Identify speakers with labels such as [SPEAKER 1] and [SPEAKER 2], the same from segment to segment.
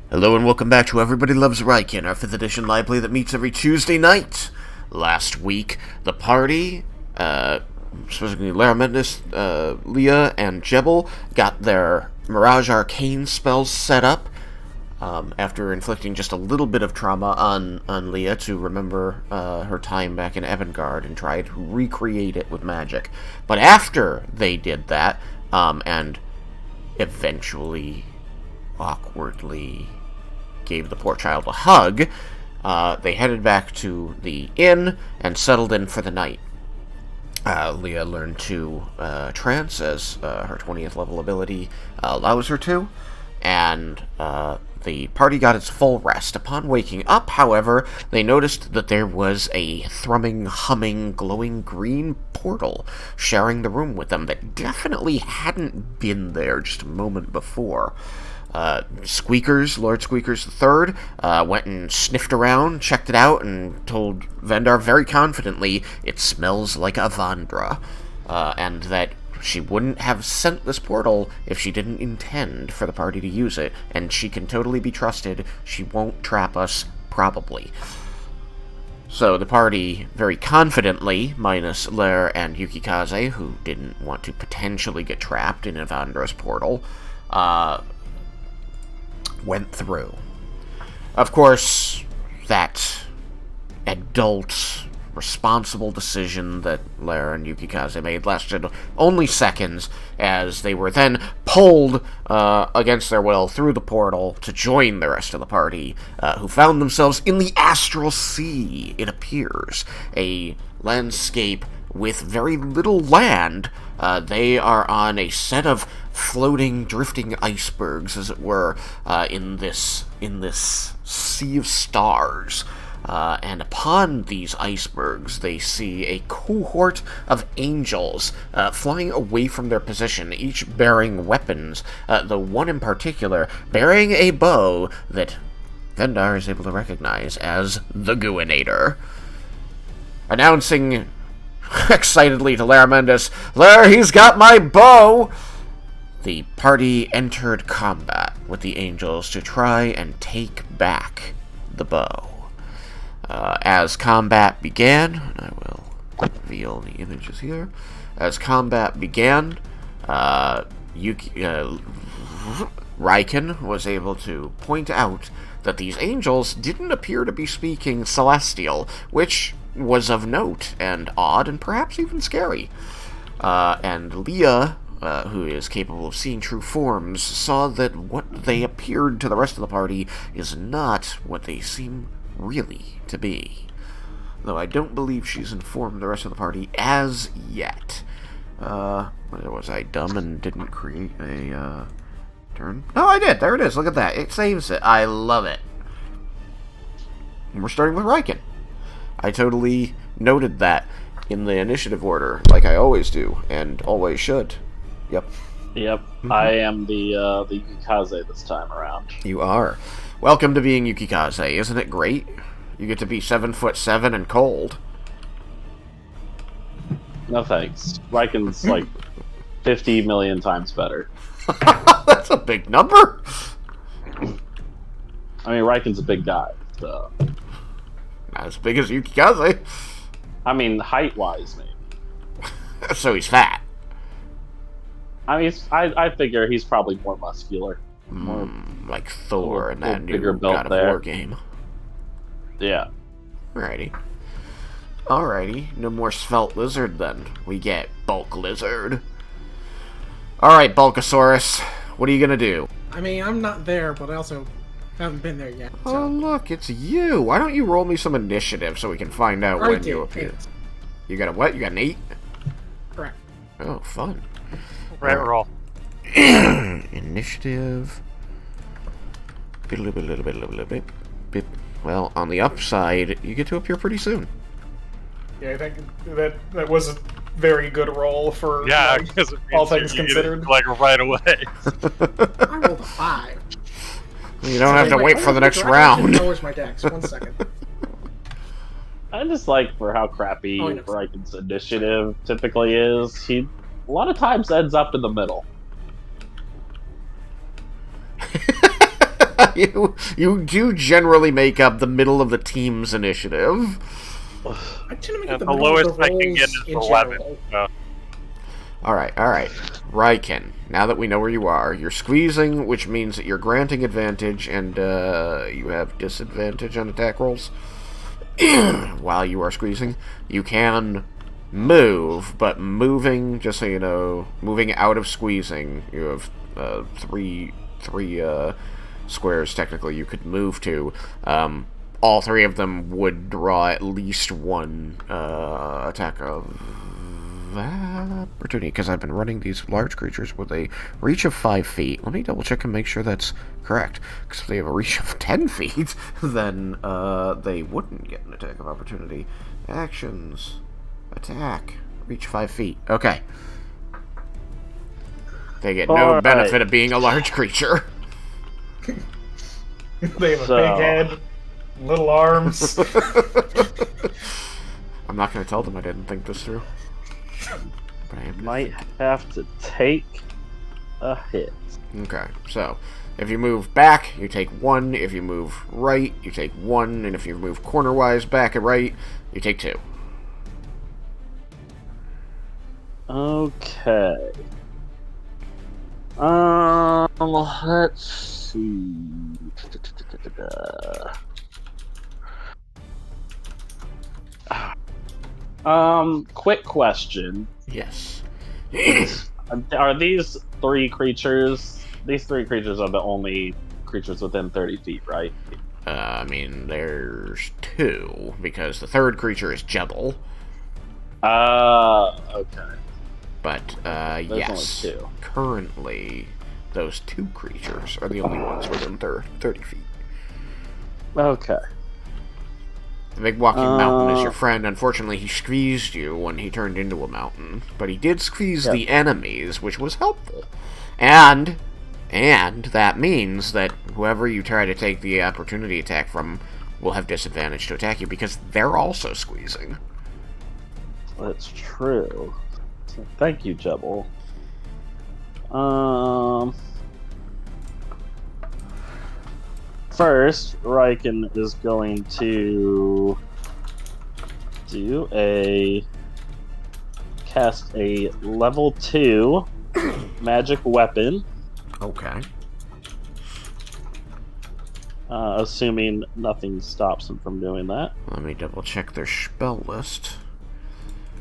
[SPEAKER 1] Hello and welcome back to Everybody Loves Raiken, our 5th edition live play that meets every Tuesday night. Last week, the party, specifically Laramendis, Leah, and Jebel, got their Mirage Arcane spells set up, after inflicting just a little bit of trauma on Leah to remember her time back in Evangard and try to recreate it with magic. But after they did that, and eventually, awkwardly gave the poor child a hug, they headed back to the inn and settled in for the night. Leah learned to trance, as her 20th level ability allows her to, and the party got its full rest. Upon waking up, however, they noticed that there was a thrumming, humming, glowing green portal sharing the room with them that definitely hadn't been there just a moment before. Squeakers, Lord Squeakers III, went and sniffed around, checked it out, and told Vendar very confidently it smells like Avandra, and that she wouldn't have sent this portal if she didn't intend for the party to use it, and she can totally be trusted. She won't trap us, probably. So the party, very confidently, minus Lair and Yukikaze, who didn't want to potentially get trapped in Avandra's portal, went through. Of course, that adult, responsible decision that Lara and Yukikaze made lasted only seconds, as they were then pulled against their will through the portal to join the rest of the party, who found themselves in the Astral Sea, it appears. A landscape with very little land. They are on a set of floating, drifting icebergs, as it were, in this sea of stars. And upon these icebergs, they see a cohort of angels flying away from their position, each bearing weapons, the one in particular bearing a bow that Vendar is able to recognize as the Gooinator. Announcing excitedly to Laramendis, "Lar, he's got my bow!" The party entered combat with the angels to try and take back the bow. As combat began, I will reveal the images here. As combat began, Raiken was able to point out that these angels didn't appear to be speaking Celestial, which was of note and odd and perhaps even scary. And Leah, who is capable of seeing true forms, saw that what they appeared to the rest of the party is not what they seem really to be. Though I don't believe she's informed the rest of the party as yet. Was I dumb and didn't create a turn? No, I did. There it is. Look at that. It saves it. I love it. And we're starting with Raiken. I totally noted that in the initiative order, like I always do, and always should. Yep.
[SPEAKER 2] Mm-hmm. I am the Yukikaze this time around.
[SPEAKER 1] You are. Welcome to being Yukikaze. Isn't it great? You get to be 7'7" and cold.
[SPEAKER 2] No thanks. Raiken's like 50 million times better.
[SPEAKER 1] That's a big number.
[SPEAKER 2] I mean, Raiken's a big guy, so...
[SPEAKER 1] Not as big as Yukikaze.
[SPEAKER 2] I mean, height-wise, maybe.
[SPEAKER 1] So he's fat.
[SPEAKER 2] I mean, I figure he's probably more muscular.
[SPEAKER 1] Like Thor in that new
[SPEAKER 2] God
[SPEAKER 1] of War game.
[SPEAKER 2] Yeah.
[SPEAKER 1] Alrighty. No more Svelte Lizard, then. We get Bulk Lizard. Alright, Bulkasaurus. What are you gonna do?
[SPEAKER 3] I mean, I'm not there, but I also haven't been there yet. So.
[SPEAKER 1] Oh, look, it's you. Why don't you roll me some initiative so we can find out when you appear? You got a what? You got an 8?
[SPEAKER 3] Correct.
[SPEAKER 1] Oh, fun.
[SPEAKER 4] Right roll.
[SPEAKER 1] Initiative. Well, on the upside, you get to appear pretty soon.
[SPEAKER 5] Yeah, I think that was a very good roll for
[SPEAKER 4] because
[SPEAKER 5] all things considered.
[SPEAKER 4] Like right away.
[SPEAKER 3] I rolled a 5.
[SPEAKER 1] You don't have to wait for the next round.
[SPEAKER 3] Where's my dex? 1 second.
[SPEAKER 2] I just like for how crappy Raiken's initiative typically is. He a lot of times ends up in the middle.
[SPEAKER 1] you do generally make up the middle of the team's initiative.
[SPEAKER 3] I tend to make it
[SPEAKER 4] The
[SPEAKER 3] the middle
[SPEAKER 4] lowest
[SPEAKER 3] of the
[SPEAKER 4] I can get
[SPEAKER 3] rolls
[SPEAKER 4] is
[SPEAKER 3] in
[SPEAKER 4] 11.
[SPEAKER 3] general.
[SPEAKER 4] So.
[SPEAKER 1] Alright. Raiken, now that we know where you are, you're squeezing, which means that you're granting advantage, and you have disadvantage on attack rolls. While you are squeezing, you can move, but moving, just so you know, moving out of squeezing, you have three squares technically you could move to. All three of them would draw at least one attack of opportunity, because I've been running these large creatures with a reach of 5 feet. Let me double check and make sure that's correct, because if they have a reach of 10 feet, then they wouldn't get an attack of opportunity. Actions. Attack. Reach 5 feet. Okay. They get no benefit of being a large creature.
[SPEAKER 5] They have a big head, little arms.
[SPEAKER 1] I'm not going to tell them I didn't think this through. But I am
[SPEAKER 2] Might have to take a hit.
[SPEAKER 1] Okay, so if you move back, you take 1. If you move right, you take 1. And if you move corner-wise back and right, you take 2.
[SPEAKER 2] Okay. Let's see. Quick question.
[SPEAKER 1] Yes.
[SPEAKER 2] Are these three creatures... These three creatures are the only creatures within 30 feet, right?
[SPEAKER 1] I mean, there's 2, because the third creature is Jebel.
[SPEAKER 2] Okay.
[SPEAKER 1] But,
[SPEAKER 2] There's
[SPEAKER 1] yes.
[SPEAKER 2] only 2.
[SPEAKER 1] Currently, those 2 creatures are the only ones within 30 feet.
[SPEAKER 2] Okay.
[SPEAKER 1] The big walking mountain is your friend. Unfortunately, he squeezed you when he turned into a mountain. But he did squeeze the enemies, which was helpful. And that means that whoever you try to take the opportunity attack from will have disadvantage to attack you, because they're also squeezing.
[SPEAKER 2] That's true. So thank you, Jebel. First, Raiken is going to cast a level 2 magic weapon.
[SPEAKER 1] Okay.
[SPEAKER 2] Assuming nothing stops him from doing that.
[SPEAKER 1] Let me double check their spell list.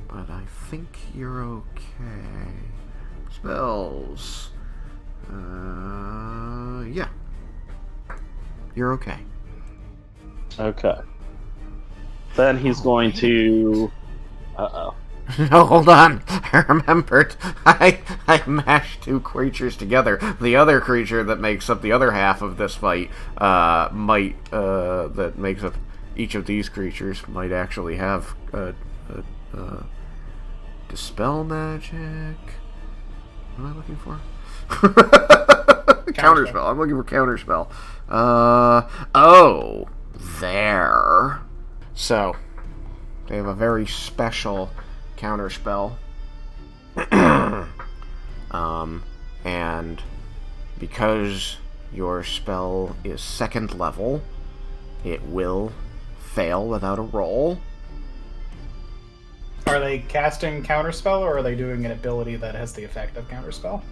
[SPEAKER 1] But I think you're okay. Spells. Yeah. You're okay.
[SPEAKER 2] Okay. Then he's going to... Uh-oh.
[SPEAKER 1] No, hold on. I remembered. I mashed 2 creatures together. The other creature that makes up the other half of this fight that makes up each of these creatures might actually have dispel magic. What am I looking for? Counterspell. I'm looking for counterspell. Oh, there. So, they have a very special counterspell. And because your spell is 2nd level, it will fail without a roll.
[SPEAKER 5] Are they casting counterspell, or are they doing an ability that has the effect of counterspell?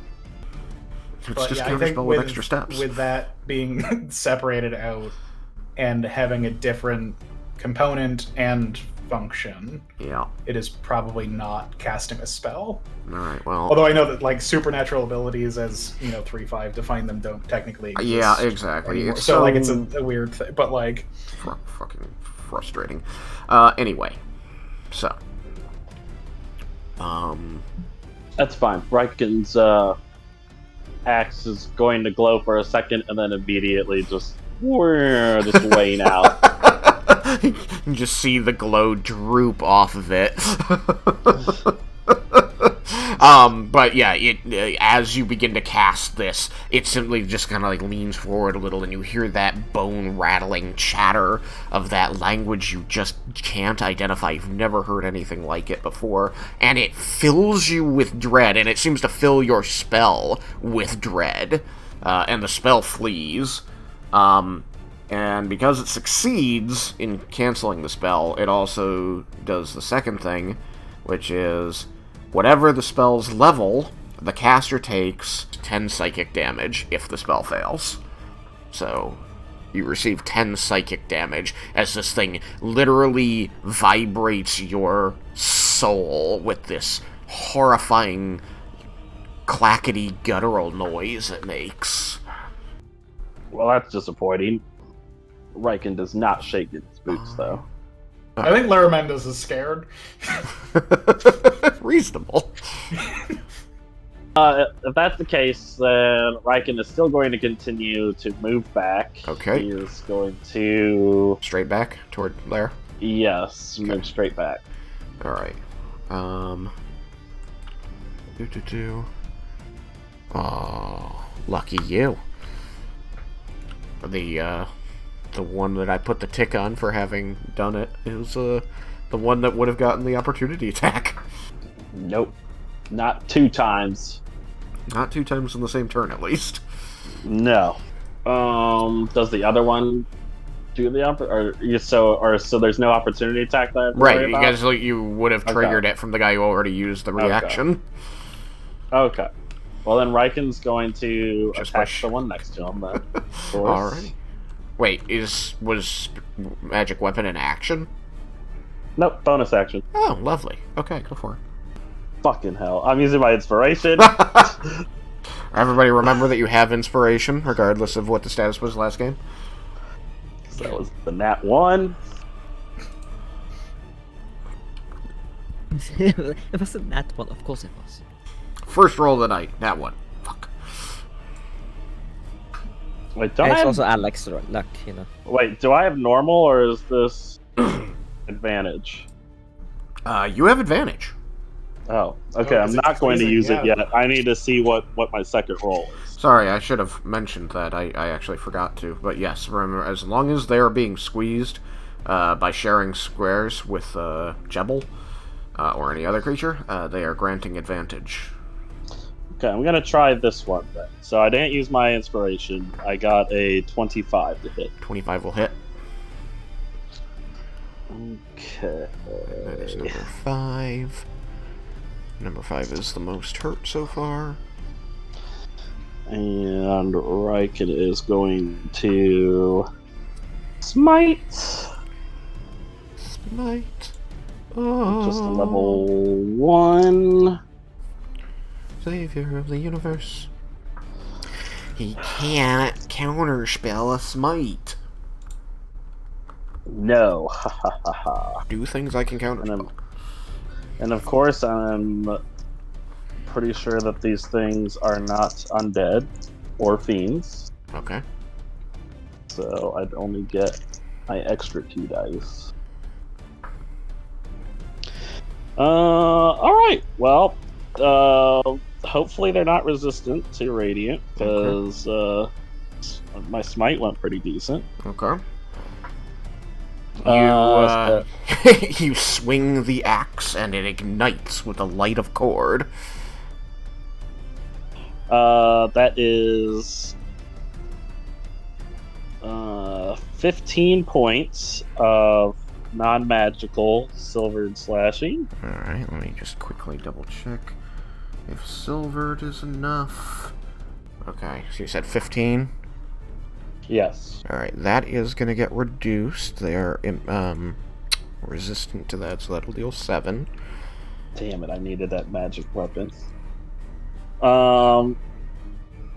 [SPEAKER 1] It's just counterspell with extra steps.
[SPEAKER 5] With that being separated out and having a different component and function,
[SPEAKER 1] Yeah.
[SPEAKER 5] it is probably not casting a spell.
[SPEAKER 1] Alright, well...
[SPEAKER 5] Although I know that, like, supernatural abilities, as, 3-5 define them, don't technically exist.
[SPEAKER 1] Yeah, exactly.
[SPEAKER 5] Anymore.
[SPEAKER 1] It's
[SPEAKER 5] so, like, it's a weird thing, but, like...
[SPEAKER 1] Fucking frustrating. Anyway. So.
[SPEAKER 2] That's fine. Raiken's axe is going to glow for a second and then immediately just wane out.
[SPEAKER 1] You can just see the glow droop off of it. But yeah, as you begin to cast this, it simply just kind of like leans forward a little, and you hear that bone-rattling chatter of that language you just can't identify. You've never heard anything like it before, and it fills you with dread, and it seems to fill your spell with dread, and the spell flees. And because it succeeds in canceling the spell, it also does the second thing, which is whatever the spell's level, the caster takes 10 psychic damage if the spell fails. So you receive 10 psychic damage as this thing literally vibrates your soul with this horrifying clackety guttural noise it makes.
[SPEAKER 2] Well, that's disappointing. Raiken does not shake in his boots, though.
[SPEAKER 5] I think Laramendas is scared.
[SPEAKER 1] Reasonable.
[SPEAKER 2] If that's the case, then Raiken is still going to continue to move back.
[SPEAKER 1] Okay.
[SPEAKER 2] He is going to...
[SPEAKER 1] Straight back toward Lair?
[SPEAKER 2] Yes, move straight back.
[SPEAKER 1] Alright. Oh, lucky you. The one that I put the tick on for having done it is the one that would have gotten the opportunity attack.
[SPEAKER 2] Nope. Not 2 times.
[SPEAKER 1] Not 2 times in the same turn, at least.
[SPEAKER 2] No. Does the other one do the so there's no opportunity attack that I have to worry about?
[SPEAKER 1] Because you would have triggered it from the guy who already used the reaction.
[SPEAKER 2] Okay. Well, then Raiken's going to
[SPEAKER 1] Just
[SPEAKER 2] attack
[SPEAKER 1] push.
[SPEAKER 2] the one next to him, then.
[SPEAKER 1] Alright. Wait, was magic weapon in action?
[SPEAKER 2] Nope, bonus action.
[SPEAKER 1] Oh, lovely. Okay, go for it.
[SPEAKER 2] Fucking hell. I'm using my inspiration.
[SPEAKER 1] Everybody remember that you have inspiration, regardless of what the status was last game?
[SPEAKER 2] So that was the nat 1.
[SPEAKER 6] It wasn't that one, of course it was.
[SPEAKER 1] First roll of the night, that one. Fuck.
[SPEAKER 2] Wait, don't I
[SPEAKER 6] It's
[SPEAKER 2] have...
[SPEAKER 6] also Alex luck, you know.
[SPEAKER 2] Wait, do I have normal or is this advantage?
[SPEAKER 1] You have advantage.
[SPEAKER 2] Oh, okay.
[SPEAKER 5] Oh,
[SPEAKER 2] I'm
[SPEAKER 5] is it
[SPEAKER 2] not going to
[SPEAKER 5] squeezing?
[SPEAKER 2] use it
[SPEAKER 5] Yeah.
[SPEAKER 2] yet. I need to see what my second roll is.
[SPEAKER 1] Sorry, I should have mentioned that. I actually forgot to. But yes, remember, as long as they are being squeezed by sharing squares with Jebel or any other creature, they are granting advantage.
[SPEAKER 2] Okay, I'm gonna try this one then. So I didn't use my inspiration. I got a 25 to hit.
[SPEAKER 1] 25 will hit.
[SPEAKER 2] Okay.
[SPEAKER 1] That is number 5. Number 5 is the most hurt so far.
[SPEAKER 2] And Raiken is going to smite.
[SPEAKER 1] Smite. Oh.
[SPEAKER 2] Just a level 1.
[SPEAKER 1] Savior of the universe. He can't counterspell a smite.
[SPEAKER 2] No. Ha ha ha ha.
[SPEAKER 1] Do things I can counterspell.
[SPEAKER 2] And of course, I'm pretty sure that these things are not undead or fiends.
[SPEAKER 1] Okay.
[SPEAKER 2] So I'd only get my extra 2 dice. Alright. Well, hopefully they're not resistant to Radiant, because my smite went pretty decent.
[SPEAKER 1] Okay.
[SPEAKER 2] So-
[SPEAKER 1] You swing the axe and it ignites with a light of cord.
[SPEAKER 2] That is 15 points of non-magical silvered slashing.
[SPEAKER 1] Alright, let me just quickly double check if silvered is enough. Okay, so you said 15?
[SPEAKER 2] Yes.
[SPEAKER 1] Alright, that is going to get reduced. They are resistant to that, so that'll deal 7.
[SPEAKER 2] Damn it, I needed that magic weapon. And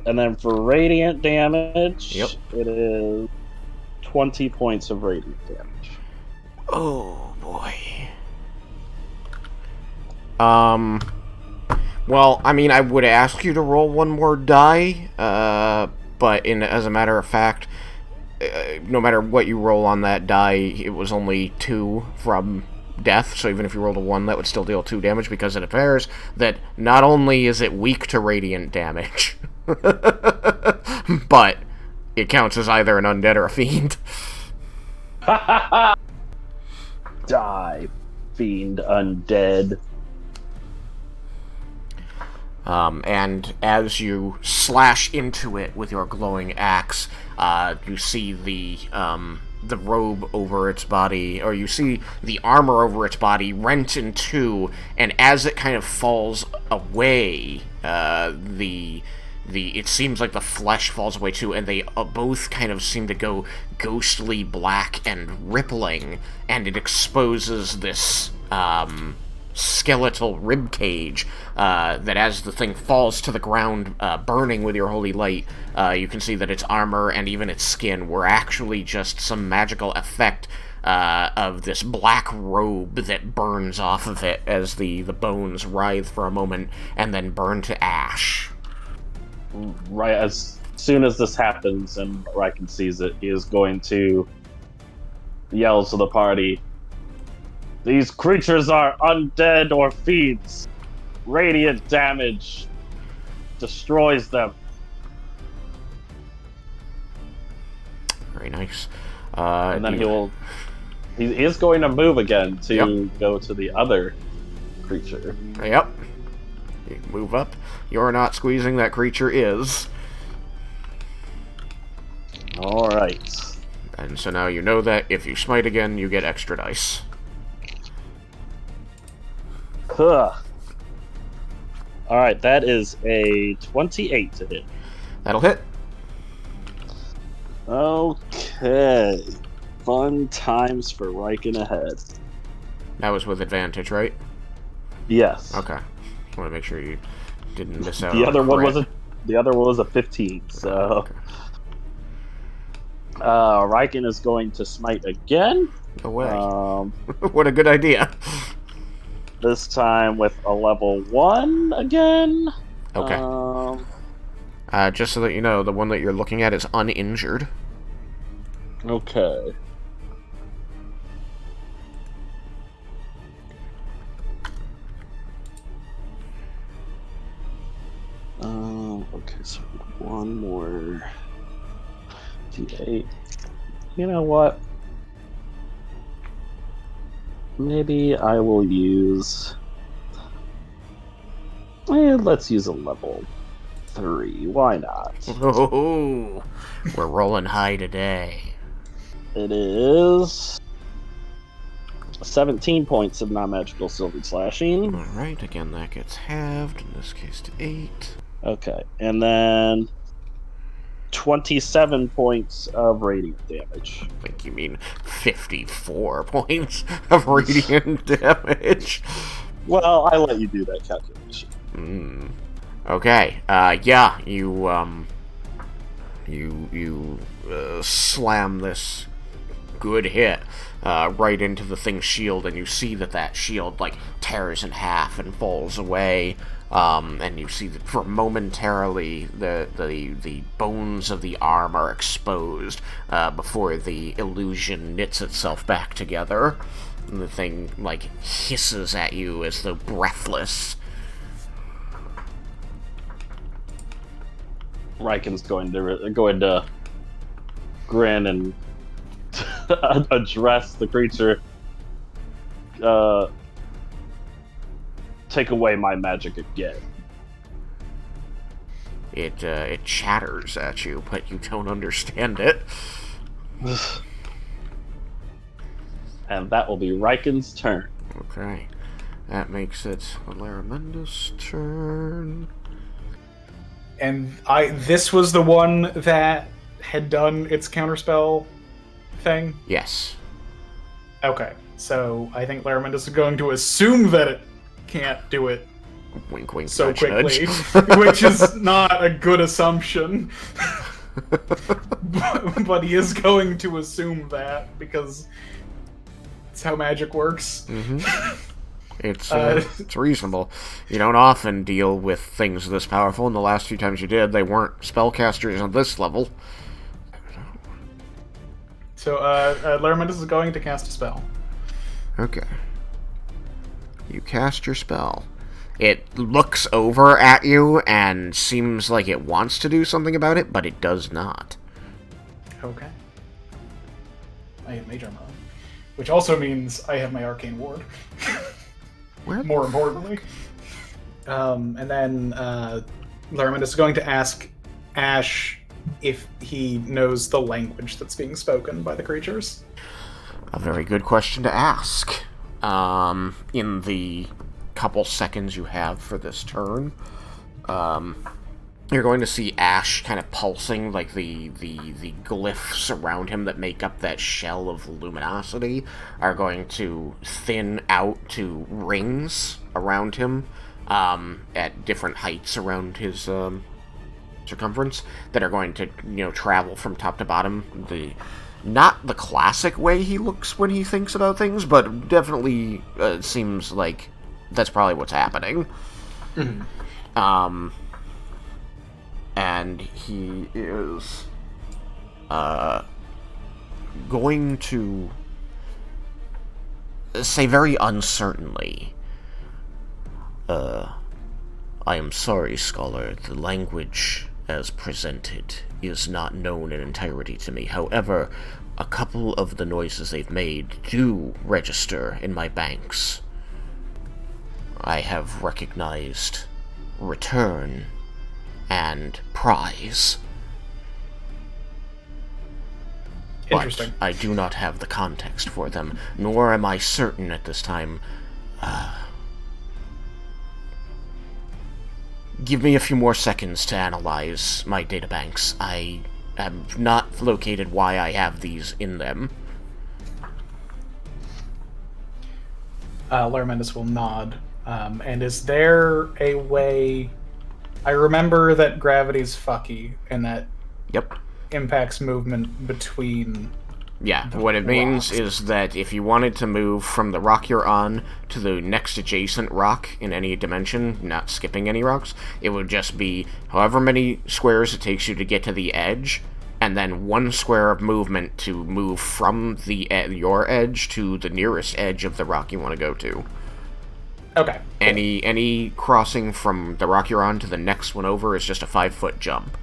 [SPEAKER 2] then for radiant damage,
[SPEAKER 1] Yep.
[SPEAKER 2] it is 20 points of radiant damage.
[SPEAKER 1] Oh, boy. Well, I mean, I would ask you to roll one more die, but as a matter of fact, no matter what you roll on that die, it was only 2 from death, so even if you rolled a 1, that would still deal 2 damage, because it appears that not only is it weak to radiant damage, but it counts as either an undead or a fiend.
[SPEAKER 2] Die, fiend undead.
[SPEAKER 1] And as you slash into it with your glowing axe, you see the robe over its body, or you see the armor over its body rent in two, and as it kind of falls away, it seems like the flesh falls away too, and they both kind of seem to go ghostly black and rippling, and it exposes this skeletal rib cage that as the thing falls to the ground, burning with your holy light, you can see that its armor and even its skin were actually just some magical effect of this black robe that burns off of it as the bones writhe for a moment and then burn to ash.
[SPEAKER 2] Right as soon as this happens and Raiken sees it, he is going to yell to the party, "These creatures are undead or fiends. Radiant damage destroys them."
[SPEAKER 1] Very nice.
[SPEAKER 2] And then he is going to move again to go to the other creature.
[SPEAKER 1] Yep. You move up. You're not squeezing, that creature is.
[SPEAKER 2] Alright.
[SPEAKER 1] And so now you know that if you smite again, you get extra dice.
[SPEAKER 2] Huh. Alright, that is a 28 to hit.
[SPEAKER 1] That'll hit.
[SPEAKER 2] Okay. Fun times for Raiken ahead.
[SPEAKER 1] That was with advantage, right?
[SPEAKER 2] Yes.
[SPEAKER 1] Okay. Just want to make sure you didn't miss out.
[SPEAKER 2] The
[SPEAKER 1] on
[SPEAKER 2] other one
[SPEAKER 1] crit.
[SPEAKER 2] was a 15, so
[SPEAKER 1] Okay.
[SPEAKER 2] Raiken is going to smite again.
[SPEAKER 1] No way. What a good idea.
[SPEAKER 2] This time with a level 1 again.
[SPEAKER 1] Okay. Just so that you know, the one that you're looking at is uninjured.
[SPEAKER 2] Okay. Okay, so one more D8. You know what? Maybe I will use... let's use a level 3. Why not?
[SPEAKER 1] Oh, we're rolling high today.
[SPEAKER 2] It is 17 points of non-magical silver slashing.
[SPEAKER 1] Alright, again that gets halved, in this case to 8.
[SPEAKER 2] Okay, and then 27 points of radiant damage.
[SPEAKER 1] I think you mean 54 points of radiant damage.
[SPEAKER 2] Well, I let you do that calculation.
[SPEAKER 1] Okay, yeah, you slam this good hit right into the thing's shield, and you see that shield, like, tears in half and falls away, and you see that for momentarily the bones of the arm are exposed before the illusion knits itself back together, and the thing, like, hisses at you as though breathless.
[SPEAKER 2] Raiken's going to grin and address the creature. Take away my magic again.
[SPEAKER 1] It chatters at you, but you don't understand it.
[SPEAKER 2] And that will be Raiken's turn.
[SPEAKER 1] Okay. That makes it Laramenda's turn.
[SPEAKER 5] And this was the one that had done its counterspell thing?
[SPEAKER 1] Yes.
[SPEAKER 5] Okay, so I think Laramenda's is going to assume that it can't do it
[SPEAKER 1] Wink, wink,
[SPEAKER 5] so
[SPEAKER 1] nudge,
[SPEAKER 5] quickly,
[SPEAKER 1] nudge.
[SPEAKER 5] which is not a good assumption. but he is going to assume that because it's how magic works.
[SPEAKER 1] Mm-hmm. It's reasonable. You don't often deal with things this powerful, and the last few times you did, they weren't spellcasters on this level.
[SPEAKER 5] So, Laramenda's is going to cast a spell.
[SPEAKER 1] Okay. You cast your spell. It looks over at you and seems like it wants to do something about it, but it does not.
[SPEAKER 5] Okay. I have Mage Armor on, which also means I have my Arcane Ward.
[SPEAKER 1] Where?
[SPEAKER 5] More importantly. And then Lerman is going to ask Ash if he knows the language that's being spoken by the creatures.
[SPEAKER 1] A very good question to ask. In the couple seconds you have for this turn, you're going to see Ash kind of pulsing, like the glyphs around him that make up that shell of luminosity are going to thin out to rings around him, at different heights around his circumference that are going to, travel from top to bottom. Not the classic way he looks when he thinks about things, but definitely seems like that's probably what's happening.
[SPEAKER 5] Mm-hmm.
[SPEAKER 1] And he is going to say very uncertainly, I am sorry, Scholar, the language as presented is not known in entirety to me. However, a couple of the noises they've made do register in my banks. I have recognized return and prize.
[SPEAKER 5] Interesting.
[SPEAKER 1] But I do not have the context for them, nor am I certain at this time. Give me a few more seconds to analyze my databanks. I have not located why I have these in them.
[SPEAKER 5] Lermendus will nod. And is there a way... I remember that gravity's fucky, and that
[SPEAKER 1] Yep.
[SPEAKER 5] impacts movement between...
[SPEAKER 1] Yeah, what it means
[SPEAKER 5] rocks.
[SPEAKER 1] is that if you wanted to move from the rock you're on to the next adjacent rock in any dimension, not skipping any rocks, it would just be however many squares it takes you to get to the edge, and then one square of movement to move from your edge to the nearest edge of the rock you want to go to.
[SPEAKER 5] Okay. Cool.
[SPEAKER 1] Any crossing from the rock you're on to the next one over is just a 5-foot jump.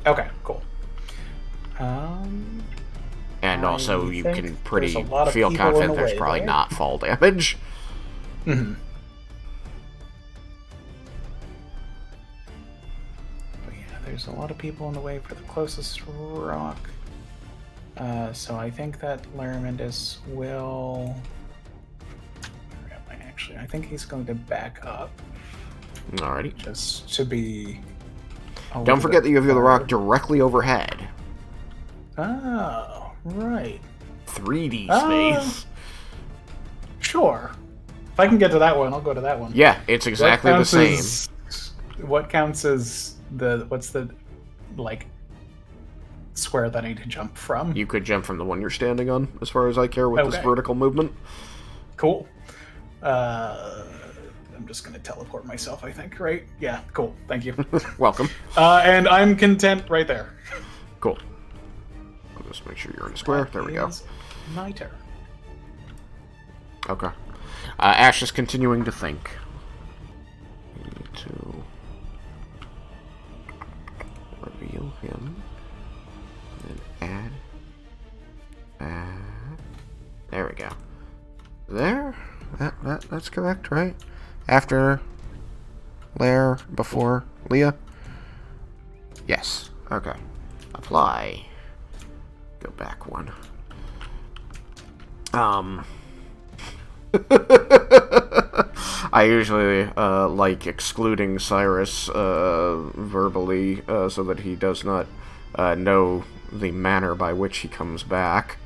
[SPEAKER 5] Okay, cool.
[SPEAKER 1] And also,
[SPEAKER 5] I
[SPEAKER 1] you
[SPEAKER 5] think
[SPEAKER 1] can pretty
[SPEAKER 5] there's a lot of
[SPEAKER 1] feel
[SPEAKER 5] people in
[SPEAKER 1] confident
[SPEAKER 5] the
[SPEAKER 1] there's
[SPEAKER 5] way
[SPEAKER 1] probably
[SPEAKER 5] there.
[SPEAKER 1] not fall damage.
[SPEAKER 5] Mm-hmm. But yeah, there's a lot of people in the way for the closest rock. So I think that Laramendus will... Where am I actually? I think he's going to back up
[SPEAKER 1] Alrighty.
[SPEAKER 5] just to be...
[SPEAKER 1] Don't forget that you have the rock directly overhead.
[SPEAKER 5] Oh, right.
[SPEAKER 1] 3D
[SPEAKER 5] Ah.
[SPEAKER 1] space.
[SPEAKER 5] Sure. If I can get to that one, I'll go to that one.
[SPEAKER 1] Yeah, it's exactly the same.
[SPEAKER 5] What counts as what's the, like, square that I need to jump from?
[SPEAKER 1] You could jump from the one you're standing on, as far as I care, with this
[SPEAKER 5] Okay.
[SPEAKER 1] vertical movement.
[SPEAKER 5] Cool. I'm just gonna teleport myself, I think, right? Yeah, cool. Thank you.
[SPEAKER 1] Welcome.
[SPEAKER 5] And I'm content right there.
[SPEAKER 1] Cool. I'll just make sure you're in a square. There we go.
[SPEAKER 5] Is my turn.
[SPEAKER 1] Okay. Ash is continuing to think. We need to reveal him. And add. There we go. There? That's correct, right? After Lair, before Leah? Yes. Okay. Apply. Go back one. I usually like excluding Cyrus verbally so that he does not know the manner by which he comes back.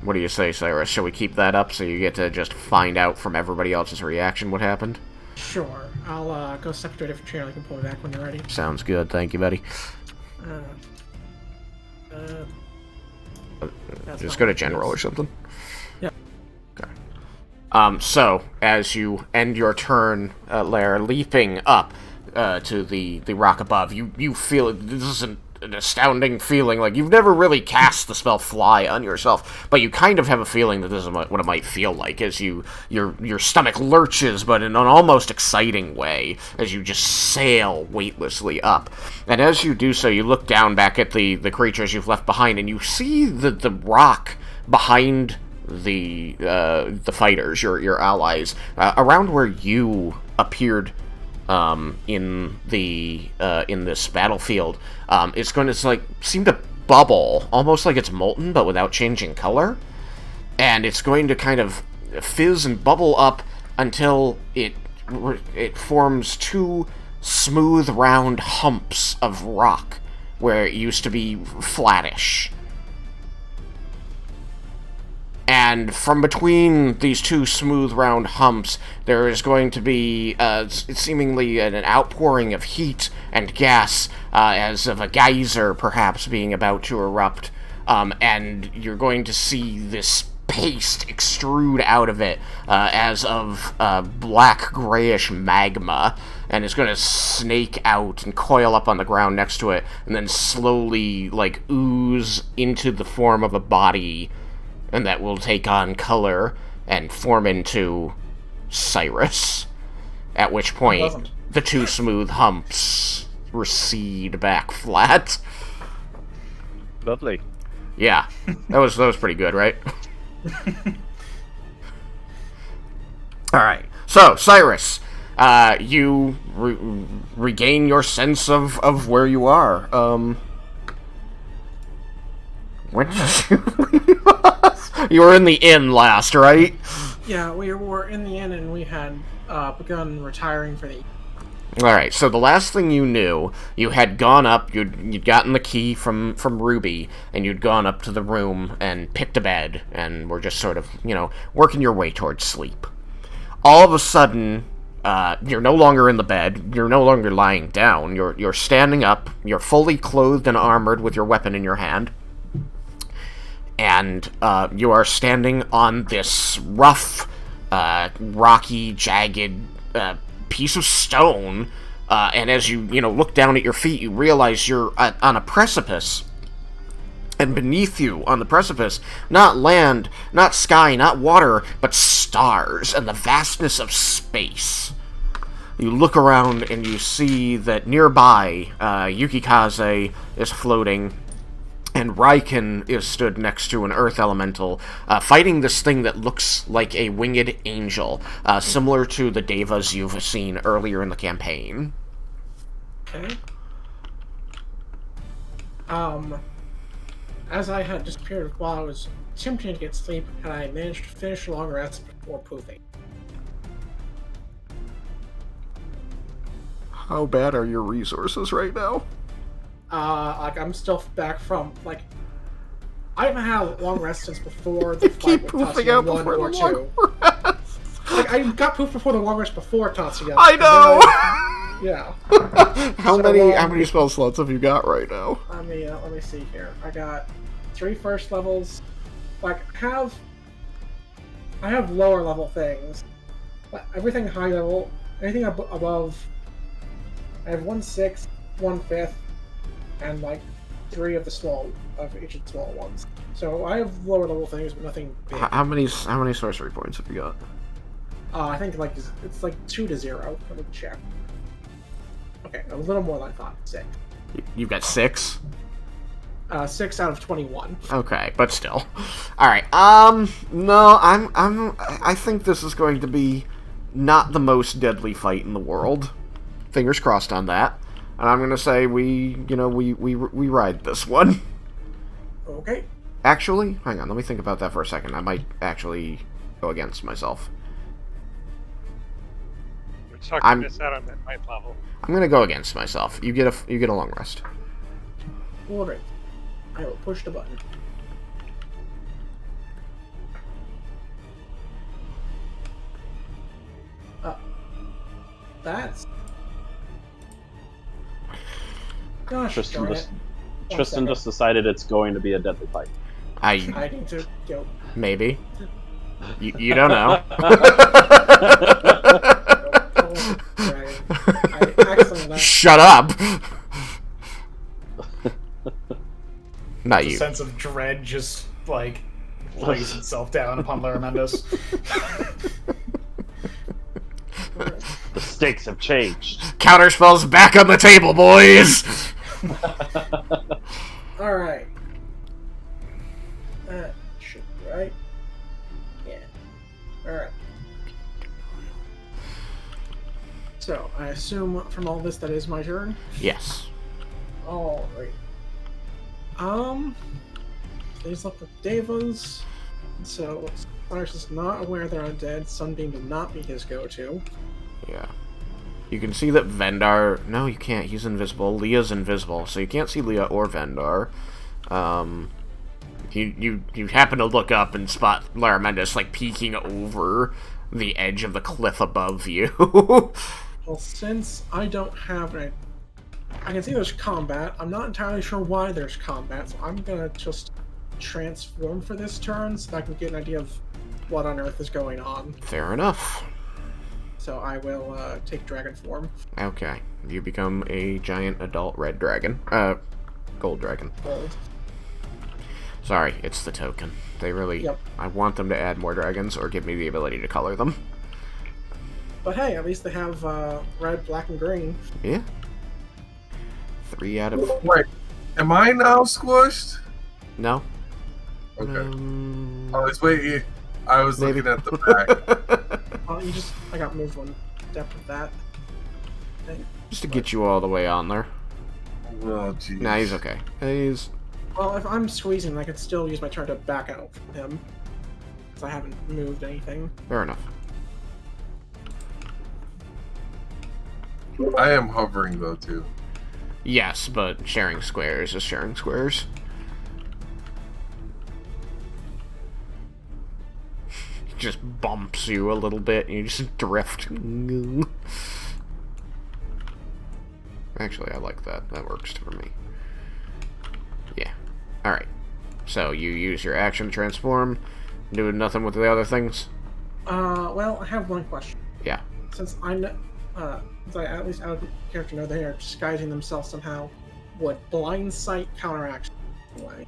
[SPEAKER 1] What do you say, Cyrus? Shall we keep that up so you get to just find out from everybody else's reaction what happened?
[SPEAKER 3] Sure. I'll go step to a different chair. I can pull it back when you're ready.
[SPEAKER 1] Sounds good. Thank you, buddy.
[SPEAKER 3] That's
[SPEAKER 1] Just
[SPEAKER 3] not
[SPEAKER 1] go to
[SPEAKER 3] what it
[SPEAKER 1] general
[SPEAKER 3] is.
[SPEAKER 1] or something.
[SPEAKER 3] Yeah.
[SPEAKER 1] Okay. So, as you end your turn, Lair, leaping up to the rock above, you feel this is an astounding feeling. Like, you've never really cast the spell Fly on yourself, but you kind of have a feeling that this is what it might feel like as your stomach lurches, but in an almost exciting way, as you just sail weightlessly up. And as you do so, you look down back at the creatures you've left behind, and you see the rock behind the fighters, your allies, around where you appeared in this battlefield. It's going to like seem to bubble, almost like it's molten, but without changing color. And it's going to kind of fizz and bubble up until it forms two smooth, round humps of rock where it used to be flattish. And from between these two smooth, round humps, there is going to be seemingly an outpouring of heat and gas, as of a geyser perhaps being about to erupt. And you're going to see this paste extrude out of it as of black, grayish magma, and it's going to snake out and coil up on the ground next to it, and then slowly, like, ooze into the form of a body, and that will take on color and form into Cyrus. At which point, the two smooth humps recede back flat.
[SPEAKER 2] Lovely.
[SPEAKER 1] Yeah, that was pretty good, right? Alright, so, Cyrus, you regain your sense of where you are. When did you leave us? You were in the inn last, right?
[SPEAKER 3] Yeah, we were in the inn and we had begun retiring for the...
[SPEAKER 1] Alright, so the last thing you knew, you had gone up, you'd gotten the key from Ruby, and you'd gone up to the room and picked a bed, and were just sort of, working your way towards sleep. All of a sudden, you're no longer in the bed, you're no longer lying down, you're standing up, you're fully clothed and armored with your weapon in your hand, and you are standing on this rough, rocky, jagged piece of stone, and as you look down at your feet, you realize you're on a precipice, and beneath you on the precipice, not land, not sky, not water, but stars and the vastness of space. You look around and you see that nearby, Yukikaze is floating, and Raiken is stood next to an earth elemental, fighting this thing that looks like a winged angel, similar to the devas you've seen earlier in the campaign.
[SPEAKER 3] Okay. As I had disappeared while I was attempting to get sleep, and I managed to finish a long rest before poofing.
[SPEAKER 1] How bad are your resources right now?
[SPEAKER 3] I'm still back from, I haven't had a long rest since before the fight with Tatsuya 1 or 2. I got poofed before the long rest before Tatsuya.
[SPEAKER 1] I know!
[SPEAKER 3] Yeah.
[SPEAKER 1] How many spell slots have you got right now?
[SPEAKER 3] Let me see here. I got 3 first levels. I have lower level things. But everything high level, anything above, I have 1 6th, 1 5th, and 3 of each of the small ones. So I have lower level things, but nothing big.
[SPEAKER 1] How many sorcery points have you got?
[SPEAKER 3] I think it's 2 to 0. Let me check. Okay, a little more than I thought. 6.
[SPEAKER 1] You've got 6?
[SPEAKER 3] 6 out of 21.
[SPEAKER 1] Okay, but still. Alright, no, I think this is going to be not the most deadly fight in the world. Fingers crossed on that. And I'm gonna say we ride this one.
[SPEAKER 3] Okay.
[SPEAKER 1] Actually, hang on, let me think about that for a second. I might actually go against myself.
[SPEAKER 4] We're talking this out on that ninth level.
[SPEAKER 1] I'm gonna go against myself. You get a long rest.
[SPEAKER 3] Alright. I will push the button. That's... Gosh,
[SPEAKER 2] Tristan just decided it's going to be a deadly fight.
[SPEAKER 3] I need to go.
[SPEAKER 1] Maybe. You don't know. Shut up! Not you.
[SPEAKER 5] The sense of dread just, lays itself down upon Laramendos.
[SPEAKER 2] The stakes have changed.
[SPEAKER 1] Counterspell's back on the table, boys!
[SPEAKER 3] Alright. That should be right. Alright. So, I assume from all this that is my turn?
[SPEAKER 1] Yes.
[SPEAKER 3] Alright. These look like Devas. So, Cyrus is not aware they're undead. Sunbeam will not be his go-to.
[SPEAKER 1] Yeah. You can see that Vendar... No, you can't. He's invisible. Leah's invisible, so you can't see Leah or Vendar. You happen to look up and spot Laramendus, like, peeking over the edge of the cliff above you.
[SPEAKER 3] Well, since I don't have an... I can see there's combat. I'm not entirely sure why there's combat, so I'm gonna just transform for this turn so that I can get an idea of what on earth is going on.
[SPEAKER 1] Fair enough.
[SPEAKER 3] So I will take dragon form.
[SPEAKER 1] Okay. You become a giant adult red dragon. Gold dragon.
[SPEAKER 3] Gold.
[SPEAKER 1] Sorry, it's the token. They really...
[SPEAKER 3] Yep.
[SPEAKER 1] I want them to add more dragons or give me the ability to color them.
[SPEAKER 3] But hey, at least they have red, black, and green.
[SPEAKER 1] Yeah. 3 out of...
[SPEAKER 7] Wait, am I now squished?
[SPEAKER 1] No.
[SPEAKER 7] Okay. I was waiting. I was
[SPEAKER 1] maybe.
[SPEAKER 7] looking at the back.
[SPEAKER 3] You just... I got moved one step with that.
[SPEAKER 1] Just to get you all the way on there.
[SPEAKER 7] Oh, jeez.
[SPEAKER 1] Nah, he's okay. He's...
[SPEAKER 3] Well, if I'm squeezing, I can still use my turn to back out from him. Because I haven't moved anything.
[SPEAKER 1] Fair enough.
[SPEAKER 7] I am hovering, though, too.
[SPEAKER 1] Yes, but sharing squares is sharing squares. He just bumps you a little bit and you just drift. Actually, I like that. That works for me. Yeah. Alright. So, you use your action to transform, doing nothing with the other things?
[SPEAKER 3] Well, I have one question.
[SPEAKER 1] Yeah.
[SPEAKER 3] Since I know... since I at least out of character know they are disguising themselves somehow, would blind sight counteract way?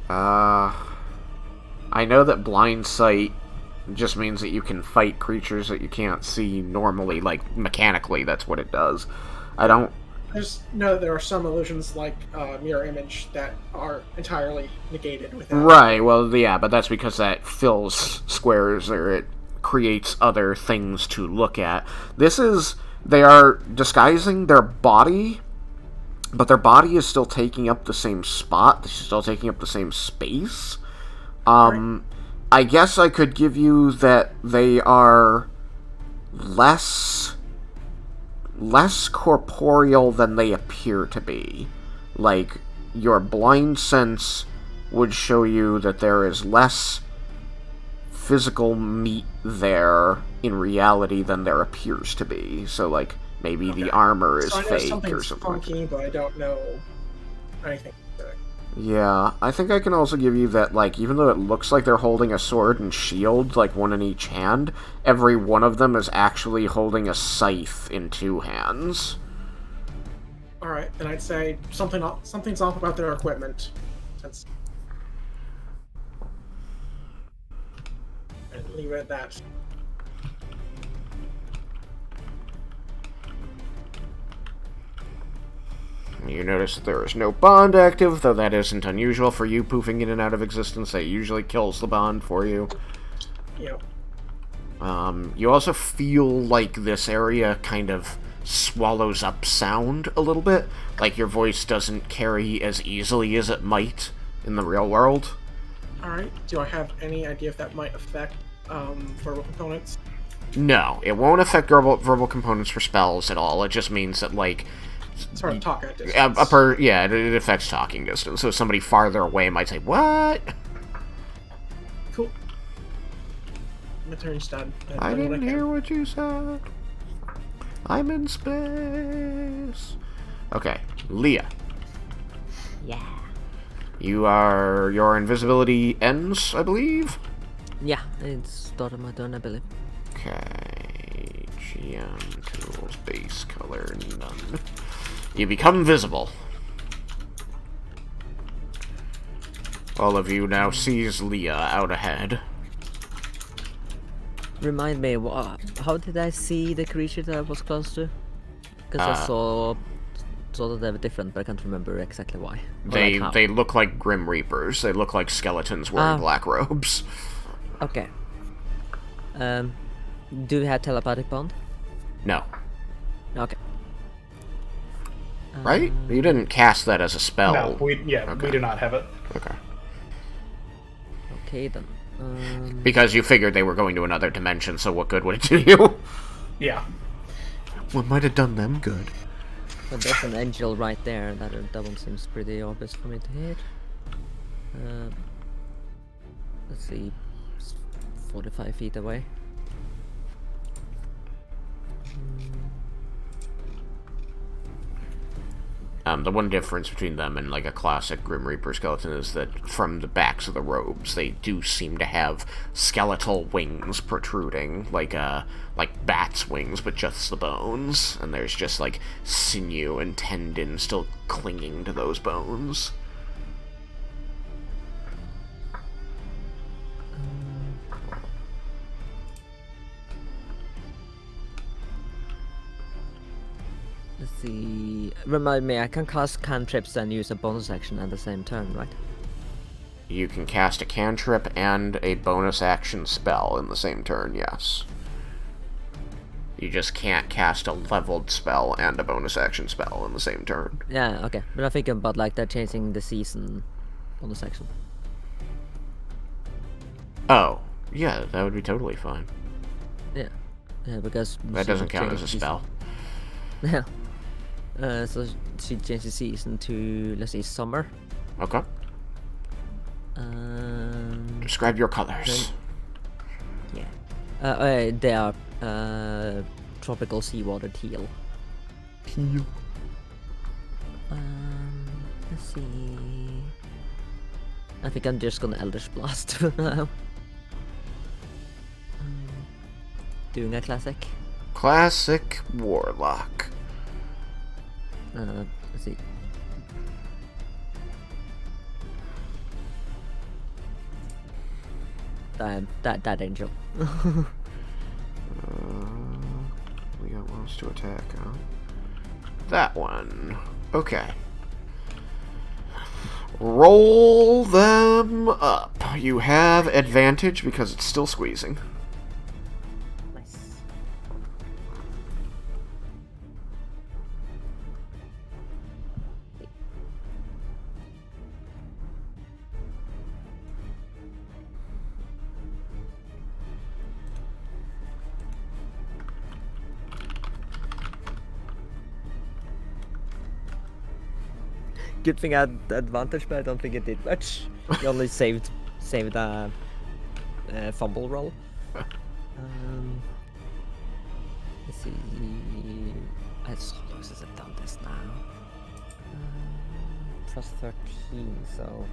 [SPEAKER 1] I know that blind sight just means that you can fight creatures that you can't see normally, like, mechanically, that's what it does. I
[SPEAKER 3] just know that there are some illusions like mirror image that are entirely negated with that.
[SPEAKER 1] Right, well, yeah, but that's because that fills squares, or it creates other things to look at. They are disguising their body, but their body is still taking up the same spot, they're still taking up the same space.
[SPEAKER 3] Right.
[SPEAKER 1] I guess I could give you that they are less corporeal than they appear to be. Like, your blind sense would show you that there is less physical meat there in reality than there appears to be. So, like, maybe the armor is
[SPEAKER 3] so I know
[SPEAKER 1] fake
[SPEAKER 3] something's
[SPEAKER 1] or something like
[SPEAKER 3] funky,
[SPEAKER 1] that.
[SPEAKER 3] but I don't know anything.
[SPEAKER 1] Yeah, I think I can also give you that, like, even though it looks like they're holding a sword and shield, like, one in each hand, every one of them is actually holding a scythe in 2 hands.
[SPEAKER 3] Alright, then I'd say something's off about their equipment. Since... I'd leave it at that.
[SPEAKER 1] You notice that there is no bond active, though that isn't unusual for you poofing in and out of existence. That usually kills the bond for you.
[SPEAKER 3] Yep.
[SPEAKER 1] You also feel like this area kind of swallows up sound a little bit. Like your voice doesn't carry as easily as it might in the real world.
[SPEAKER 3] Alright, do I have any idea if that might affect verbal components?
[SPEAKER 1] No, it won't affect verbal components for spells at all. It just means that, like...
[SPEAKER 3] Sort of talk at a distance.
[SPEAKER 1] It affects talking distance. So somebody farther away might say, "What?"
[SPEAKER 3] Cool. My turn's done.
[SPEAKER 1] I didn't hear what you said. I'm in space. Okay, Leah.
[SPEAKER 6] Yeah.
[SPEAKER 1] Your invisibility ends, I believe?
[SPEAKER 6] Yeah, it's start of my turn, I believe.
[SPEAKER 1] Okay, GM tools, base color, none. You become visible. All of you now sees Leah out ahead.
[SPEAKER 6] Remind me, how did I see the creature that I was close to? Because I saw that they were different, but I can't remember exactly why.
[SPEAKER 1] They look like Grim Reapers. They look like skeletons wearing black robes.
[SPEAKER 6] Okay. Do we have telepathic bond?
[SPEAKER 1] No.
[SPEAKER 6] Okay.
[SPEAKER 1] Right? You didn't cast that as a spell.
[SPEAKER 5] No, we
[SPEAKER 1] Okay.
[SPEAKER 5] do not have it.
[SPEAKER 1] Okay.
[SPEAKER 6] Okay then.
[SPEAKER 1] Because you figured they were going to another dimension, so what good would it do you?
[SPEAKER 5] Yeah.
[SPEAKER 1] What might have done them good?
[SPEAKER 6] But there's an angel right there. That one seems pretty obvious for me to hit. Let's see. It's 45 feet away.
[SPEAKER 1] The one difference between them and like a classic Grim Reaper skeleton is that from the backs of the robes, they do seem to have skeletal wings protruding, like bats' wings, but just the bones. And there's just like sinew and tendon still clinging to those bones.
[SPEAKER 6] Let's see. Remind me, I can cast cantrips and use a bonus action at the same turn, right?
[SPEAKER 1] You can cast a cantrip and a bonus action spell in the same turn, yes. You just can't cast a leveled spell and a bonus action spell in the same turn.
[SPEAKER 6] Yeah, okay. But I'm thinking about like they're changing the season bonus action.
[SPEAKER 1] Oh, yeah, that would be totally fine.
[SPEAKER 6] Yeah. Yeah, because
[SPEAKER 1] That
[SPEAKER 6] she
[SPEAKER 1] doesn't count
[SPEAKER 6] changed
[SPEAKER 1] as a
[SPEAKER 6] the
[SPEAKER 1] spell.
[SPEAKER 6] season. Yeah. So she changed the season to, let's see, summer.
[SPEAKER 1] Okay. Describe your colors.
[SPEAKER 6] Yeah. They are tropical seawater teal.
[SPEAKER 1] Teal.
[SPEAKER 6] Let's see. I think I'm just gonna Eldritch Blast for now. Doing a classic.
[SPEAKER 1] Classic Warlock.
[SPEAKER 6] Let's see. That angel.
[SPEAKER 1] Leo wants to attack, huh? That one. Okay. Roll them up. You have advantage because it's still squeezing.
[SPEAKER 6] Nice. Good thing I had advantage, but I don't think it did much. You only saved a fumble roll. Let's see. As long as I've done this now. Plus 13, so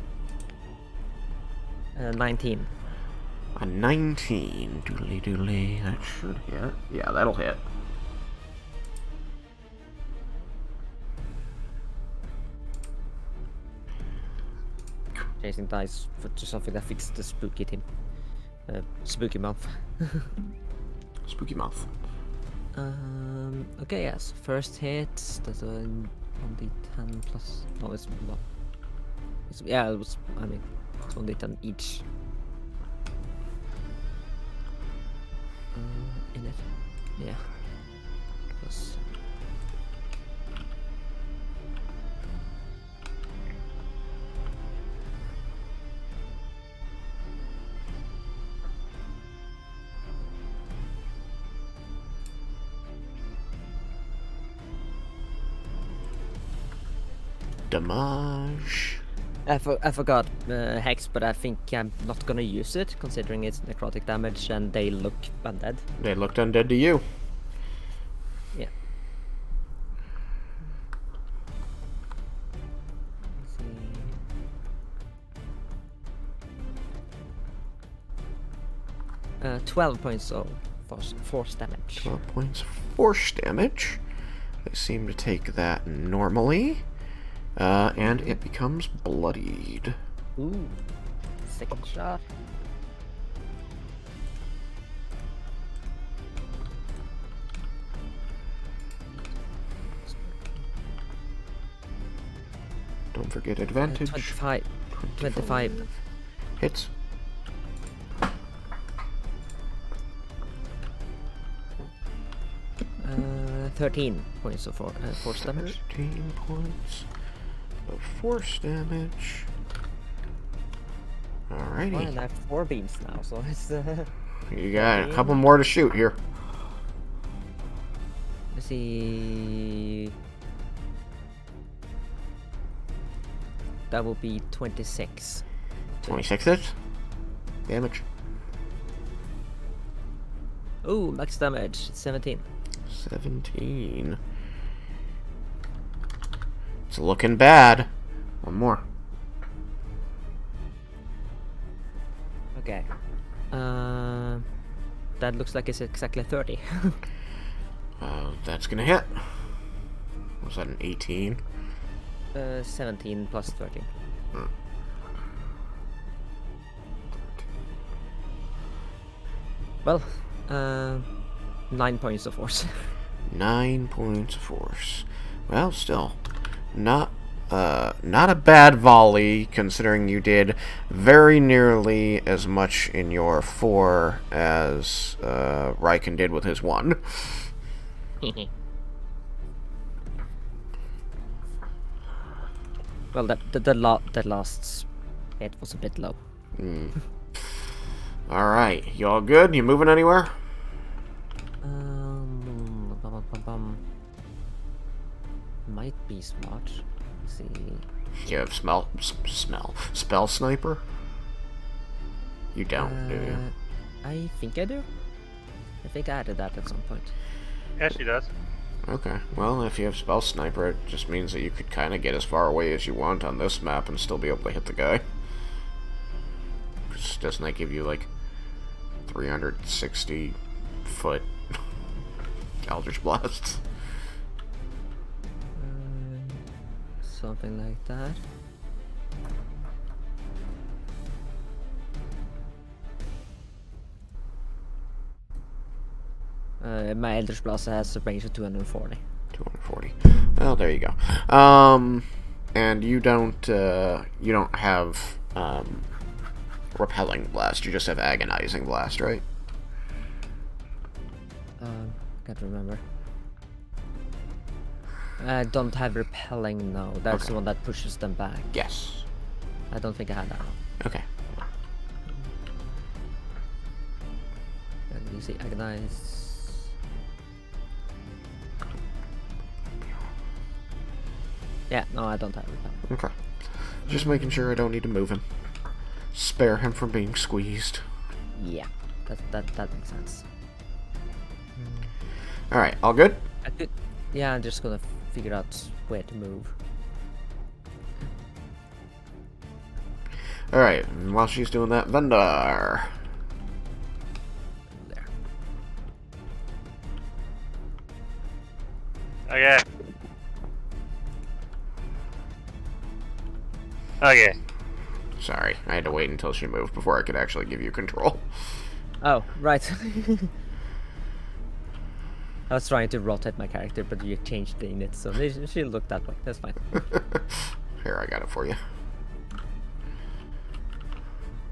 [SPEAKER 6] 19.
[SPEAKER 1] A 19. Doodly doodly. That should hit. Yeah, that'll hit.
[SPEAKER 6] Chasing dice to something that fixed the spooky team. Spooky month.
[SPEAKER 1] Spooky mouth.
[SPEAKER 6] Okay, yes. First hit. That's a 1d10 plus. No, it's 1. Yeah, it was. I mean, it's 1d10 each. In it. Yeah. Plus.
[SPEAKER 1] Damage.
[SPEAKER 6] I forgot Hex, but I think I'm not gonna use it, considering it's necrotic damage and they look undead.
[SPEAKER 1] They looked undead to you.
[SPEAKER 6] Yeah. Let's see. 12 points of force damage.
[SPEAKER 1] 12 points of force damage. They seem to take that normally. And it becomes bloodied.
[SPEAKER 6] Ooh. Second shot.
[SPEAKER 1] Don't forget advantage.
[SPEAKER 6] 25. 25.
[SPEAKER 1] Hits.
[SPEAKER 6] 13 points of force damage.
[SPEAKER 1] 13 points of force damage. Alrighty.
[SPEAKER 6] Well, and I have 4 beams now, so it's...
[SPEAKER 1] You got a couple more to shoot here.
[SPEAKER 6] Let's see... That will be 26.
[SPEAKER 1] 26 hits. Damage.
[SPEAKER 6] Ooh, max damage, 17.
[SPEAKER 1] 17. It's looking bad. One more.
[SPEAKER 6] Okay. That looks like it's exactly 30.
[SPEAKER 1] That's gonna hit. Was that an 18?
[SPEAKER 6] 17 plus 13. Well, 9 points of force.
[SPEAKER 1] 9 points of force. Well, still, not a bad volley, considering you did very nearly as much in your 4 as Raiken did with his 1.
[SPEAKER 6] Well, that last hit was a bit low.
[SPEAKER 1] Alright, you all good? You moving anywhere?
[SPEAKER 6] Might be smart. Let's see.
[SPEAKER 1] You have spell sniper? You don't, do you?
[SPEAKER 6] I think I do. I think I added that at some point.
[SPEAKER 4] Yeah, she does.
[SPEAKER 1] Okay, well, if you have spell sniper, it just means that you could kind of get as far away as you want on this map and still be able to hit the guy. Just doesn't that give you like 360 foot Eldritch Blasts?
[SPEAKER 6] Something like that. My Eldritch Blast has a range of 240.
[SPEAKER 1] 240. Well, there you go. And you don't have repelling blast. You just have agonizing blast, right?
[SPEAKER 6] Can't remember. I don't have repelling, no. That's
[SPEAKER 1] Okay.
[SPEAKER 6] the one that pushes them back.
[SPEAKER 1] Yes.
[SPEAKER 6] I don't think I had that one.
[SPEAKER 1] Okay.
[SPEAKER 6] And you see agonize. Yeah, no, I don't have repelling.
[SPEAKER 1] Okay. Just making sure I don't need to move him. Spare him from being squeezed.
[SPEAKER 6] Yeah, that makes sense.
[SPEAKER 1] Alright, all good?
[SPEAKER 6] Yeah, I'm just gonna figure out where to move.
[SPEAKER 1] Alright, and while she's doing that, Vendar.
[SPEAKER 6] There.
[SPEAKER 4] Okay. Okay.
[SPEAKER 1] Sorry, I had to wait until she moved before I could actually give you control.
[SPEAKER 6] Oh, right. I was trying to rotate my character, but you changed the init, so she looked that way. That's fine.
[SPEAKER 1] Here, I got it for you.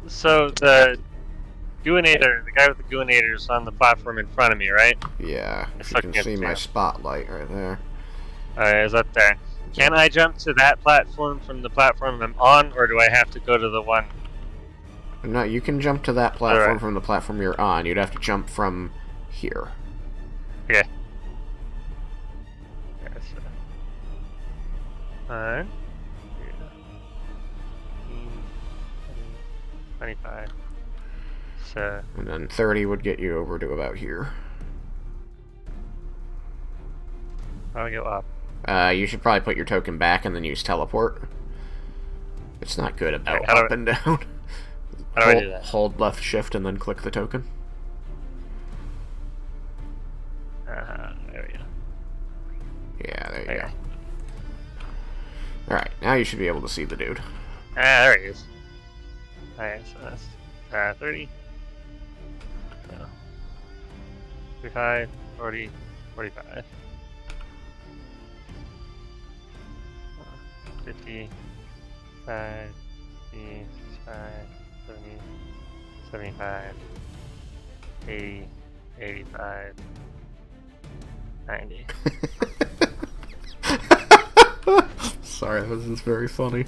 [SPEAKER 4] So the Gooinator, the guy with the Gooinator is on the platform in front of me, right?
[SPEAKER 1] Yeah,
[SPEAKER 4] It's
[SPEAKER 1] you can
[SPEAKER 4] looking at
[SPEAKER 1] see my
[SPEAKER 4] you.
[SPEAKER 1] spotlight right there.
[SPEAKER 4] Is up there. Can I jump to that platform from the platform I'm on, or do I have to go to the one?
[SPEAKER 1] No, you can jump to that platform
[SPEAKER 4] Alright.
[SPEAKER 1] from the platform you're on. You'd have to jump from here.
[SPEAKER 4] Okay. Yes. 9, 25. So,
[SPEAKER 1] And then 30 would get you over to about here.
[SPEAKER 4] I'll go up.
[SPEAKER 1] You should probably put your token back and then use teleport. It's not good about
[SPEAKER 4] Wait, how do
[SPEAKER 1] up and down.
[SPEAKER 4] How do I do that?
[SPEAKER 1] Hold left shift and then click the token.
[SPEAKER 4] There we go.
[SPEAKER 1] Yeah, there you
[SPEAKER 4] Okay.
[SPEAKER 1] go. Alright, now you should be able to see the dude.
[SPEAKER 4] There he is. Alright, so that's 30. So, 35, 40, 45. 50, 5, 60, 65, 70, 75, 80, 85, 90.
[SPEAKER 1] Sorry, that was just very funny.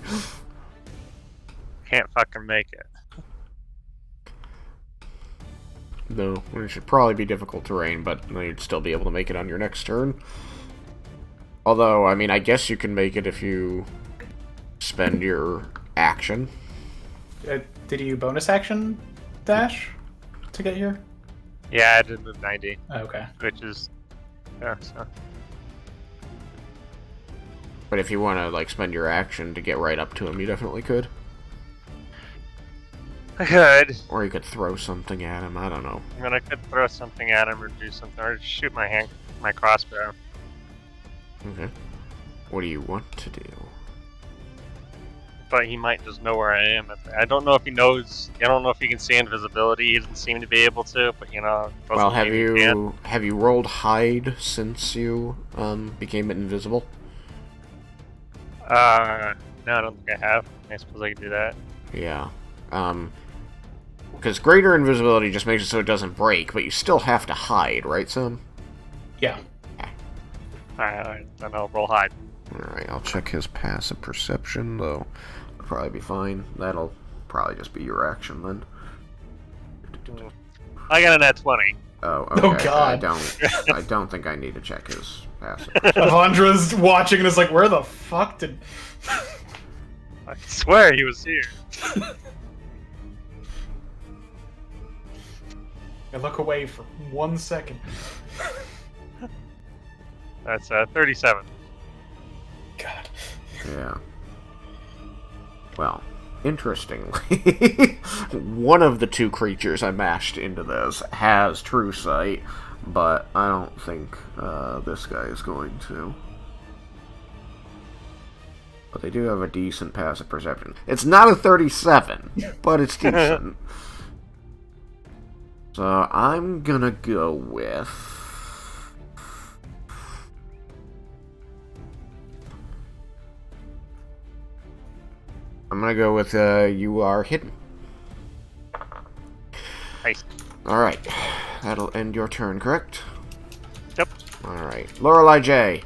[SPEAKER 4] Can't fucking make it.
[SPEAKER 1] No, it should probably be difficult terrain, but you'd still be able to make it on your next turn. Although, I mean, I guess you can make it if you spend your action.
[SPEAKER 5] Did you bonus action dash to get here?
[SPEAKER 4] Yeah, I did the 90,
[SPEAKER 5] Okay.
[SPEAKER 4] which is... Yeah, so...
[SPEAKER 1] But if you want to, like, spend your action to get right up to him, you definitely could.
[SPEAKER 4] I could.
[SPEAKER 1] Or you could throw something at him, I don't know.
[SPEAKER 4] I mean, I could throw something at him or do something, or just shoot my crossbow.
[SPEAKER 1] Okay. What do you want to do?
[SPEAKER 4] But he might just know where I am. I don't know if he knows. I don't know if he can see invisibility. He doesn't seem to be able to. But you know.
[SPEAKER 1] Well, have you rolled hide since you became invisible?
[SPEAKER 4] No, I don't think I have. I suppose I could do that.
[SPEAKER 1] Yeah. Because greater invisibility just makes it so it doesn't break, but you still have to hide, right, Sam?
[SPEAKER 5] Yeah.
[SPEAKER 4] Alright, then I'll roll hide.
[SPEAKER 1] Alright, I'll check his passive perception, though. It'll probably be fine. That'll probably just be your action, then.
[SPEAKER 4] I got a net 20.
[SPEAKER 1] Oh, okay.
[SPEAKER 5] Oh, God.
[SPEAKER 1] I don't think I need to check his passive.
[SPEAKER 5] Avandra's watching and is like, where the fuck did...
[SPEAKER 4] I swear he was here.
[SPEAKER 5] I look away for 1 second.
[SPEAKER 4] That's 37.
[SPEAKER 5] God.
[SPEAKER 1] Yeah. Well, interestingly, one of the two creatures I mashed into this has true sight, but I don't think this guy is going to. But they do have a decent passive perception. It's not a 37, but it's decent. So I'm gonna go with... you are hidden.
[SPEAKER 4] Nice.
[SPEAKER 1] Alright. That'll end your turn, correct?
[SPEAKER 4] Yep.
[SPEAKER 1] Alright. Lorelei J.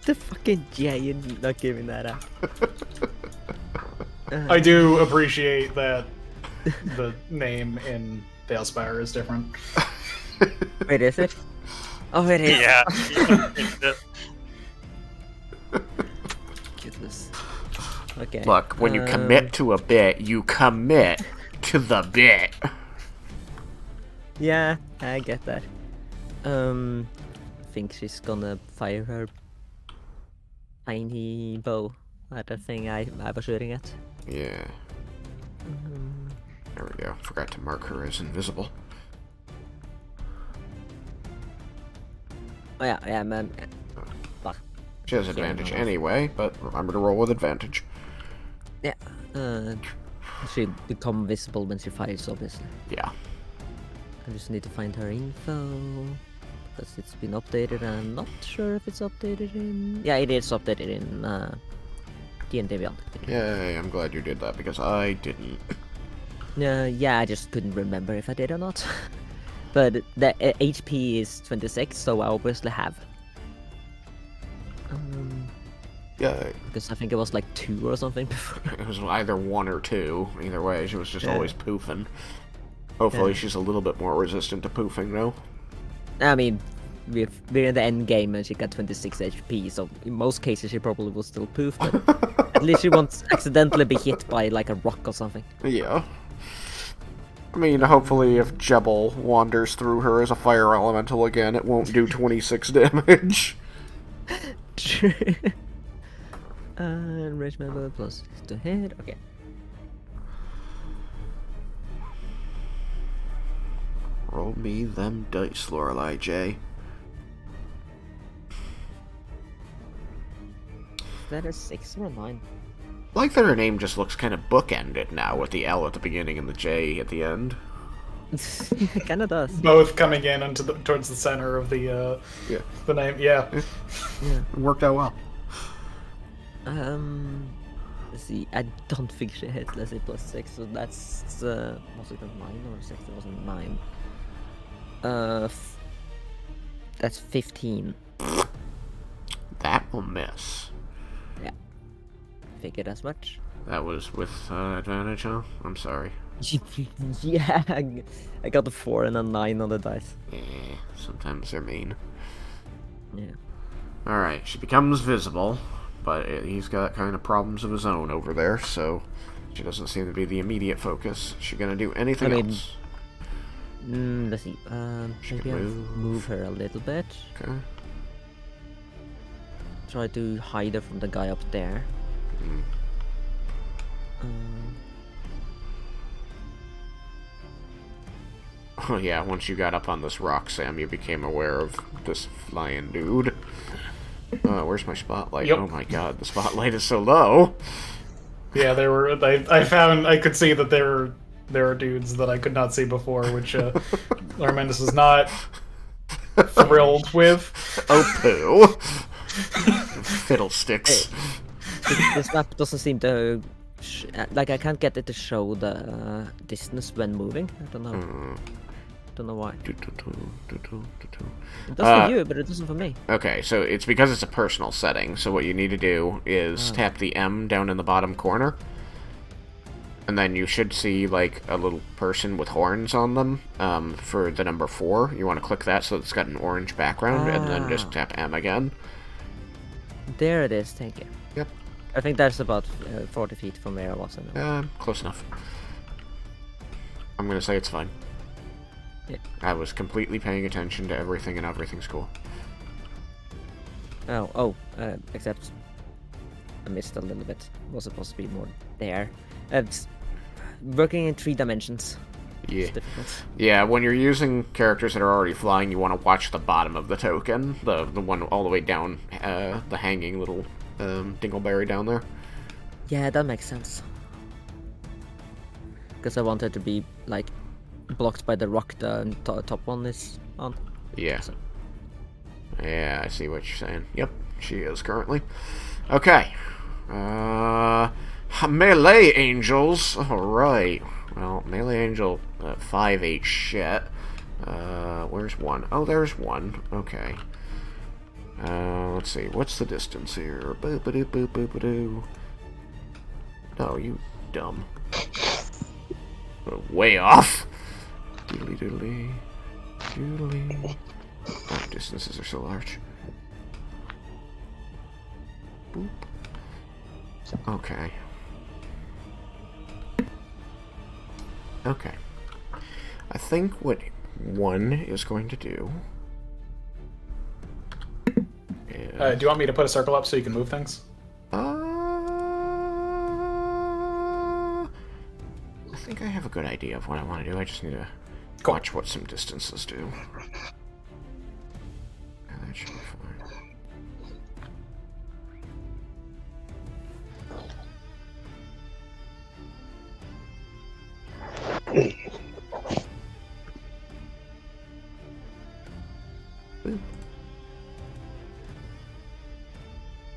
[SPEAKER 6] The fucking J, you're not giving that up.
[SPEAKER 5] I do appreciate that the name in Dalespire is different.
[SPEAKER 6] Wait, is it? Oh, it is.
[SPEAKER 4] Yeah.
[SPEAKER 6] Goodness. Okay.
[SPEAKER 1] Look, when you commit to a bit, you commit to the bit.
[SPEAKER 6] Yeah, I get that. Think she's gonna fire her tiny bow at the thing I was shooting at.
[SPEAKER 1] Yeah. There we go. Forgot to mark her as invisible.
[SPEAKER 6] Oh yeah, man.
[SPEAKER 1] She has advantage anyway, but remember to roll with advantage.
[SPEAKER 6] Yeah. She become visible when she fires, obviously.
[SPEAKER 1] Yeah.
[SPEAKER 6] I just need to find her info. Because it's been updated, and I'm not sure if it's updated in... Yeah, it is updated in D&D Beyond.
[SPEAKER 1] Yay, I'm glad you did that, because I didn't.
[SPEAKER 6] Yeah, I just couldn't remember if I did or not. But the HP is 26, so I obviously have.
[SPEAKER 1] Yeah.
[SPEAKER 6] Because I think it was like 2 or something before.
[SPEAKER 1] It was either 1 or 2. Either way, she was just always poofing. Hopefully she's a little bit more resistant to poofing, though.
[SPEAKER 6] I mean, we're in the end game and she got 26 HP, so in most cases she probably will still poof, but at least she won't accidentally be hit by like a rock or something.
[SPEAKER 1] Yeah. I mean, hopefully if Jebel wanders through her as a fire elemental again, it won't do 26 damage.
[SPEAKER 6] True. Rage member plus to hit, okay.
[SPEAKER 1] Roll me them dice, Lorelei J.
[SPEAKER 6] Is that a 6 or a 9?
[SPEAKER 1] I like that her name just looks kind of bookended now with the L at the beginning and the J at the end.
[SPEAKER 6] It kinda does.
[SPEAKER 5] Both coming in into towards the center of the name. Yeah.
[SPEAKER 6] Yeah.
[SPEAKER 1] It worked out well.
[SPEAKER 6] Let's see, I don't think she hits, let's say plus 6, so that's, was it a 9 or 6? It was a 9. That's 15.
[SPEAKER 1] That will miss.
[SPEAKER 6] Figured as much.
[SPEAKER 1] That was with advantage, huh? I'm sorry.
[SPEAKER 6] Yeah, I got a 4 and a 9 on the dice.
[SPEAKER 1] Sometimes they're mean.
[SPEAKER 6] Yeah.
[SPEAKER 1] Alright, she becomes visible, but he's got kind of problems of his own over there, so she doesn't seem to be the immediate focus. Is she gonna do anything else?
[SPEAKER 6] Let's see. Maybe I'll move her a little bit.
[SPEAKER 1] Okay.
[SPEAKER 6] Try to hide her from the guy up there.
[SPEAKER 1] Oh yeah, once you got up on this rock, Sam, you became aware of this flying dude. Where's my spotlight?
[SPEAKER 5] Yep.
[SPEAKER 1] Oh my god, the spotlight is so low.
[SPEAKER 5] Yeah, there were. I could see that there are dudes that I could not see before, which Larmendus is not thrilled with.
[SPEAKER 1] Oh poo. Fiddlesticks.
[SPEAKER 6] This map doesn't seem to... like, I can't get it to show the distance when moving. I don't know. Don't know why. It does for you, but it doesn't for me.
[SPEAKER 1] Okay, so it's because it's a personal setting, so what you need to do is tap the M down in the bottom corner, and then you should see, like, a little person with horns on them, for the number 4. You want to click that so it's got an orange background, and then just tap M again.
[SPEAKER 6] There it is, thank you.
[SPEAKER 1] Yep.
[SPEAKER 6] I think that's about 40 feet from where I was.
[SPEAKER 1] Close enough. I'm gonna say it's fine.
[SPEAKER 6] Yeah.
[SPEAKER 1] I was completely paying attention to everything, and everything's cool.
[SPEAKER 6] Except I missed a little bit. Was supposed to be more there. It's working in 3 dimensions.
[SPEAKER 1] Yeah.
[SPEAKER 6] It's difficult.
[SPEAKER 1] Yeah, when you're using characters that are already flying, you want to watch the bottom of the token. The one all the way down, the hanging little dingleberry down there.
[SPEAKER 6] Yeah, that makes sense. Because I wanted to be, like, blocked by the rock the top one is on.
[SPEAKER 1] Yeah. Yeah, I see what you're saying. Yep, she is currently. Okay. Melee angels. Alright. Well, melee angel 5 ain't shit. Where's one? Oh, there's one. Okay. Let's see. What's the distance here? Boop-a-doo. No, you dumb. Way off. Doodly doodly. Doodly. Oh, distances are so large. Boop. Okay. Okay. I think what one is going to do is...
[SPEAKER 5] Do you want me to put a circle up so you can move things?
[SPEAKER 1] I think I have a good idea of what I want to do. I just need to watch what some distances do. Yeah, that should be fine.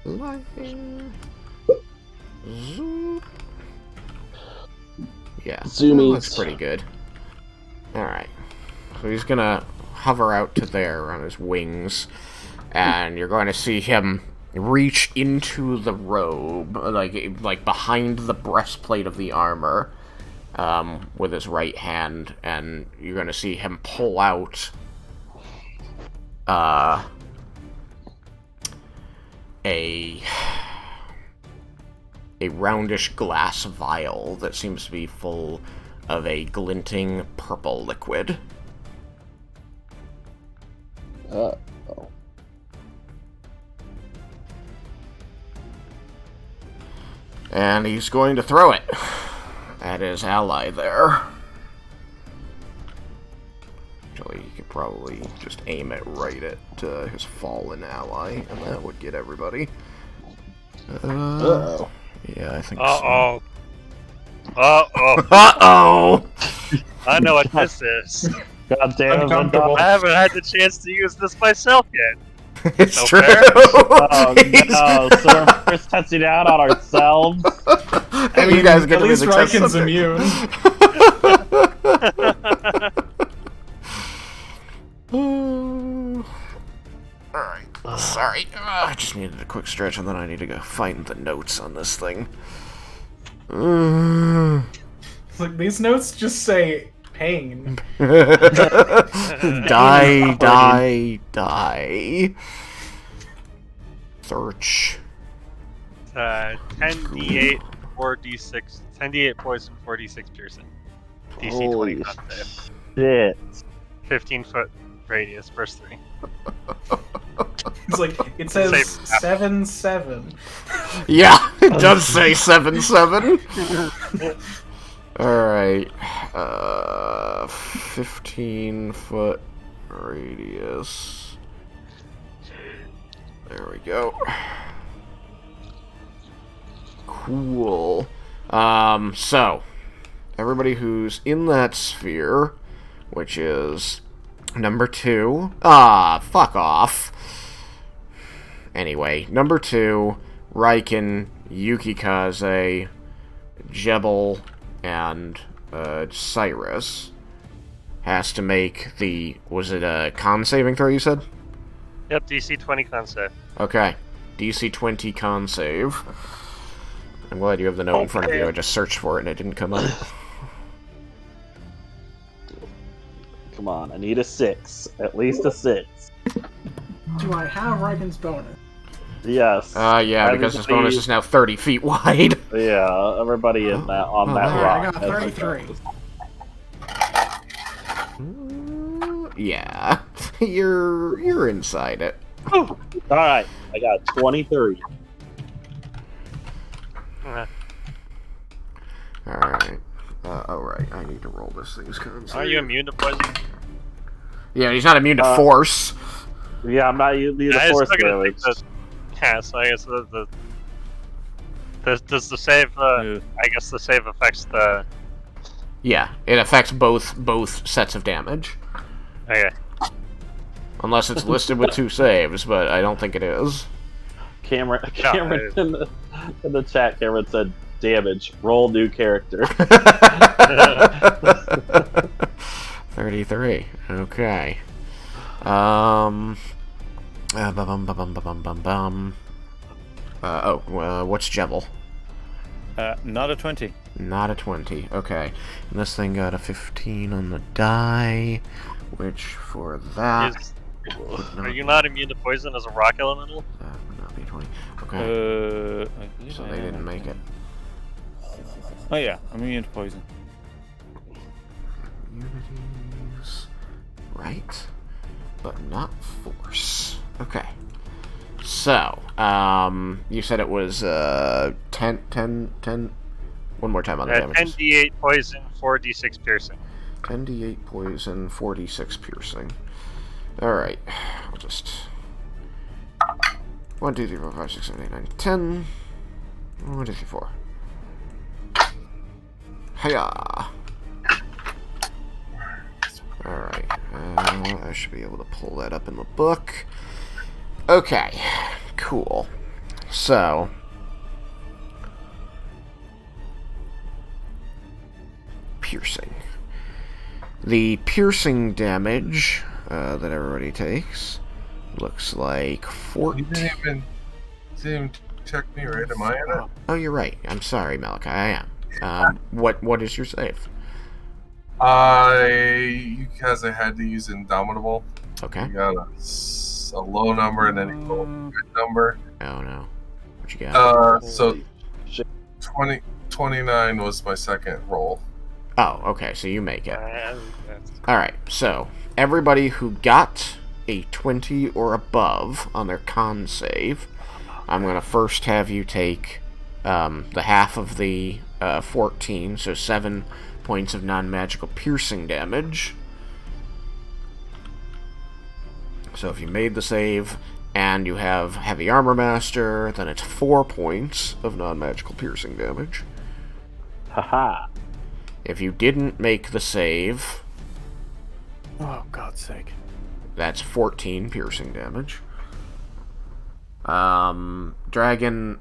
[SPEAKER 1] Lightning. Zoop. Yeah,
[SPEAKER 2] Zoomies.
[SPEAKER 1] That's pretty good. Alright. So he's gonna hover out to there on his wings, and you're going to see him reach into the robe, like behind the breastplate of the armor, with his right hand, and you're going to see him pull out a roundish glass vial that seems to be full of a glinting purple liquid. And he's going to throw it at his ally there. Actually, you could probably just aim it right at his fallen ally, and that would get everybody. Yeah, I think so. Uh-oh!
[SPEAKER 4] I know what this is.
[SPEAKER 2] God damn it,
[SPEAKER 4] I haven't had the chance to use this myself yet.
[SPEAKER 1] It's
[SPEAKER 4] So
[SPEAKER 1] true!
[SPEAKER 4] fair?
[SPEAKER 2] Oh no, so we're first testing it out on ourselves?
[SPEAKER 1] I mean, you guys get
[SPEAKER 5] at
[SPEAKER 1] to be
[SPEAKER 5] least
[SPEAKER 1] the test
[SPEAKER 5] Raiken's
[SPEAKER 1] subject.
[SPEAKER 5] immune.
[SPEAKER 1] quick stretch, and then I need to go find the notes on this thing.
[SPEAKER 5] Like, these notes just say pain.
[SPEAKER 1] Die. Search.
[SPEAKER 4] 10d8, 4d6, 10d8 poison, 4d6 piercing. DC 20
[SPEAKER 2] Holy
[SPEAKER 4] con save.
[SPEAKER 2] shit.
[SPEAKER 4] 15-foot radius, burst 3.
[SPEAKER 5] It's like, it says
[SPEAKER 4] Save.
[SPEAKER 5] 7-7.
[SPEAKER 1] Yeah, it does say 7-7. Alright. 15-foot radius. There we go. Cool. So, everybody who's in that sphere, which is number 2. Ah, fuck off. Anyway, number 2, Raiken, Yukikaze, Jebel, and Cyrus has to make the... Was it a con saving throw, you said?
[SPEAKER 4] Yep, DC 20 con save.
[SPEAKER 1] Okay. DC 20 con save. I'm glad you have the note in front of you. I just searched for it and it didn't come up.
[SPEAKER 2] Come on, I need a 6. At least a 6.
[SPEAKER 3] Do I have Raiken's bonus?
[SPEAKER 2] Yes.
[SPEAKER 1] Yeah, because this bonus is now 30 feet wide.
[SPEAKER 2] Yeah, everybody in that on that
[SPEAKER 3] Alright,
[SPEAKER 2] rock.
[SPEAKER 3] I got 33.
[SPEAKER 1] Yeah. You're inside it.
[SPEAKER 2] Alright, I got 23.
[SPEAKER 1] Alright. Alright, I need to roll this thing's con save.
[SPEAKER 4] Are you immune to poison?
[SPEAKER 1] Yeah, he's not immune to force.
[SPEAKER 2] Yeah, I'm not using the force damage.
[SPEAKER 4] Yeah, so I guess does the save, I guess the save affects the...
[SPEAKER 1] Yeah, it affects both sets of damage.
[SPEAKER 4] Okay.
[SPEAKER 1] Unless it's listed with 2 saves, but I don't think it is.
[SPEAKER 2] Cameron in the chat, Cameron said, damage, roll new character.
[SPEAKER 1] 33. Okay. What's Jebel?
[SPEAKER 8] Not a 20.
[SPEAKER 1] Not a 20. Okay. And this thing got a 15 on the die, which for that...
[SPEAKER 4] Are you not immune to poison as a rock elemental?
[SPEAKER 1] That would not be 20. Okay. So they didn't make it.
[SPEAKER 8] Oh yeah, I'm immune to poison.
[SPEAKER 1] Immunities. Right. But not force. Okay. So, you said it was 10. One more time on the damages.
[SPEAKER 4] 10d8 poison, 4d6 piercing.
[SPEAKER 1] 10d8 poison, 46 piercing. Alright. I'll just... 1, 2, 3, 4, 5, 6, 7, 8, 9, 10. 1, 2, 3, 4. Hiya! Alright. I should be able to pull that up in the book. Okay. Cool. So... Piercing. The piercing damage that everybody takes looks like 14.
[SPEAKER 7] You didn't even check me, right? Am I in it?
[SPEAKER 1] Oh, you're right. I'm sorry, Malachi. I am. What is your save?
[SPEAKER 7] Because I had to use Indomitable.
[SPEAKER 1] Okay.
[SPEAKER 7] You got a low number and then you roll a good number.
[SPEAKER 1] Oh no. What you got?
[SPEAKER 7] So 29 was my second roll.
[SPEAKER 1] Oh, okay. So you make it. Alright, so everybody who got a 20 or above on their con save, I'm going to first have you take the half of the 14, so 7 points of non-magical piercing damage. So if you made the save and you have Heavy Armor Master, then it's 4 points of non-magical piercing damage.
[SPEAKER 2] Haha.
[SPEAKER 1] If you didn't make the save...
[SPEAKER 8] Oh, God's sake.
[SPEAKER 1] That's 14 piercing damage. Dragon,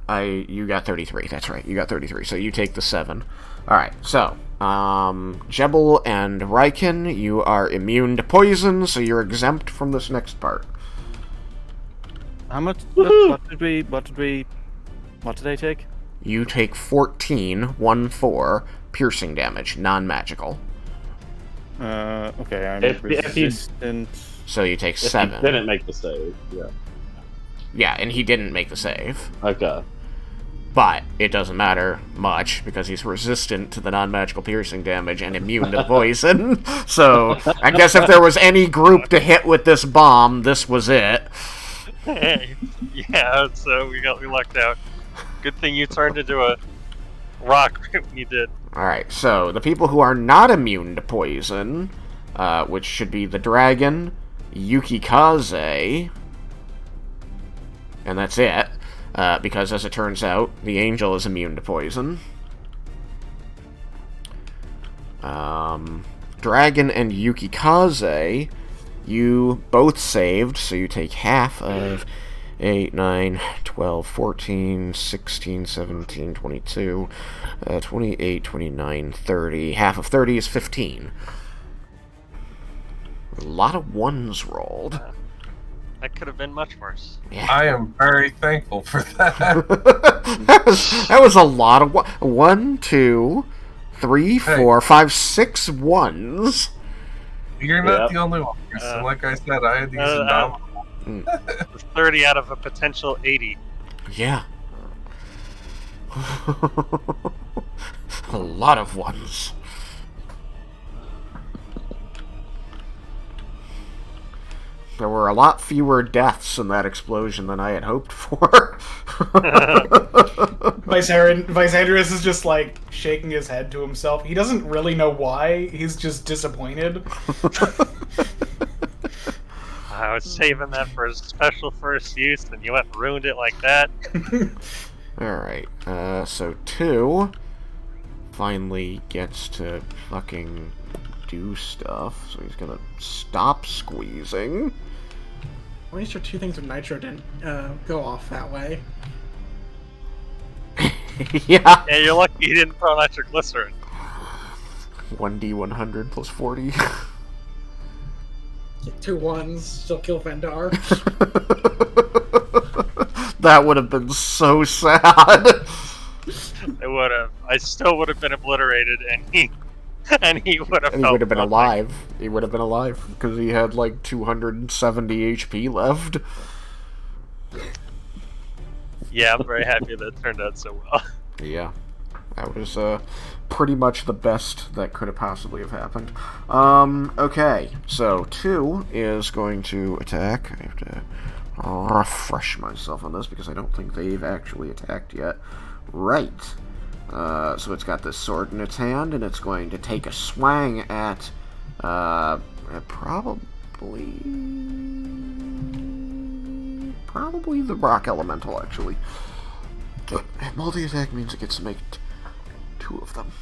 [SPEAKER 1] you got 33. That's right, you got 33. So you take the 7. Alright, so, Jebel and Raiken, you are immune to poison, so you're exempt from this next part.
[SPEAKER 8] How much?
[SPEAKER 2] Woohoo!
[SPEAKER 8] What did I take?
[SPEAKER 1] You take 14, 1-4, piercing damage, non-magical.
[SPEAKER 8] Okay, I'm
[SPEAKER 2] If you-
[SPEAKER 8] resistant.
[SPEAKER 1] So you take
[SPEAKER 2] If
[SPEAKER 1] 7.
[SPEAKER 2] he didn't make the save, yeah.
[SPEAKER 1] Yeah, and he didn't make the save.
[SPEAKER 2] Okay.
[SPEAKER 1] But it doesn't matter much, because he's resistant to the non-magical piercing damage and immune to poison. So, I guess if there was any group to hit with this bomb, this was it.
[SPEAKER 4] Hey, yeah, so we lucked out. Good thing you turned into a rock when you did.
[SPEAKER 1] Alright, so the people who are not immune to poison, which should be the dragon, Yukikaze, and that's it, because as it turns out, the angel is immune to poison. Dragon and Yukikaze, you both saved, so you take half of 8, 9, 12, 14, 16, 17, 22, 28, 29, 30. Half of 30 is 15. A lot of ones rolled.
[SPEAKER 4] That could have been much worse.
[SPEAKER 1] Yeah.
[SPEAKER 7] I am very thankful for that.
[SPEAKER 1] that was a lot of 1, 2, 3, 4, 5, 6 ones.
[SPEAKER 7] You're not
[SPEAKER 2] Yep.
[SPEAKER 7] the only one. So like I said, I had these indomitable.
[SPEAKER 4] 30 out of a potential 80.
[SPEAKER 1] Yeah. A lot of ones. There were a lot fewer deaths in that explosion than I had hoped for.
[SPEAKER 5] Visandrius is just like shaking his head to himself. He doesn't really know why. He's just disappointed.
[SPEAKER 4] I was saving that for a special first use, and you went and ruined it like that.
[SPEAKER 1] Alright, so 2 finally gets to fucking do stuff, so he's gonna stop squeezing.
[SPEAKER 3] At least your 2 things of nitro didn't go off that way.
[SPEAKER 1] Yeah!
[SPEAKER 4] Yeah, you're lucky you didn't throw nitroglycerin.
[SPEAKER 1] 1d100 plus 40.
[SPEAKER 3] Get 2 ones, still kill Vendar.
[SPEAKER 1] That would have been so sad.
[SPEAKER 4] It would have. I still would have been obliterated, and he would have.
[SPEAKER 1] And he would have been alive. He would have been alive because he had like 270 HP left.
[SPEAKER 4] Yeah, I'm very happy that turned out so well.
[SPEAKER 1] Yeah, that was pretty much the best that could have possibly have happened. Okay, so 2 is going to attack. I have to refresh myself on this because I don't think they've actually attacked yet. Right. So it's got this sword in its hand, and it's going to take a swang at probably the rock elemental, actually. Multi-attack means it gets to make 2 of them.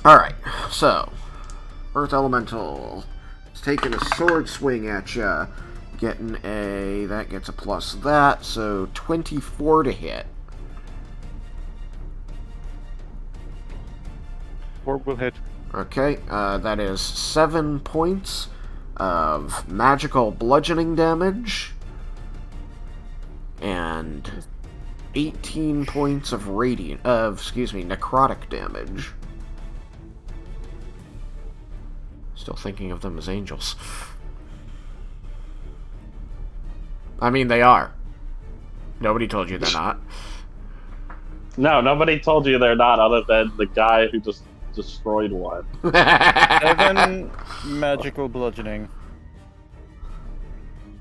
[SPEAKER 1] Alright, so Earth Elemental is taking a sword swing at ya. Getting that gets a plus that, so 24 to hit.
[SPEAKER 8] 4 will hit.
[SPEAKER 1] Okay, that is 7 points of magical bludgeoning damage. And 18 points of necrotic damage. Still thinking of them as angels. I mean, they are. Nobody told you they're not.
[SPEAKER 2] No, nobody told you they're not, other than the guy who just destroyed one.
[SPEAKER 8] 7 magical bludgeoning.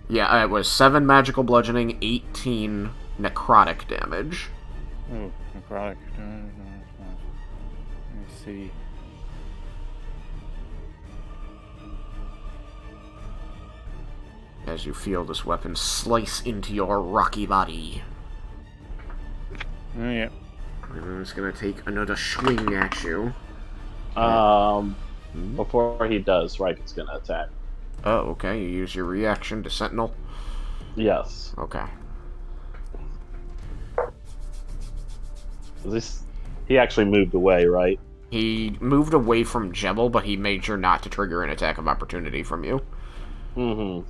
[SPEAKER 1] Yeah, it was 7 magical bludgeoning, 18 necrotic damage.
[SPEAKER 8] Oh, necrotic. Let me see.
[SPEAKER 1] As you feel this weapon slice into your rocky body.
[SPEAKER 8] Oh, yeah.
[SPEAKER 1] And it's gonna take another swing at you.
[SPEAKER 2] Before he does, Raiken's gonna attack.
[SPEAKER 1] Oh, okay. You use your reaction to Sentinel?
[SPEAKER 2] Yes.
[SPEAKER 1] Okay.
[SPEAKER 2] He actually moved away, right?
[SPEAKER 1] He moved away from Jebel, but he made sure not to trigger an attack of opportunity from you.
[SPEAKER 2] Mm-hmm.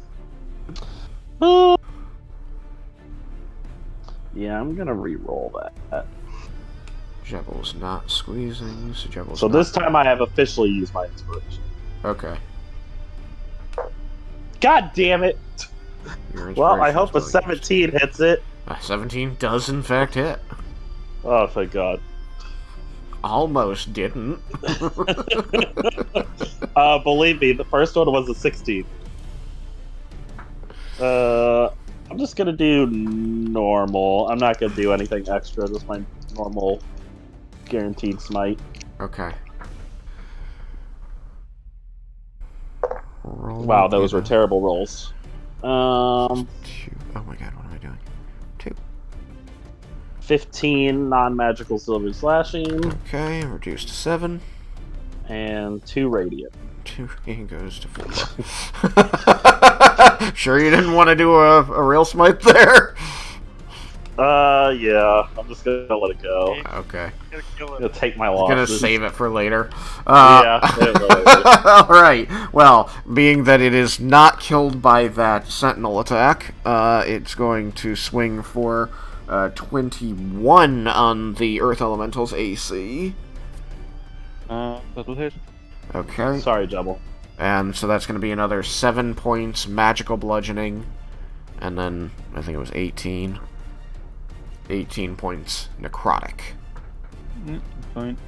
[SPEAKER 2] Yeah, I'm gonna re-roll that.
[SPEAKER 1] Jebble's not squeezing, so Jebble's
[SPEAKER 2] So
[SPEAKER 1] not...
[SPEAKER 2] this time I have officially used my inspiration.
[SPEAKER 1] Okay.
[SPEAKER 2] God damn it!
[SPEAKER 1] Your
[SPEAKER 2] Well, I hope a
[SPEAKER 1] inspiration's well used.
[SPEAKER 2] 17 hits it.
[SPEAKER 1] 17 does in fact hit.
[SPEAKER 2] Oh, thank God.
[SPEAKER 1] Almost didn't.
[SPEAKER 2] Believe me, the first one was a 16. I'm just gonna do normal. I'm not gonna do anything extra, just my normal guaranteed smite.
[SPEAKER 1] Okay. Roll
[SPEAKER 2] Wow, those were
[SPEAKER 1] again.
[SPEAKER 2] terrible rolls.
[SPEAKER 1] 2. Oh my God, what am I doing? 2.
[SPEAKER 2] 15 non-magical silver slashing,
[SPEAKER 1] Okay, reduced to 7.
[SPEAKER 2] and 2 radiant.
[SPEAKER 1] 2 goes to 4. Sure you didn't want to do a real smite there?
[SPEAKER 2] Yeah, I'm just gonna let it go.
[SPEAKER 1] Okay.
[SPEAKER 4] Gotta kill
[SPEAKER 2] I'm
[SPEAKER 4] it.
[SPEAKER 2] gonna take my
[SPEAKER 1] I'm
[SPEAKER 2] losses.
[SPEAKER 1] gonna save it for later.
[SPEAKER 2] Yeah, it will.
[SPEAKER 1] Alright, well, being that it is not killed by that sentinel attack, it's going to swing for 21 on the Earth Elemental's AC.
[SPEAKER 8] That'll hit.
[SPEAKER 1] Okay.
[SPEAKER 2] Sorry, Jubble.
[SPEAKER 1] And so that's going to be another 7 points magical bludgeoning. And then, I think it was 18. 18 points necrotic.
[SPEAKER 8] Fine.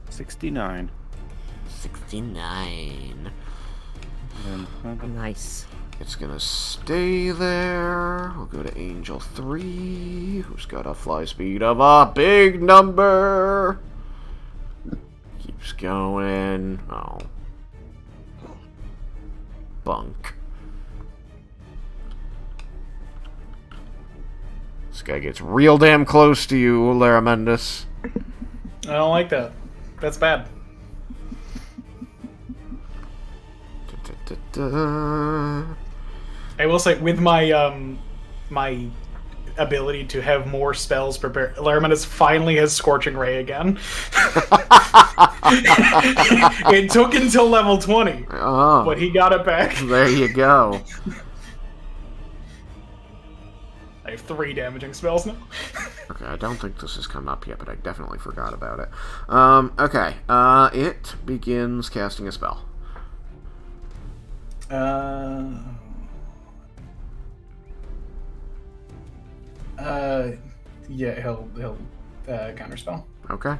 [SPEAKER 8] 69.
[SPEAKER 1] 69.
[SPEAKER 8] And
[SPEAKER 6] Nice.
[SPEAKER 1] It's going to stay there. We'll go to Angel 3, who's got a fly speed of a big number. Keeps going. Oh. Bunk. This guy gets real damn close to you, Laramendus.
[SPEAKER 5] I don't like that. That's bad. I will say, with my my ability to have more spells prepared, Laramendus finally has Scorching Ray again. It took until level 20,
[SPEAKER 1] Oh,
[SPEAKER 5] but he got it back.
[SPEAKER 1] there you go.
[SPEAKER 5] I have 3 damaging spells now.
[SPEAKER 1] Okay, I don't think this has come up yet, but I definitely forgot about it. Okay, it begins casting a spell.
[SPEAKER 5] Yeah, he'll counterspell.
[SPEAKER 1] Okay.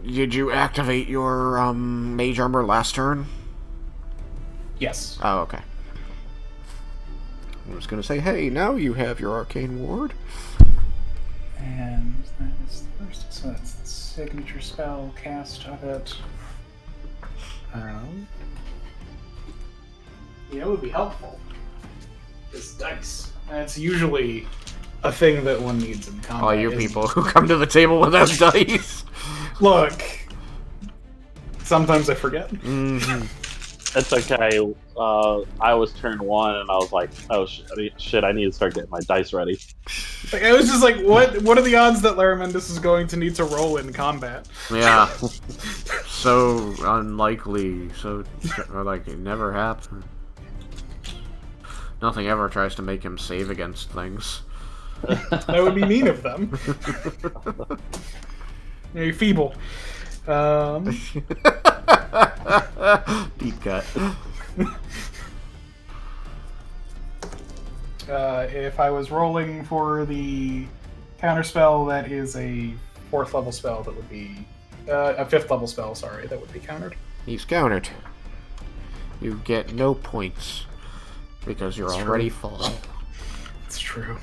[SPEAKER 1] Did you activate your, mage armor last turn?
[SPEAKER 5] Yes.
[SPEAKER 1] Oh, okay. I was gonna say, hey, now you have your arcane ward.
[SPEAKER 5] And that is the first, so that's the signature spell cast of it. Yeah, it would be helpful. This dice. And it's usually a thing that one needs in combat.
[SPEAKER 1] All you people who come to the table without dice.
[SPEAKER 5] Look, sometimes I forget.
[SPEAKER 1] Mm-hmm.
[SPEAKER 2] It's okay. I was turn 1 and I was like, oh shit, I need to start getting my dice ready.
[SPEAKER 5] Like, I was just like, what are the odds that Laramendus is going to need to roll in combat?
[SPEAKER 1] Yeah. So unlikely. So, like, it never happens. Nothing ever tries to make him save against things.
[SPEAKER 5] That would be mean of them. You're feeble.
[SPEAKER 1] Deep cut.
[SPEAKER 5] If I was rolling for the counterspell, that is a 4th level spell. That would be a 5th level spell. Sorry, that would be countered.
[SPEAKER 1] He's countered. You get no points because you're already full.
[SPEAKER 5] It's true.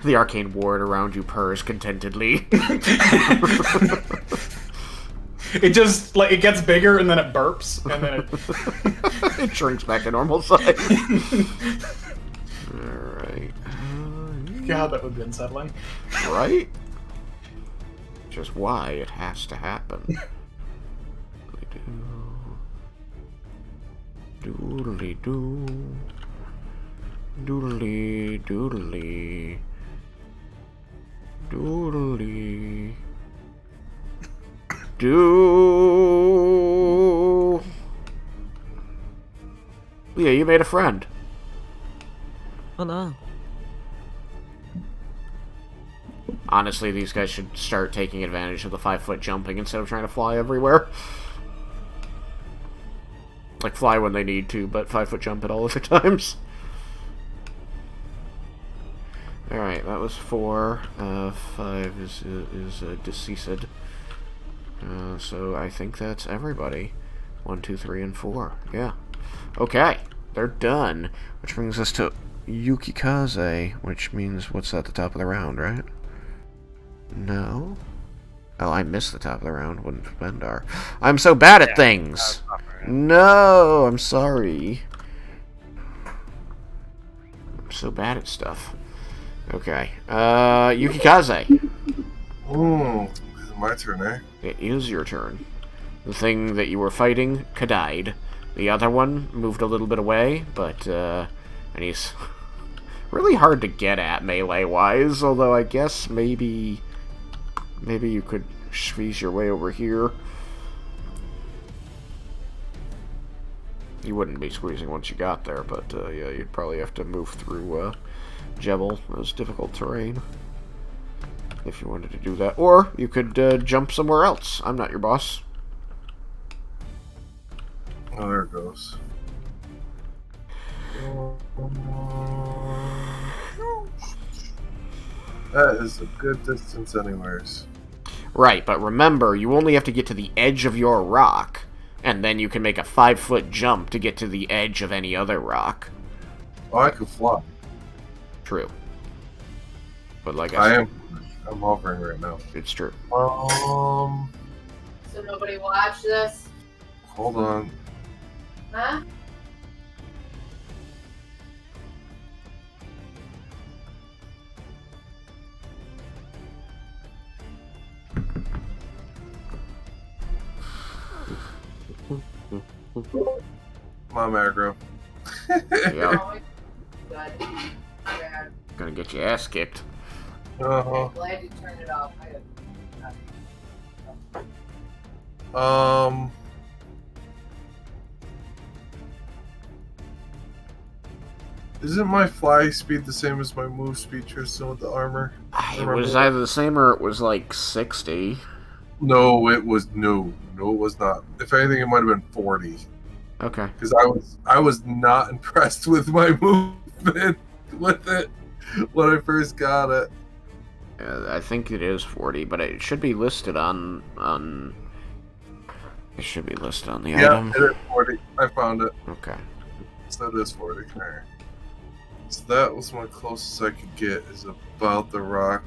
[SPEAKER 1] The arcane ward around you purrs contentedly.
[SPEAKER 5] It just, like, it gets bigger and then it burps and then it
[SPEAKER 1] It shrinks back to normal size. Alright.
[SPEAKER 5] God, that would be unsettling.
[SPEAKER 1] Right? Just why it has to happen. Doodly doo. Doodly doodly. Doodly. do. Yeah, you made a friend.
[SPEAKER 6] Oh no.
[SPEAKER 1] Honestly, these guys should start taking advantage of the 5-foot jumping instead of trying to fly everywhere. Like, fly when they need to, but 5-foot jump at all other times. Alright, that was 4. 5 is deceased. So I think that's everybody. 1, 2, 3, and 4. Yeah. Okay, they're done. Which brings us to Yukikaze, which means what's at the top of the round, right? No? Oh, I missed the top of the round. Wouldn't Bendar. I'm so bad at things! No, I'm sorry. I'm so bad at stuff. Okay. Yukikaze.
[SPEAKER 7] My turn, eh?
[SPEAKER 1] It is your turn. The thing that you were fighting died. The other one moved a little bit away, but, and he's really hard to get at melee-wise, although I guess maybe you could squeeze your way over here. You wouldn't be squeezing once you got there, but, yeah, you'd probably have to move through, Jebel. It was difficult terrain. If you wanted to do that. Or, you could, jump somewhere else. I'm not your boss.
[SPEAKER 7] Oh, there it goes. That is a good distance anyways.
[SPEAKER 1] Right, but remember, you only have to get to the edge of your rock, and then you can make a 5-foot jump to get to the edge of any other rock.
[SPEAKER 7] Oh, I could fly.
[SPEAKER 1] True. But like I said,
[SPEAKER 7] I'm hovering right now.
[SPEAKER 1] it's true.
[SPEAKER 9] So nobody watched this?
[SPEAKER 7] Hold on.
[SPEAKER 9] Huh?
[SPEAKER 7] Mom aggro.
[SPEAKER 1] Yeah,
[SPEAKER 9] Oh, good. Bad.
[SPEAKER 1] gonna get your ass kicked.
[SPEAKER 7] Uh-huh.
[SPEAKER 9] Glad you turned it off.
[SPEAKER 7] Isn't my fly speed the same as my move speed, Tristan, with the armor?
[SPEAKER 1] It was either the same or it was like 60.
[SPEAKER 7] No, it was no, it was not. If anything, it might have been 40.
[SPEAKER 1] Okay.
[SPEAKER 7] Because I was not impressed with my movement with it when I first got it.
[SPEAKER 1] I think it is 40, but it should be listed on it should be listed on the item.
[SPEAKER 7] Yeah, it is 40. I found it.
[SPEAKER 1] Okay.
[SPEAKER 7] So it is 40. Alright. So that was my closest I could get, is about the rock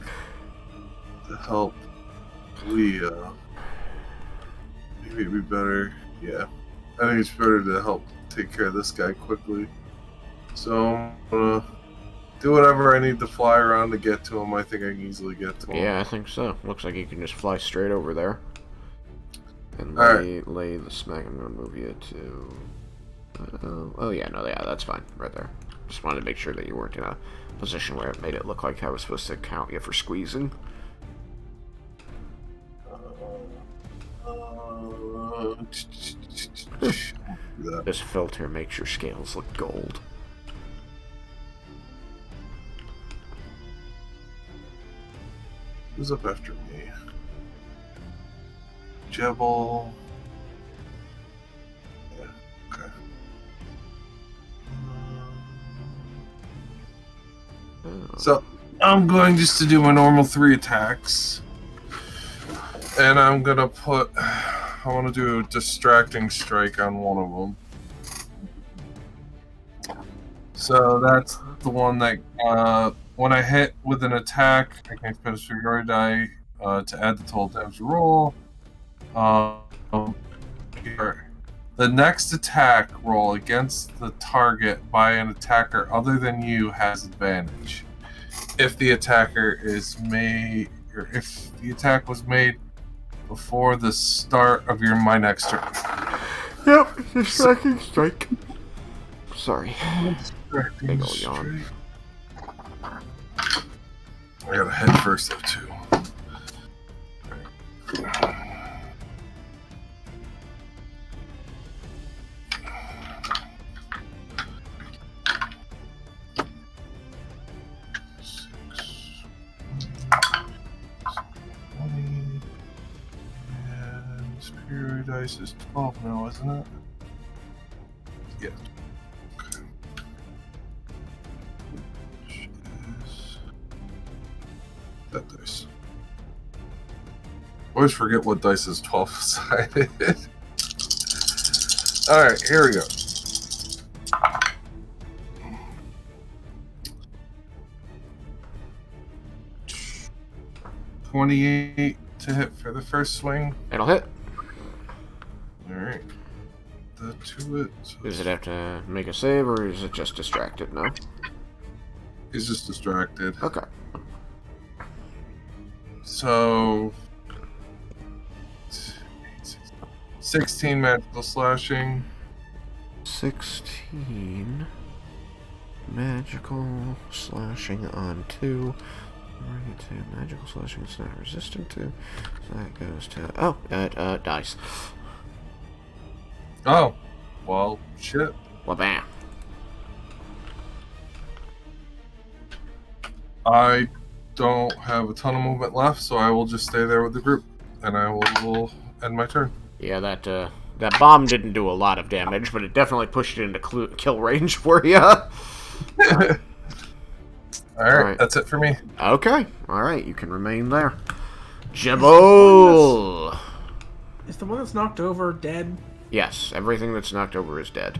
[SPEAKER 7] to help Leah. Maybe it'd be better. Yeah. I think it's better to help take care of this guy quickly. So I'm gonna do whatever I need to fly around to get to him. I think I can easily get to him.
[SPEAKER 1] Yeah, I think so. Looks like you can just fly straight over there. And lay the smack. I'm gonna move you to. Oh yeah, no, yeah, that's fine, right there. Just wanted to make sure that you weren't in a position where it made it look like I was supposed to count you for squeezing. This filter makes your scales look gold.
[SPEAKER 7] Who's up after me? Jebel. Yeah, okay. So, I'm going just to do my normal 3 attacks. And I'm gonna put... I want to do a distracting strike on one of them. So that's the one that, when I hit with an attack, I can spend a superiority die to add the total damage roll. Here. The next attack roll against the target by an attacker other than you has advantage. If the attacker is made, or if the attack was made before the start of my next turn.
[SPEAKER 1] Yep, distracting strike. Sorry.
[SPEAKER 7] Distracting
[SPEAKER 1] Big ol' yawn.
[SPEAKER 7] I gotta head first though too. dice is 12 now, isn't it? Yeah. Okay. Which is that dice. Always forget what dice is 12-sided. Alright, here we go. $28 to hit for the first swing.
[SPEAKER 1] It'll hit.
[SPEAKER 7] Alright. The to it.
[SPEAKER 1] Does it have to make a save, or is it just distracted now?
[SPEAKER 7] He's just distracted.
[SPEAKER 1] Okay.
[SPEAKER 7] So 16 magical slashing.
[SPEAKER 1] 16 magical slashing on 2. Magical slashing is not resistant to. So that goes to. Oh, it dies.
[SPEAKER 7] Oh. Well, shit.
[SPEAKER 1] Well, bam.
[SPEAKER 7] I don't have a ton of movement left, so I will just stay there with the group. And I will end my turn.
[SPEAKER 1] Yeah, that bomb didn't do a lot of damage, but it definitely pushed it into kill range for you.
[SPEAKER 7] Alright, that's it for me.
[SPEAKER 1] Okay, alright, you can remain there. Jebol!
[SPEAKER 3] Is the one that's knocked over dead?
[SPEAKER 1] Yes, everything that's knocked over is dead.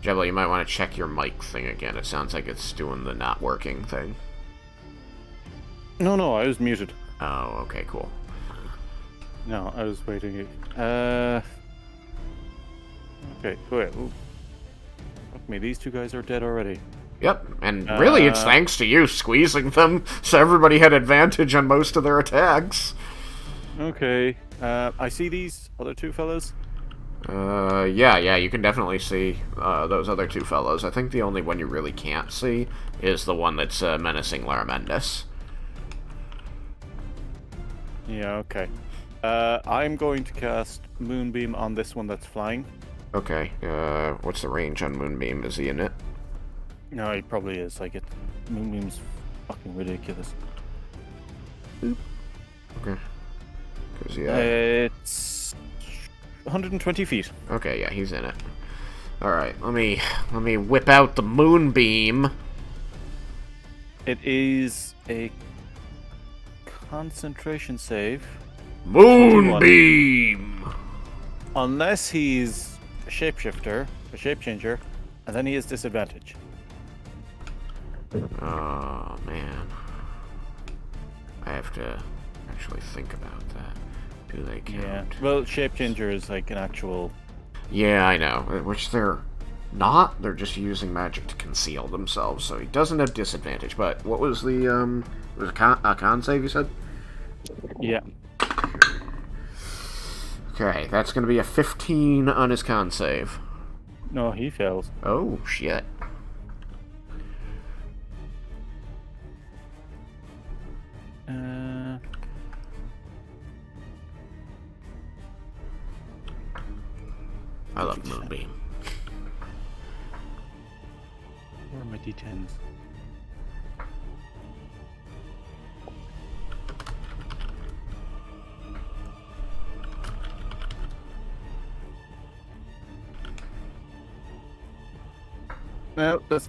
[SPEAKER 1] Jebel, you might want to check your mic thing again. It sounds like it's doing the not working thing.
[SPEAKER 8] No, I was muted.
[SPEAKER 1] Oh, okay, cool.
[SPEAKER 8] No, I was waiting. Okay, wait. Fuck me, these two guys are dead already.
[SPEAKER 1] Yep, and really it's thanks to you squeezing them, so everybody had advantage on most of their attacks.
[SPEAKER 8] Okay, I see these other two fellas.
[SPEAKER 1] Yeah, you can definitely see those other two fellows. I think the only one you really can't see is the one that's menacing Laramendus.
[SPEAKER 8] Yeah, okay. I'm going to cast Moonbeam on this one that's flying.
[SPEAKER 1] Okay, what's the range on Moonbeam? Is he in it?
[SPEAKER 8] No, he probably is. Like, Moonbeam's fucking ridiculous.
[SPEAKER 1] Boop. Okay. 'Cause, yeah.
[SPEAKER 8] It's 120 feet.
[SPEAKER 1] Okay, yeah, he's in it. Alright, let me whip out the Moonbeam.
[SPEAKER 8] It is a concentration save.
[SPEAKER 1] Moonbeam!
[SPEAKER 8] Unless he's a shapeshifter, a shapechanger, and then he has disadvantage.
[SPEAKER 1] Oh, man. I have to actually think about that. Do they count?
[SPEAKER 8] Yeah. Well, shapechanger is like an actual...
[SPEAKER 1] Yeah, I know. Which they're not. They're just using magic to conceal themselves, so he doesn't have disadvantage. But what was the, was it a con save, you said?
[SPEAKER 8] Yeah.
[SPEAKER 1] Okay, that's going to be a 15 on his con save.
[SPEAKER 8] No, he fails.
[SPEAKER 1] Oh, shit. I love Moonbeam.
[SPEAKER 8] Where are my d10s? No, that's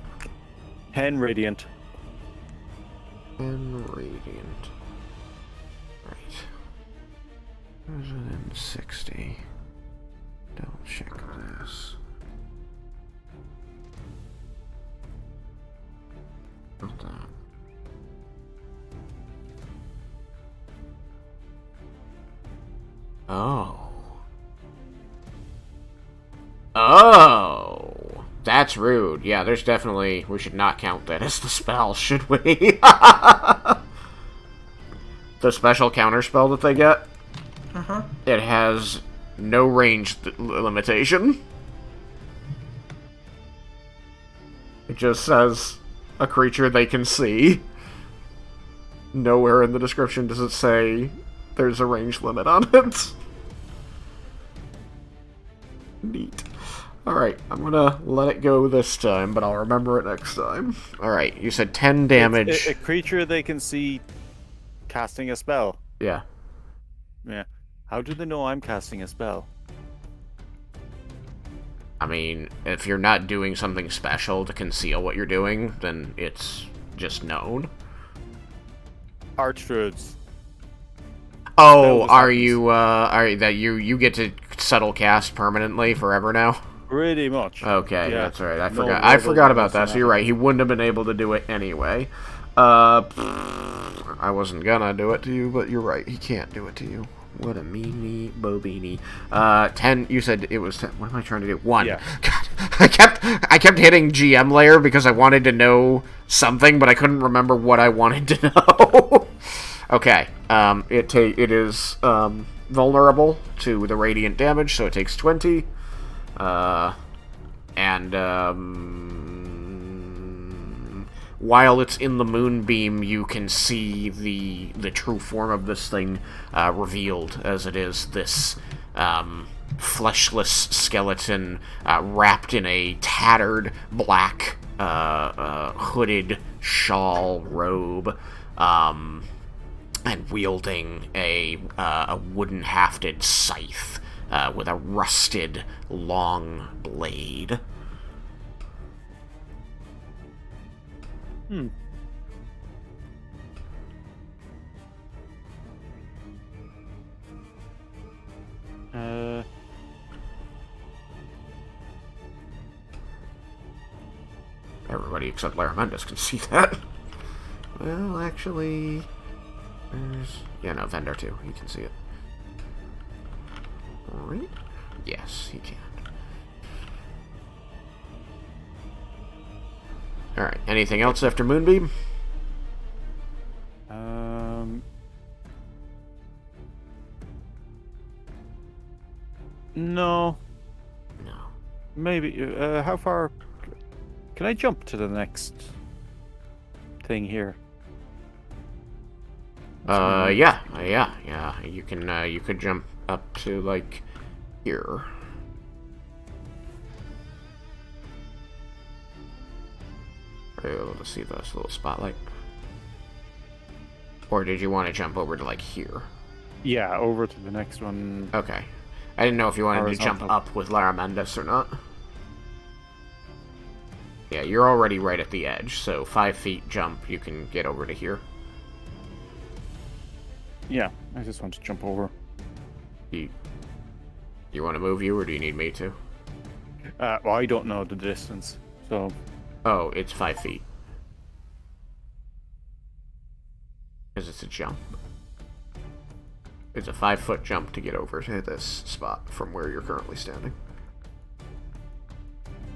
[SPEAKER 8] 10 radiant.
[SPEAKER 1] 10 radiant. Right. 160. Double check this. Not that. Oh. Oh! That's rude. Yeah, there's definitely... We should not count that as the spell, should we? The special counterspell that they get?
[SPEAKER 3] Uh-huh.
[SPEAKER 1] It has no range limitation. It just says a creature they can see. Nowhere in the description does it say there's a range limit on it. Neat. Alright, I'm gonna let it go this time, but I'll remember it next time. Alright, you said 10 damage.
[SPEAKER 8] It's a creature they can see casting a spell.
[SPEAKER 1] Yeah.
[SPEAKER 8] Yeah. How do they know I'm casting a spell?
[SPEAKER 1] I mean, if you're not doing something special to conceal what you're doing, then it's just known.
[SPEAKER 8] Archdruids.
[SPEAKER 1] Oh,
[SPEAKER 8] Spell
[SPEAKER 1] are
[SPEAKER 8] happens.
[SPEAKER 1] you, that you get to subtle cast permanently forever now?
[SPEAKER 8] Pretty much.
[SPEAKER 1] Okay,
[SPEAKER 8] Yeah.
[SPEAKER 1] that's right. I
[SPEAKER 8] No
[SPEAKER 1] forgot. I
[SPEAKER 8] verbal
[SPEAKER 1] forgot about
[SPEAKER 8] levels
[SPEAKER 1] that.
[SPEAKER 8] and
[SPEAKER 1] So you're right. He wouldn't have been able to do it anyway. I wasn't gonna do it to you, but you're right. He can't do it to you. What a meanie bobini. 10. You said it was 10. What am I trying to do? 1.
[SPEAKER 8] Yeah.
[SPEAKER 1] God, I kept hitting GM layer because I wanted to know something, but I couldn't remember what I wanted to know. Okay. It is vulnerable to the radiant damage, so it takes 20. While it's in the moonbeam, you can see the true form of this thing revealed, as it is this fleshless skeleton wrapped in a tattered black hooded shawl robe, and wielding a wooden hafted scythe with a rusted long blade. Everybody except Laramentis can see that. Well, actually, there's... Yeah, no, Vendor too. He can see it. Alright. Yes, he can. Alright, anything else after Moonbeam?
[SPEAKER 8] No.
[SPEAKER 1] No.
[SPEAKER 8] Maybe. How far? Can I jump to the next thing here?
[SPEAKER 1] Yeah. You can, you could jump up to, like, here. Are you able to see this little spotlight? Or did you want to jump over to, like, here?
[SPEAKER 8] Yeah, over to the next one.
[SPEAKER 1] Okay. I didn't know if you wanted to jump
[SPEAKER 8] Horizontal.
[SPEAKER 1] up with Laramentis or not. Yeah, you're already right at the edge, so 5 feet jump, you can get over to here.
[SPEAKER 8] Yeah, I just want to jump over.
[SPEAKER 1] You want to move you, or do you need me to?
[SPEAKER 8] Well, I don't know the distance, so...
[SPEAKER 1] Oh, it's 5 feet. Because it's a jump. It's a 5-foot jump to get over to this spot from where you're currently standing.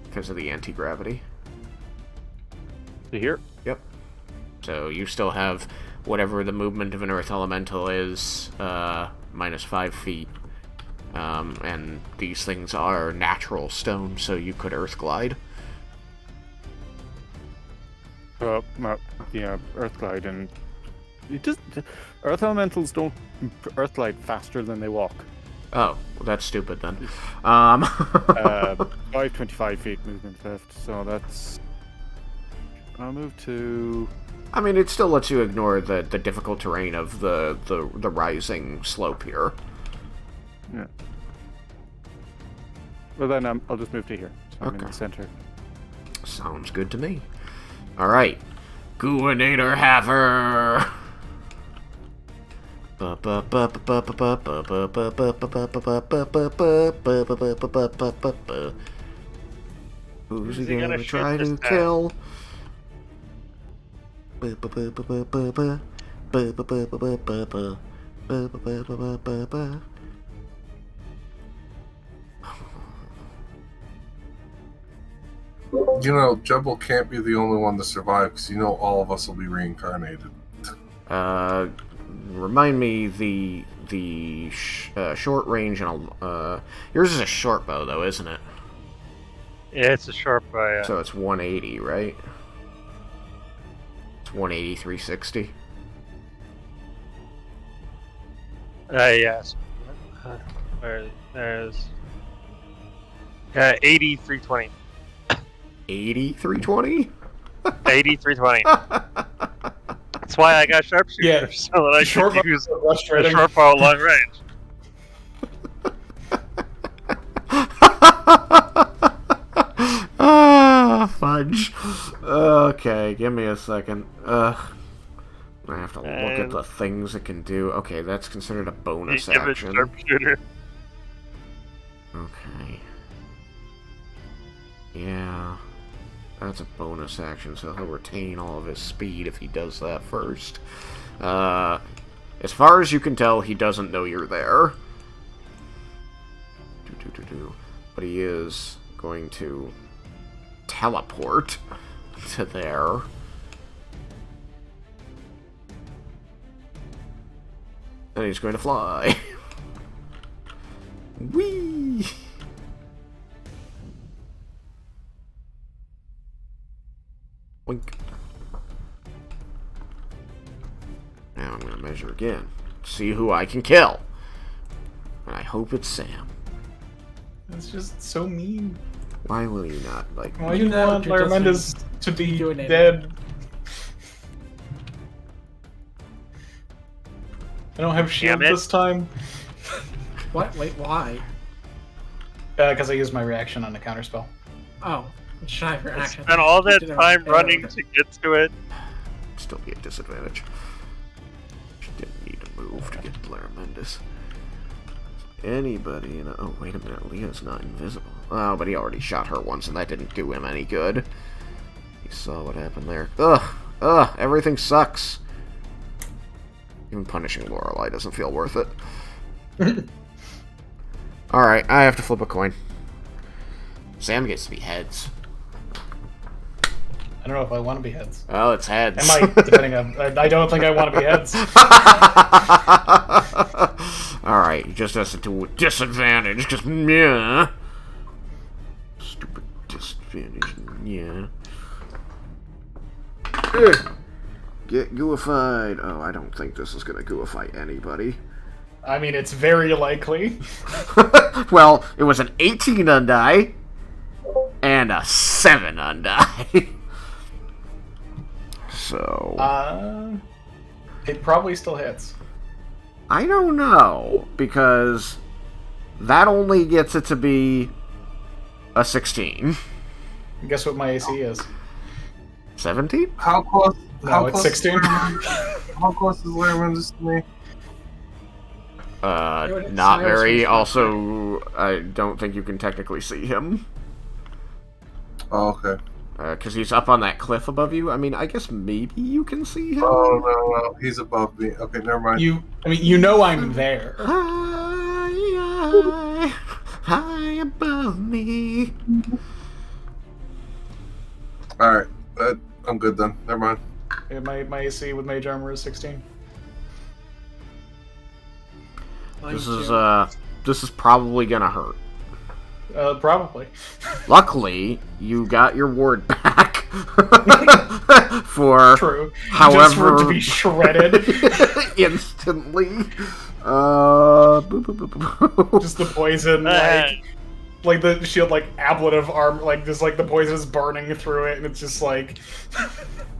[SPEAKER 1] Because of the anti-gravity.
[SPEAKER 8] To here?
[SPEAKER 1] Yep. So you still have whatever the movement of an earth elemental is, minus 5 feet. And these things are natural stone, so you could earth glide.
[SPEAKER 8] Yeah, earth glide, and it just earth elementals don't earth glide faster than they walk.
[SPEAKER 1] Oh, well, that's stupid then.
[SPEAKER 8] 525 feet movement left, so that's... I'll move to...
[SPEAKER 1] I mean, it still lets you ignore the difficult terrain of the rising slope here.
[SPEAKER 8] Yeah. Well, then I'll just move to here. So I'm in the center.
[SPEAKER 1] Sounds good to me. Alright. Gooinator Haver! Who's he gonna try to kill?
[SPEAKER 7] You know, Jebel can't be the only one to survive because you know all of us will be reincarnated.
[SPEAKER 1] Remind me the short range and yours is a short bow though, isn't it?
[SPEAKER 4] Yeah, it's a short bow, yeah.
[SPEAKER 1] So it's 180, right? It's 180, 360.
[SPEAKER 4] Yes. There's 80, 320.
[SPEAKER 1] 80, 320?
[SPEAKER 4] 80, 320. That's why I got sharpshooter,
[SPEAKER 5] Yeah.
[SPEAKER 4] so that I
[SPEAKER 5] Short
[SPEAKER 4] could use
[SPEAKER 5] bow, rush
[SPEAKER 4] a
[SPEAKER 5] rating.
[SPEAKER 4] short bow long range.
[SPEAKER 1] Ah, fudge. Okay, give me a second. I have to look at the things it can do. Okay, that's considered a bonus
[SPEAKER 4] Give it
[SPEAKER 1] action.
[SPEAKER 4] sharpshooter.
[SPEAKER 1] Okay. Yeah. That's a bonus action, so he'll retain all of his speed if he does that first. As far as you can tell, he doesn't know you're there. But he is going to teleport to there. And he's going to fly. Whee! Wink. Now I'm going to measure again. See who I can kill. And I hope it's Sam.
[SPEAKER 5] It's just so mean.
[SPEAKER 1] Why will you not like
[SPEAKER 5] Why
[SPEAKER 3] You
[SPEAKER 5] you
[SPEAKER 3] know
[SPEAKER 5] want
[SPEAKER 3] you're just
[SPEAKER 5] Laramenda's to be
[SPEAKER 3] Gooinator.
[SPEAKER 5] dead? I don't have shield
[SPEAKER 4] Damn it.
[SPEAKER 5] this time.
[SPEAKER 3] What? Wait, why?
[SPEAKER 5] Because I used my reaction on a counterspell.
[SPEAKER 3] Oh, shy for action.
[SPEAKER 4] Spent all that
[SPEAKER 3] Didn't
[SPEAKER 4] time
[SPEAKER 3] have
[SPEAKER 4] running
[SPEAKER 3] arrow.
[SPEAKER 4] to get to it.
[SPEAKER 1] still be at disadvantage? She didn't need to move to get Laramenda's. Anybody in a... Oh, wait a minute. Leah's not invisible. Oh, but he already shot her once, and that didn't do him any good. You saw what happened there. Ugh! Ugh! Everything sucks! Even punishing Lorelei doesn't feel worth it. Alright, I have to flip a coin. Sam gets to be heads.
[SPEAKER 5] I don't know if I want to be heads.
[SPEAKER 1] Well, it's heads.
[SPEAKER 5] I might, depending on... I don't think I want to be heads.
[SPEAKER 1] Alright, he just has to do a disadvantage, because, yeah. Stupid disadvantage, yeah. Ugh. Get gooified. Oh, I don't think this is gonna gooify anybody.
[SPEAKER 5] I mean, it's very likely.
[SPEAKER 1] Well, it was an 18 on die, and a 7 on die. So...
[SPEAKER 5] It probably still hits.
[SPEAKER 1] I don't know, because that only gets it to be a 16.
[SPEAKER 5] Guess what my AC is?
[SPEAKER 1] 17?
[SPEAKER 7] How close?
[SPEAKER 5] No,
[SPEAKER 7] how
[SPEAKER 5] it's
[SPEAKER 7] close
[SPEAKER 5] 16.
[SPEAKER 7] How close is Laramenda's to me?
[SPEAKER 1] Not very. Also, I don't think you can technically see him.
[SPEAKER 7] Oh, okay.
[SPEAKER 1] Because he's up on that cliff above you. I mean, I guess maybe you can see him.
[SPEAKER 7] Oh, no, he's above me. Okay, never mind.
[SPEAKER 5] You know I'm there.
[SPEAKER 1] High above me.
[SPEAKER 7] Alright, I'm good then. Never mind.
[SPEAKER 5] Yeah, my AC with mage armor is 16.
[SPEAKER 1] This is probably gonna hurt.
[SPEAKER 5] Probably.
[SPEAKER 1] Luckily, you got your ward back. For
[SPEAKER 5] True.
[SPEAKER 1] however,
[SPEAKER 5] Just for it to be shredded.
[SPEAKER 1] instantly.
[SPEAKER 5] Just the poison, like the shield, like ablative arm, like just like the poison is burning through it, and it's just like.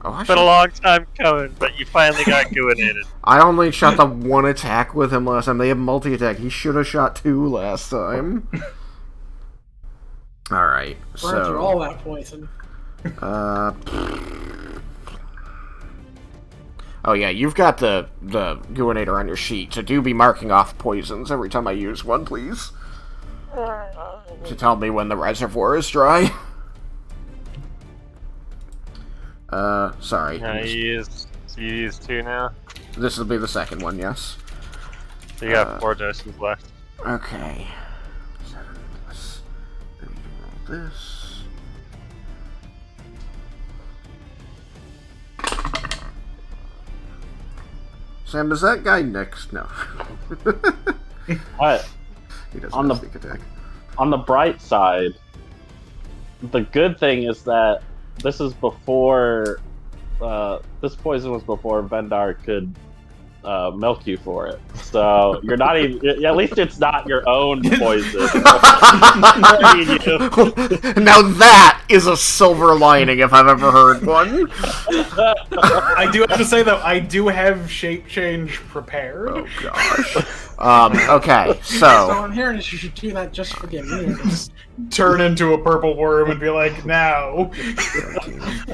[SPEAKER 1] Oh,
[SPEAKER 4] It's been a long time coming, but you finally got Gooinated.
[SPEAKER 1] I only shot the one attack with him last time. They have multi-attack. He should have shot 2 last time. Alright,
[SPEAKER 3] Burns are all that poison.
[SPEAKER 1] Oh yeah, you've got the Gooinator on your sheet, so do be marking off poisons every time I use one, please. To tell me when the reservoir is dry. Sorry.
[SPEAKER 4] You used 2 now.
[SPEAKER 1] This will be the second one, yes.
[SPEAKER 4] So you got 4 doses left.
[SPEAKER 1] Okay. 7 plus... I need to roll this. Sam, is that guy next? No.
[SPEAKER 2] What?
[SPEAKER 1] He doesn't
[SPEAKER 2] On
[SPEAKER 1] have
[SPEAKER 2] the-
[SPEAKER 1] sneak attack.
[SPEAKER 2] On the bright side, the good thing is that this is before. This poison was before Vendar could milk you for it. So you're not even. At least it's not your own poison.
[SPEAKER 1] Now that is a silver lining if I've ever heard one.
[SPEAKER 5] I do have to say though, I do have shape change prepared.
[SPEAKER 1] Oh gosh. Okay,
[SPEAKER 3] So
[SPEAKER 1] so
[SPEAKER 3] I'm hearing is you should do that just for the immunity.
[SPEAKER 5] Turn into a purple worm and be like, now.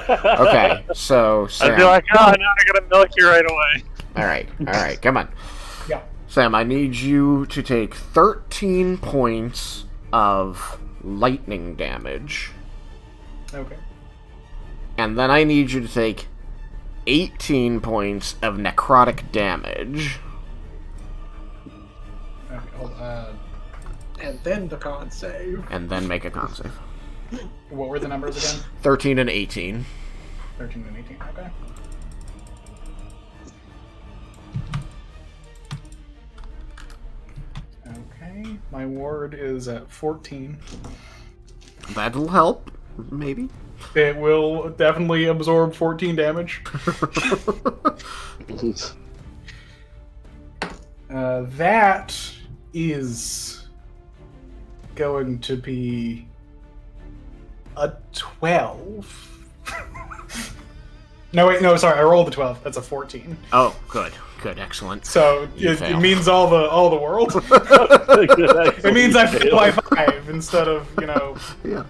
[SPEAKER 1] okay, so Sam.
[SPEAKER 4] I'd be like, oh, no, I gotta milk you right away.
[SPEAKER 1] All right, come on.
[SPEAKER 5] Yeah.
[SPEAKER 1] Sam, I need you to take 13 points of lightning damage,
[SPEAKER 5] Okay.
[SPEAKER 1] and then I need you to take 18 points of necrotic damage.
[SPEAKER 5] Okay, hold on.
[SPEAKER 3] And then the con save.
[SPEAKER 1] And then make a con save.
[SPEAKER 5] What were the numbers again?
[SPEAKER 1] 13 and 18.
[SPEAKER 5] 13 and 18, okay. Okay, my ward is at 14.
[SPEAKER 1] That'll help, maybe.
[SPEAKER 5] It will definitely absorb 14 damage. That is going to be a 12. No, wait, no, sorry, I rolled a 12. That's a 14.
[SPEAKER 1] Oh, good, excellent.
[SPEAKER 5] So it means all the world. It means I fail by 5 instead of,
[SPEAKER 1] Yeah.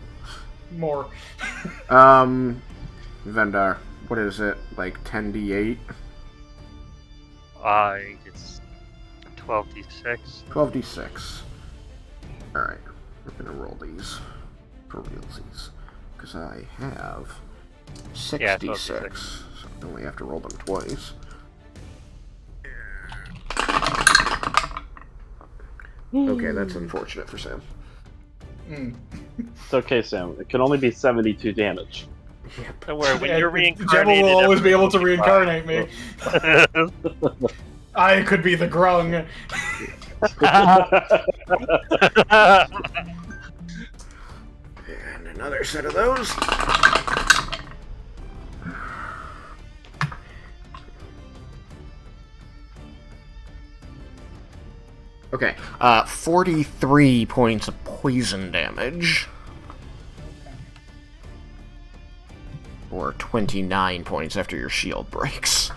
[SPEAKER 5] more.
[SPEAKER 1] Vendar, what is it, like 10d8?
[SPEAKER 4] I think it's 12d6.
[SPEAKER 1] 12d6. Alright, we're gonna roll these for realsies. Because I have 6d6.
[SPEAKER 4] Yeah,
[SPEAKER 1] So I only have to roll them twice. Okay, that's unfortunate for Sam.
[SPEAKER 2] It's okay, Sam. It can only be 72 damage.
[SPEAKER 4] Don't worry, when you're
[SPEAKER 5] Jebel
[SPEAKER 4] reincarnated...
[SPEAKER 5] will always be able to reincarnate me. I could be the grung.
[SPEAKER 1] And another set of those. Okay, 43 points of poison damage. Or 29 points after your shield breaks.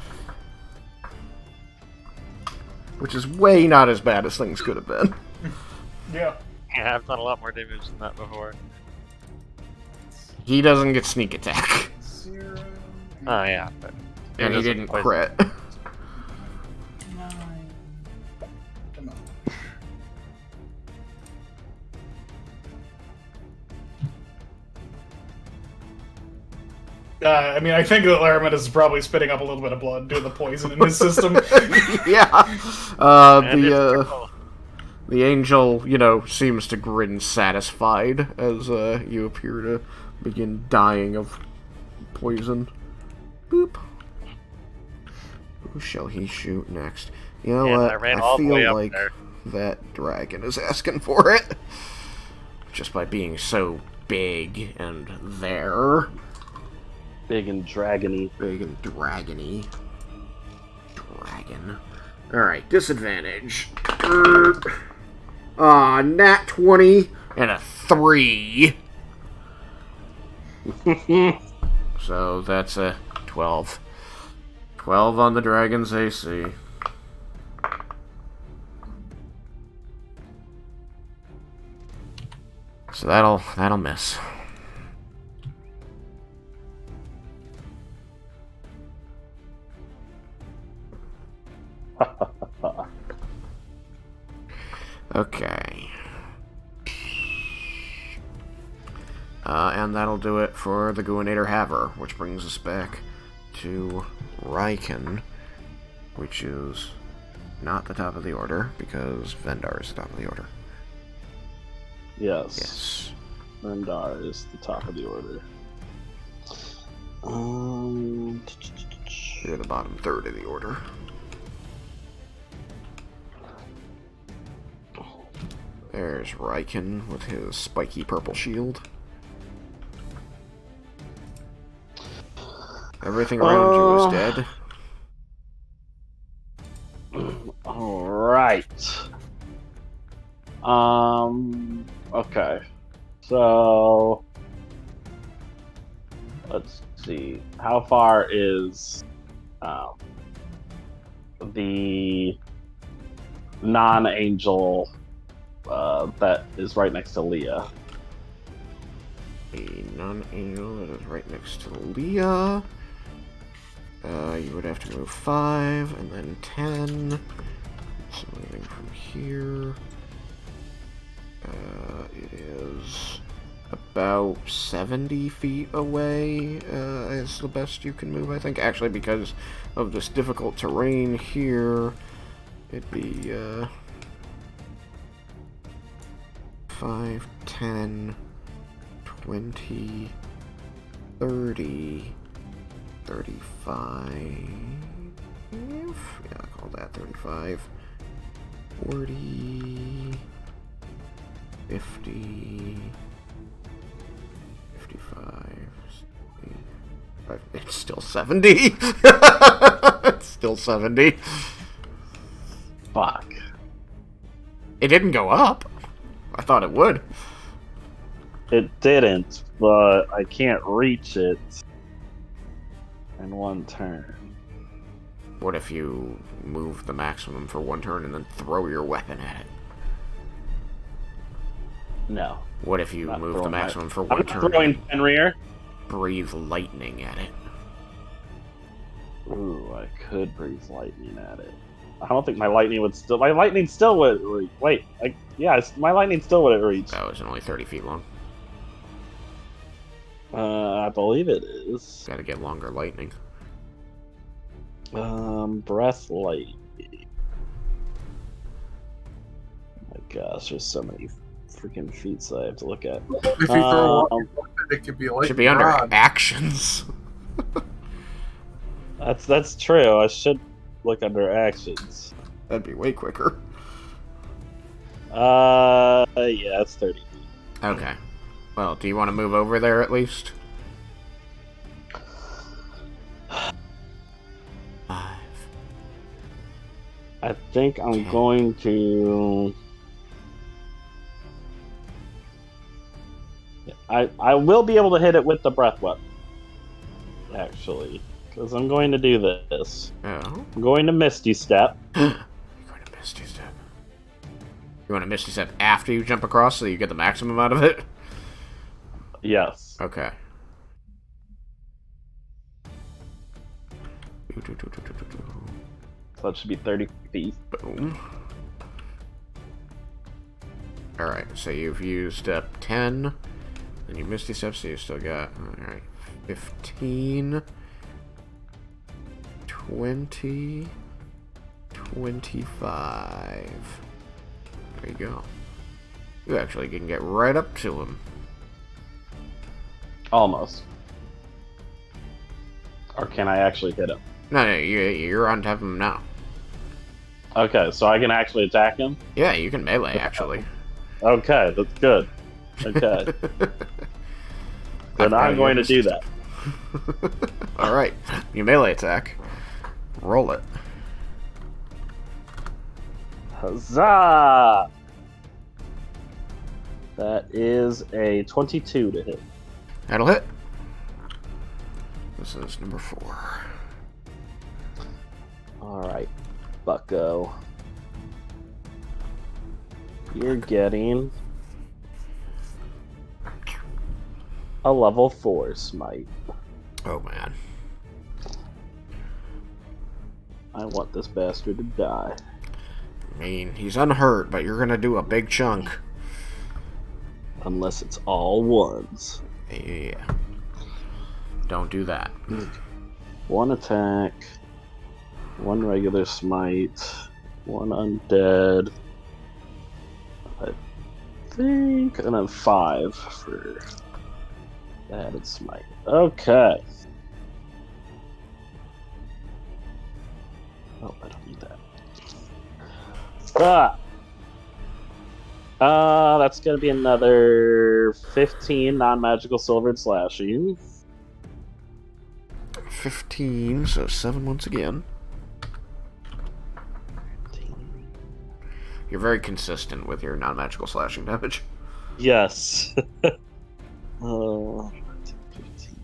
[SPEAKER 1] Which is way not as bad as things could have been.
[SPEAKER 5] Yeah.
[SPEAKER 4] Yeah, I've done a lot more damage than that before.
[SPEAKER 1] He doesn't get sneak attack.
[SPEAKER 5] 0.
[SPEAKER 4] Oh, yeah. But
[SPEAKER 1] And he didn't crit.
[SPEAKER 5] 9. Come on. I mean, I think that Laramet is probably spitting up a little bit of blood due to the poison in his system.
[SPEAKER 1] Yeah.
[SPEAKER 4] And it's purple.
[SPEAKER 1] The angel, seems to grin satisfied as you appear to begin dying of poison. Boop. Who shall he shoot next? You know
[SPEAKER 4] Yeah,
[SPEAKER 1] what?
[SPEAKER 4] I ran all the way
[SPEAKER 1] feel
[SPEAKER 4] up
[SPEAKER 1] like
[SPEAKER 4] there.
[SPEAKER 1] that dragon is asking for it. Just by being so big and there.
[SPEAKER 2] Big and dragony.
[SPEAKER 1] Big and dragony. Dragon. Alright, disadvantage. Nat 20 and a 3. So that's a 12. 12 on the dragon's AC. So that'll miss. Okay. And that'll do it for the Gooinator Haver, which brings us back to Raiken, which is not the top of the order, because Vendar is the top of the order.
[SPEAKER 2] Yes. Vendar is the top of the order.
[SPEAKER 1] You're the bottom third of the order. There's Raiken with his spiky purple shield. Everything around you is dead.
[SPEAKER 2] right. Okay. So let's see. How far is the non-angel that is right next to Leah?
[SPEAKER 1] The non-angel that is right next to Leah. You would have to move 5 and then 10. So moving from here. It is about 70 feet away is the best you can move, I think. Actually, because of this difficult terrain here, it'd be 5, 10, 20, 30, 35. Yeah, I'll call that 35. 40, 50, 55, 65. It's still 70. It's still 70.
[SPEAKER 2] Fuck.
[SPEAKER 1] It didn't go up. I thought it would.
[SPEAKER 2] It didn't, but I can't reach it in one turn.
[SPEAKER 1] What if you move the maximum for one turn and then throw your weapon at it?
[SPEAKER 2] No.
[SPEAKER 1] What if you
[SPEAKER 2] Not
[SPEAKER 1] move the
[SPEAKER 2] throwing
[SPEAKER 1] maximum for
[SPEAKER 2] I'm
[SPEAKER 1] one
[SPEAKER 2] not
[SPEAKER 1] turn
[SPEAKER 2] throwing
[SPEAKER 1] and
[SPEAKER 2] Fenrir.
[SPEAKER 1] breathe lightning at it?
[SPEAKER 2] Ooh, I could breathe lightning at it. I don't think my lightning would still. My lightning still would reach. Wait, my lightning still wouldn't reach.
[SPEAKER 1] That was only 30 feet long.
[SPEAKER 2] I believe it is.
[SPEAKER 1] Gotta get longer lightning.
[SPEAKER 2] Breath light. Oh my gosh, there's so many freaking feats that I have to look at.
[SPEAKER 7] If you throw a weapon, it could be like
[SPEAKER 1] Should be under actions.
[SPEAKER 2] That's true. I should look under actions.
[SPEAKER 1] That'd be way quicker.
[SPEAKER 2] Yeah, it's 30.
[SPEAKER 1] Okay. Well, do you want to move over there at least? 5.
[SPEAKER 2] I think I'm going to. I will be able to hit it with the breath weapon. Actually, because I'm going to do this.
[SPEAKER 1] Oh.
[SPEAKER 2] I'm going to Misty Step.
[SPEAKER 1] You're going to Misty Step. You want to Misty Step after you jump across so you get the maximum out of it?
[SPEAKER 2] Yes.
[SPEAKER 1] Okay.
[SPEAKER 2] So that should be 30 feet.
[SPEAKER 1] Boom. Alright, so you've used step 10. Then you Misty Step, so you still got, alright, 15, 20, 25. There you go. You actually can get right up to him.
[SPEAKER 2] Almost. Or can I actually hit him?
[SPEAKER 1] No, you're on top of him now.
[SPEAKER 2] Okay, so I can actually attack him?
[SPEAKER 1] Yeah, you can melee, actually.
[SPEAKER 2] Okay, that's good. Okay. Then I'm going to do that.
[SPEAKER 1] Alright, you melee attack. Roll it.
[SPEAKER 2] Huzzah! That is a 22 to hit.
[SPEAKER 1] That'll hit. This is number 4.
[SPEAKER 2] Alright, bucko. You're getting a level 4 smite.
[SPEAKER 1] Oh, man.
[SPEAKER 2] I want this bastard to die.
[SPEAKER 1] I mean, he's unhurt, but you're gonna do a big chunk.
[SPEAKER 2] Unless it's all ones.
[SPEAKER 1] Yeah. Don't do that.
[SPEAKER 2] 1 attack, 1 regular smite, 1 undead, I think, and then 5 for the added smite. Okay. Oh, I don't need that. That's gonna be another 15 non-magical silvered slashing.
[SPEAKER 1] 15, so 7 once again. You're very consistent with your non-magical slashing damage.
[SPEAKER 2] Yes. 15.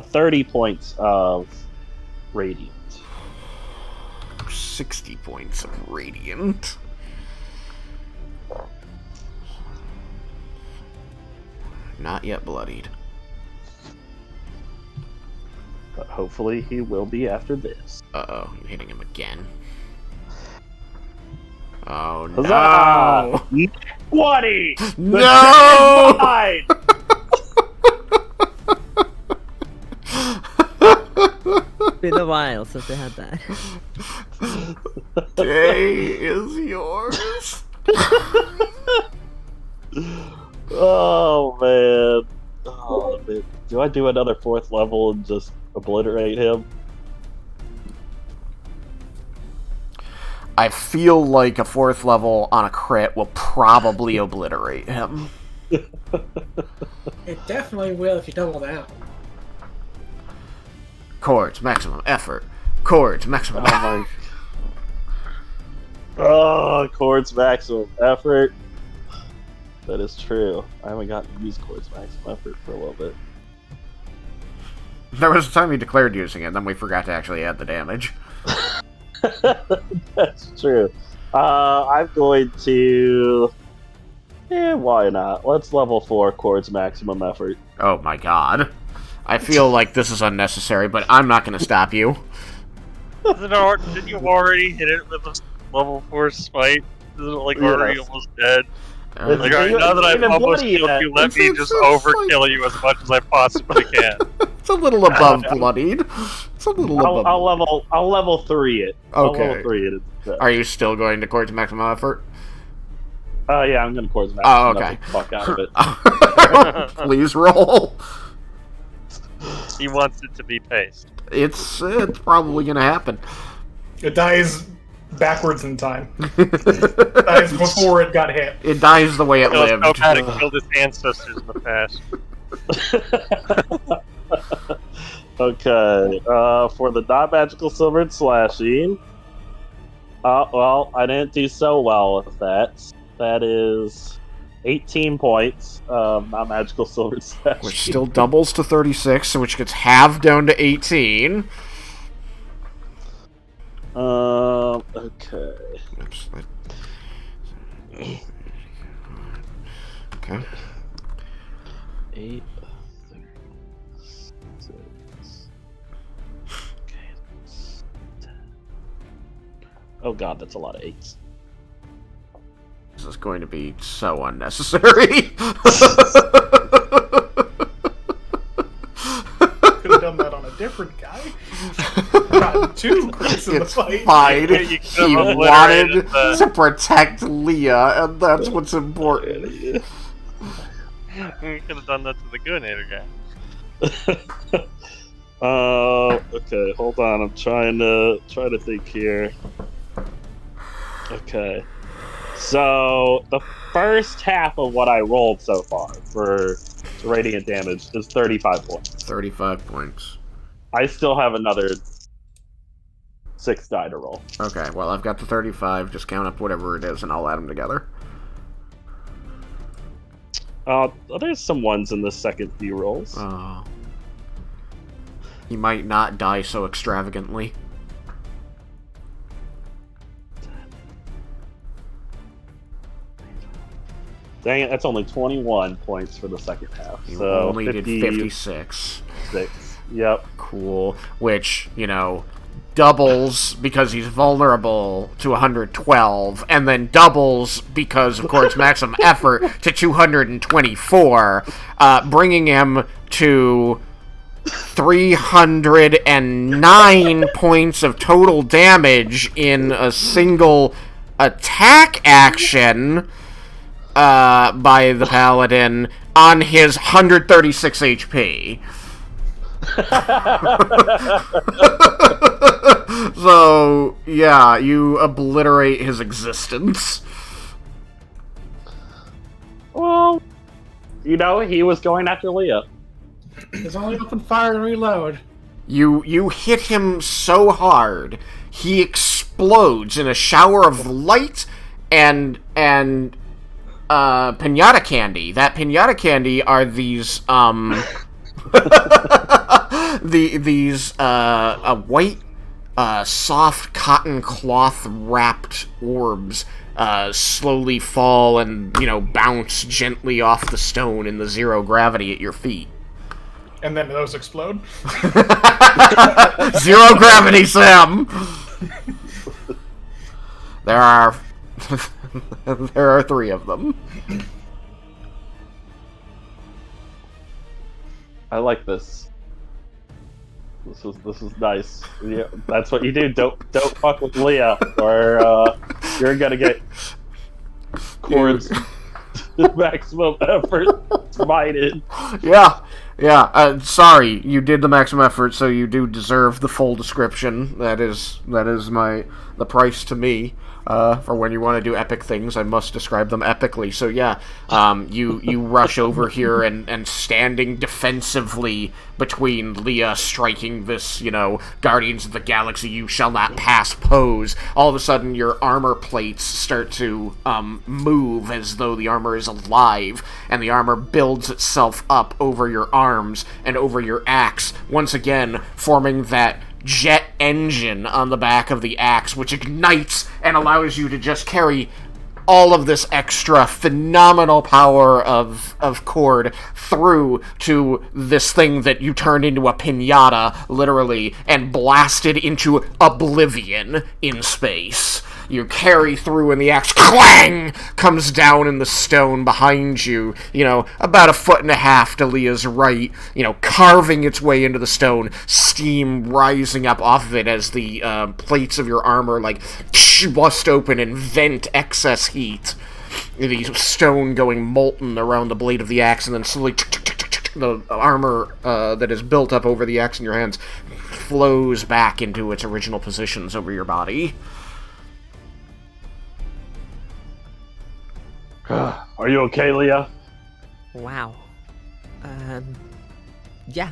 [SPEAKER 2] 30 points of radiant.
[SPEAKER 1] 60 points of radiant. Not yet bloodied.
[SPEAKER 2] But hopefully he will be after this.
[SPEAKER 1] Uh-oh, you're hitting him again. Oh,
[SPEAKER 2] Huzzah!
[SPEAKER 1] no!
[SPEAKER 2] 20!
[SPEAKER 1] No!
[SPEAKER 2] Fine!
[SPEAKER 6] Been a while since they had that.
[SPEAKER 1] Day is yours.
[SPEAKER 2] Oh man. Oh man. Do I do another 4th level and just obliterate him?
[SPEAKER 1] I feel like a 4th level on a crit will probably obliterate him.
[SPEAKER 3] It definitely will if you double down.
[SPEAKER 1] Chords, maximum effort. Chords, maximum effort.
[SPEAKER 2] Oh, Chords maximum effort. That is true. I haven't gotten to use Chords maximum effort for a little bit.
[SPEAKER 1] There was a time you declared using it, and then we forgot to actually add the damage.
[SPEAKER 2] That's true. I'm going to... why not? Let's level 4 Chords maximum effort.
[SPEAKER 1] Oh my god. I feel like this is unnecessary, but I'm not going to stop you.
[SPEAKER 4] Didn't you already hit it with a level 4 smite? Isn't it like already almost dead? Like, alright, now that I've almost healed you, let me just overkill you as much as I possibly can.
[SPEAKER 1] It's a little above bloodied. It's a little above.
[SPEAKER 2] I'll level 3 it. I'll
[SPEAKER 1] Okay.
[SPEAKER 2] level 3 it.
[SPEAKER 1] Are you still going to Chords maximum effort?
[SPEAKER 2] Yeah, I'm going to Chords maximum
[SPEAKER 1] Oh, okay.
[SPEAKER 2] effort. Fuck out of it.
[SPEAKER 1] Please roll.
[SPEAKER 4] He wants it to be paced.
[SPEAKER 1] It's probably going to happen.
[SPEAKER 10] It dies backwards in time. It dies before it got hit.
[SPEAKER 1] It dies the way it lived.
[SPEAKER 4] So bad it killed his ancestors in the past.
[SPEAKER 2] Okay, for the non-magical silvered slashing. Well, I didn't do so well with that. That is 18 points of non-magical silvered slashing.
[SPEAKER 1] Which still doubles to 36, so which gets halved down to 18.
[SPEAKER 2] Okay.
[SPEAKER 1] Oops. Okay.
[SPEAKER 2] 8, 6. Okay. 10. Oh god, that's a lot of 8s.
[SPEAKER 1] This is going to be so unnecessary.
[SPEAKER 10] Could have done that on a different guy. Gotten 2 crits in the fight.
[SPEAKER 1] Fine.
[SPEAKER 4] You
[SPEAKER 1] He
[SPEAKER 4] could have
[SPEAKER 1] wanted
[SPEAKER 4] obliterated
[SPEAKER 1] to protect Leah, and that's what's important.
[SPEAKER 4] We could have done that to the Gooinator guy.
[SPEAKER 2] Okay, hold on. I'm trying to think here. Okay. So the first half of what I rolled so far for radiant damage is 35 points.
[SPEAKER 1] 35 points.
[SPEAKER 2] I still have another 6 die to roll.
[SPEAKER 1] Okay, well, I've got the 35. Just count up whatever it is, and I'll add them together.
[SPEAKER 2] There's some 1s in the second few rolls.
[SPEAKER 1] Oh. He might not die so extravagantly.
[SPEAKER 2] Dang it, that's only 21 points for the second half.
[SPEAKER 1] You
[SPEAKER 2] so
[SPEAKER 1] only did 56.
[SPEAKER 2] 6. Yep.
[SPEAKER 1] Cool. Which, you know, doubles because he's vulnerable to 112, and then doubles because of Chord's maximum effort to 224, bringing him to 309 points of total damage in a single attack action by the Paladin on his 136 HP. So, yeah, you obliterate his existence.
[SPEAKER 2] Well, you know, he was going after Leah.
[SPEAKER 3] There's only open fire and reload.
[SPEAKER 1] You hit him so hard, he explodes in a shower of light and pinata candy. That pinata candy are these these white soft cotton cloth wrapped orbs slowly fall and bounce gently off the stone in the zero gravity at your feet.
[SPEAKER 10] And then those explode.
[SPEAKER 1] Zero gravity, Sam. There are 3 of them.
[SPEAKER 2] I like this. This is nice. Yeah, that's what you do. Don't fuck with Leah, or you're gonna get Cord's maximum effort smited.
[SPEAKER 1] Yeah. Sorry, you did the maximum effort, so you do deserve the full description. That is the price to me. For when you want to do epic things, I must describe them epically. So yeah, you rush over here and standing defensively between Leah striking this, Guardians of the Galaxy you shall not pass pose. All of a sudden your armor plates start to move as though the armor is alive, and the armor builds itself up over your arms and over your axe, once again forming that jet engine on the back of the axe, which ignites and allows you to just carry all of this extra phenomenal power of Cord through to this thing that you turned into a piñata, literally, and blasted into oblivion in space. You carry through and the axe, clang, comes down in the stone behind you, about 1.5 feet to Leah's right, carving its way into the stone, steam rising up off of it as the plates of your armor, bust open and vent excess heat. The stone going molten around the blade of the axe, and then slowly the armor that is built up over the axe in your hands flows back into its original positions over your body.
[SPEAKER 2] Are you okay, Leah?
[SPEAKER 6] Wow. Yeah.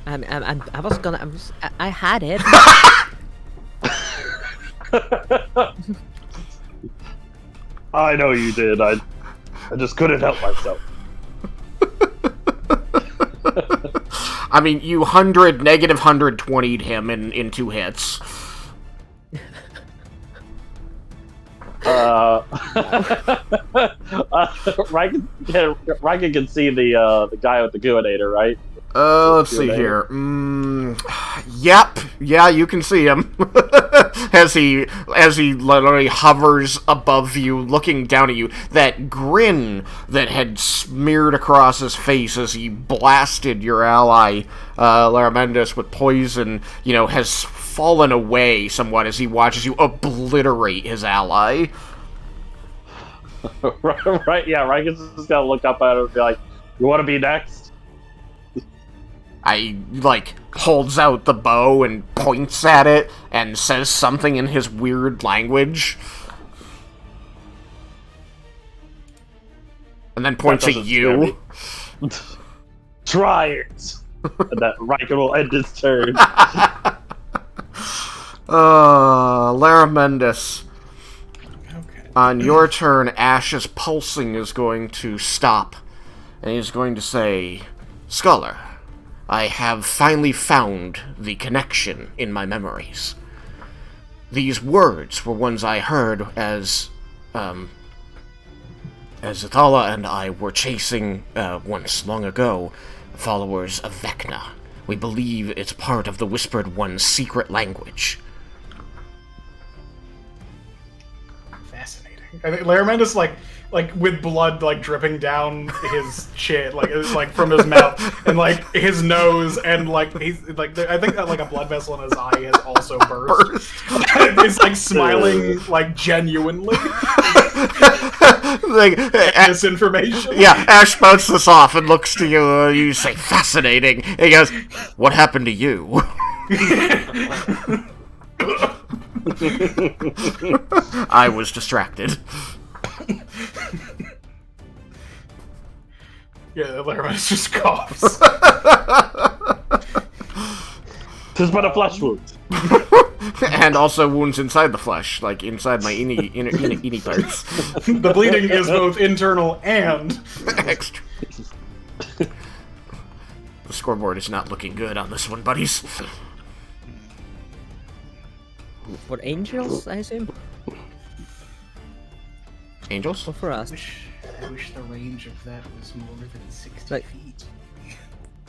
[SPEAKER 6] I was gonna. I had it.
[SPEAKER 2] I know you did. I just couldn't help myself.
[SPEAKER 1] I mean, you negative 120'd him in 2 hits.
[SPEAKER 2] Raiken can see the guy with the Gooinator, right?
[SPEAKER 1] Let's see here. Yep. Yeah, you can see him. as he literally hovers above you, looking down at you. That grin that had smeared across his face as he blasted your ally, Laramentis, with poison, has fallen away somewhat as he watches you obliterate his ally.
[SPEAKER 2] Right, yeah, Raiken's just gonna look up at him and be like, "You wanna be next?"
[SPEAKER 1] Holds out the bow and points at it and says something in his weird language. And then points at you.
[SPEAKER 2] Try it! And that Raiken will end his turn.
[SPEAKER 1] Laramentis.
[SPEAKER 5] Okay.
[SPEAKER 1] On your turn, Ash's pulsing is going to stop. And he's going to say, "Scholar, I have finally found the connection in my memories. These words were ones I heard as Athala and I were chasing, once long ago, followers of Vecna. We believe it's part of the Whispered One's secret language."
[SPEAKER 10] Fascinating. I think Laramentis, like with blood dripping down his chin, from his mouth and his nose, and he's I think that a blood vessel in his eye has also burst. He's smiling genuinely. This information.
[SPEAKER 1] Yeah, Ash bounces this off and looks to you. You say, "Fascinating." And he goes, "What happened to you?" I was distracted.
[SPEAKER 10] Yeah, Laramentis just coughs.
[SPEAKER 2] 'Tis but a flesh wound.
[SPEAKER 1] And also wounds inside the flesh, like inside my innie parts.
[SPEAKER 10] The bleeding is both internal and
[SPEAKER 1] extra. The scoreboard is not looking good on this one, buddies.
[SPEAKER 6] For angels, I assume?
[SPEAKER 1] Angels?
[SPEAKER 6] Or for us?
[SPEAKER 10] I wish the range of that was more than 60
[SPEAKER 6] Like-
[SPEAKER 10] feet.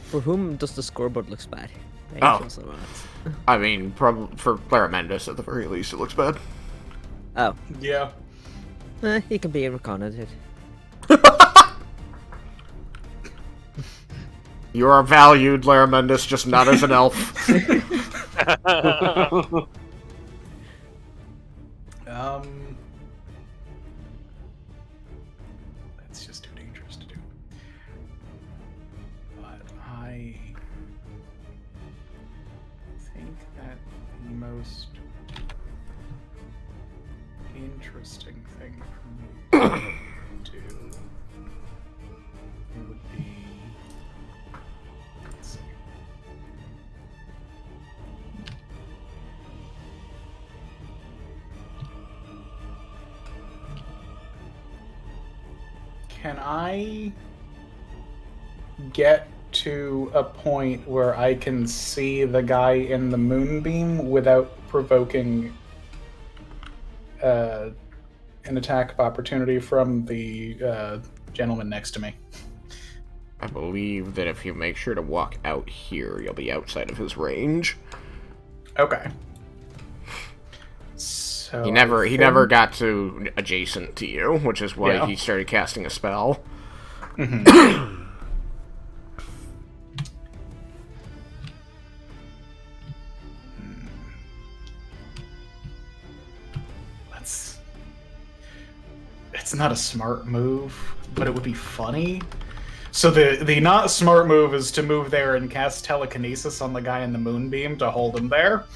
[SPEAKER 6] For whom does the scoreboard look bad?
[SPEAKER 1] Oh.
[SPEAKER 6] Angels or us?
[SPEAKER 1] I mean, probably for Laramentis at the very least, it looks bad.
[SPEAKER 6] Oh.
[SPEAKER 10] Yeah.
[SPEAKER 6] He can be a reconnated.
[SPEAKER 1] You are valued, Laramentis, just not as an elf.
[SPEAKER 10] That's just too dangerous to do. But I think that the most interesting thing for me to do would be, let's see. Can I get to a point where I can see the guy in the moonbeam without provoking an attack of opportunity from the gentleman next to me?
[SPEAKER 1] I believe that if you make sure to walk out here, you'll be outside of his range.
[SPEAKER 10] Okay. So
[SPEAKER 1] He never got to adjacent to you, which is why he started casting a spell.
[SPEAKER 10] Mm-hmm. It's not a smart move, but it would be funny. So the not smart move is to move there and cast telekinesis on the guy in the moonbeam to hold him there.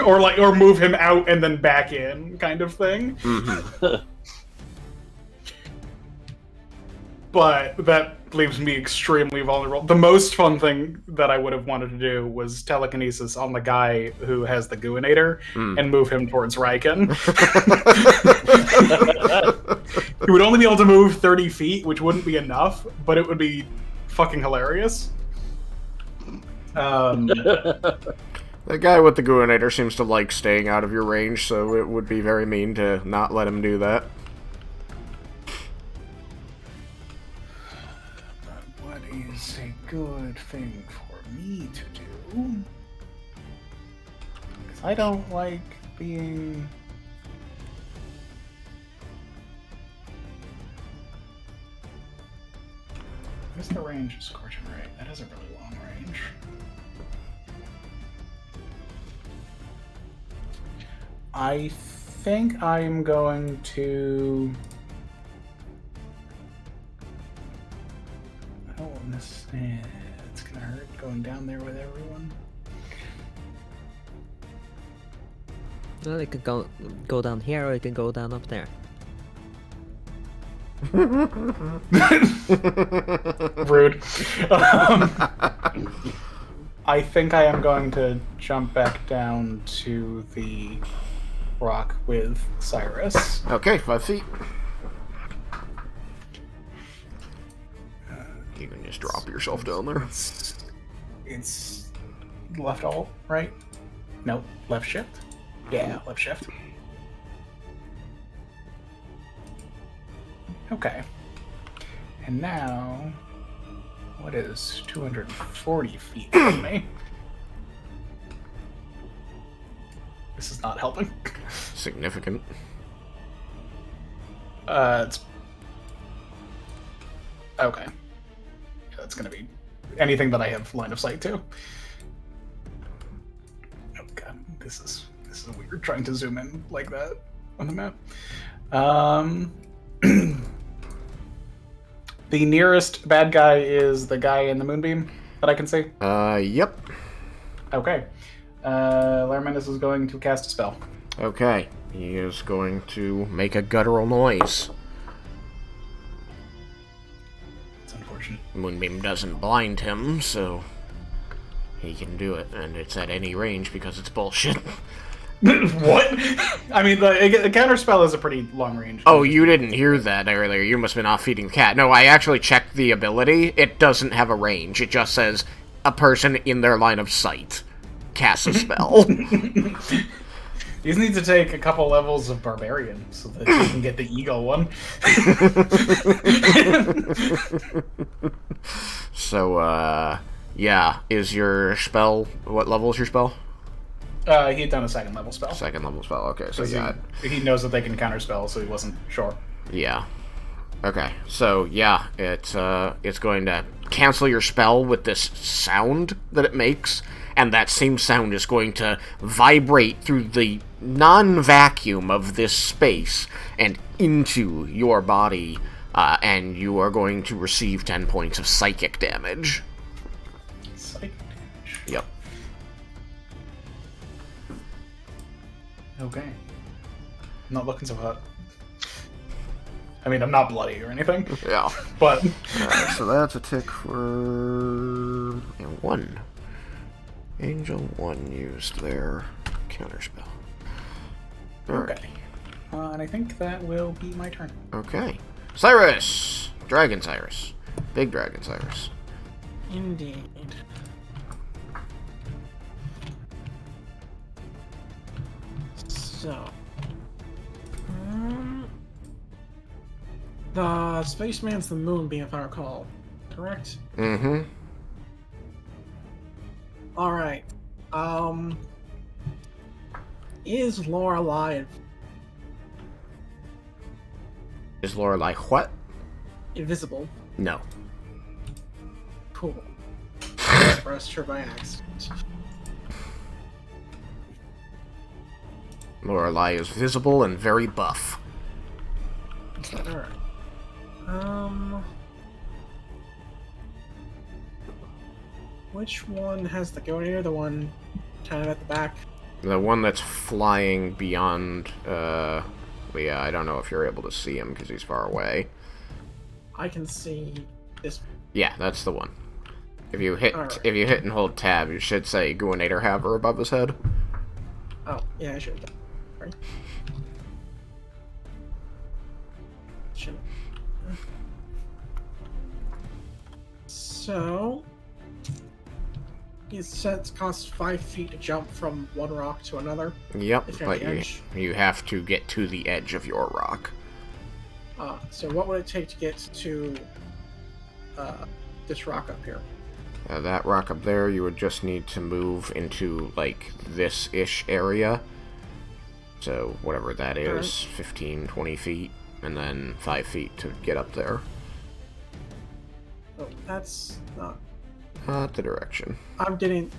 [SPEAKER 10] or move him out and then back in, kind of thing.
[SPEAKER 1] Mm-hmm.
[SPEAKER 10] But that leaves me extremely vulnerable. The most fun thing that I would have wanted to do was telekinesis on the guy who has the Gooinator and move him towards Raiken. He would only be able to move 30 feet, which wouldn't be enough, but it would be fucking hilarious.
[SPEAKER 1] The guy with the Gooinator seems to like staying out of your range, so it would be very mean to not let him do that.
[SPEAKER 10] What is a good thing for me to do? Because I don't like being... What's the range of Scorching Ray? That has a really long range. I think I'm going to... I don't want this... It's gonna hurt going down there with everyone.
[SPEAKER 6] Well, it could go down here, or it can go down up there.
[SPEAKER 10] Rude. I think I am going to jump back down to the rock with Cyrus.
[SPEAKER 1] Okay, 5 feet. You can just drop yourself down there.
[SPEAKER 10] It's left alt, right? Nope, left shift? Yeah, left shift. Okay. And now, what is 240 feet from me? This is not helping.
[SPEAKER 1] Significant.
[SPEAKER 10] It's... Okay. Yeah, that's gonna be anything that I have line of sight to. Oh god, this is weird trying to zoom in like that on the map. The nearest bad guy is the guy in the moonbeam that I can see?
[SPEAKER 1] Yep.
[SPEAKER 10] Okay. Laramentis is going to cast a spell.
[SPEAKER 1] Okay. He is going to make a guttural noise.
[SPEAKER 10] It's unfortunate.
[SPEAKER 1] Moonbeam doesn't blind him, so he can do it, and it's at any range because it's bullshit.
[SPEAKER 10] What? I mean, the counterspell is a pretty long range.
[SPEAKER 1] Oh, you didn't hear that earlier. You must have been off feeding the cat. No, I actually checked the ability. It doesn't have a range. It just says a person in their line of sight casts a spell.
[SPEAKER 10] You just need to take a couple levels of Barbarian so that you can get the Eagle one.
[SPEAKER 1] So, yeah. Is your spell... What level is your spell?
[SPEAKER 10] He had done a second level spell.
[SPEAKER 1] Second level spell, okay. So, yeah.
[SPEAKER 10] He knows that they can counterspell, so he wasn't sure.
[SPEAKER 1] Yeah. Okay, so, yeah. It's going to cancel your spell with this sound that it makes, and that same sound is going to vibrate through the non-vacuum of this space and into your body, and you are going to receive 10 points of psychic damage.
[SPEAKER 10] Psychic damage?
[SPEAKER 1] Yep.
[SPEAKER 10] Okay. Not looking so hot. I mean, I'm not bloody or anything.
[SPEAKER 1] Yeah.
[SPEAKER 10] But...
[SPEAKER 1] Alright, so that's a tick for... And 1. Angel 1 used their counterspell. Alright.
[SPEAKER 10] Okay. And I think that will be my turn.
[SPEAKER 1] Okay. Cyrus! Dragon Cyrus. Big Dragon Cyrus.
[SPEAKER 3] Indeed. So... the spaceman's the Moonbeam, if I recall. Correct?
[SPEAKER 1] Mm-hmm.
[SPEAKER 3] Alright. Is Lorelei
[SPEAKER 1] Is Lorelei what?
[SPEAKER 3] invisible?
[SPEAKER 1] No.
[SPEAKER 3] Cool. Pressed her by accident.
[SPEAKER 1] Lorelei is visible and very buff.
[SPEAKER 3] Alright. Which one has the Gooinator? The one kind of at the back?
[SPEAKER 1] The one that's flying beyond, yeah, I don't know if you're able to see him because he's far away.
[SPEAKER 3] I can see this.
[SPEAKER 1] Yeah, that's the one. If you hit,
[SPEAKER 3] Alright.
[SPEAKER 1] if you hit and hold tab, you should say Gooinator Haver above his head.
[SPEAKER 3] Oh, yeah, I should have done. Right. Should. So, it says costs 5 feet to jump from one rock to another.
[SPEAKER 1] Yep,
[SPEAKER 3] If you're
[SPEAKER 1] but
[SPEAKER 3] at the edge.
[SPEAKER 1] you have to get to the edge of your rock.
[SPEAKER 3] So what would it take to get to this rock up here?
[SPEAKER 1] That rock up there, you would just need to move into, like, this-ish area. So, whatever that is,
[SPEAKER 3] Alright.
[SPEAKER 1] 15, 20 feet, and then 5 feet to get up there.
[SPEAKER 3] Oh, that's not...
[SPEAKER 1] Not the direction.
[SPEAKER 3] I'm getting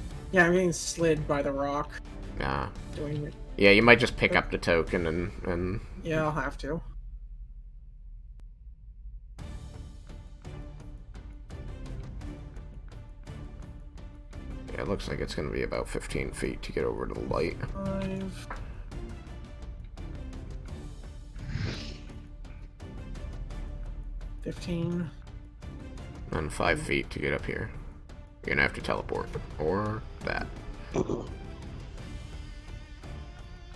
[SPEAKER 3] slid by the rock.
[SPEAKER 1] Nah.
[SPEAKER 3] Doing it.
[SPEAKER 1] Yeah, you might just pick up the token and...
[SPEAKER 3] Yeah, I'll have to.
[SPEAKER 1] Yeah, it looks like it's going to be about 15 feet to get over to the light.
[SPEAKER 3] 5... 15...
[SPEAKER 1] And 5 feet to get up here. You're gonna have to teleport. Or that.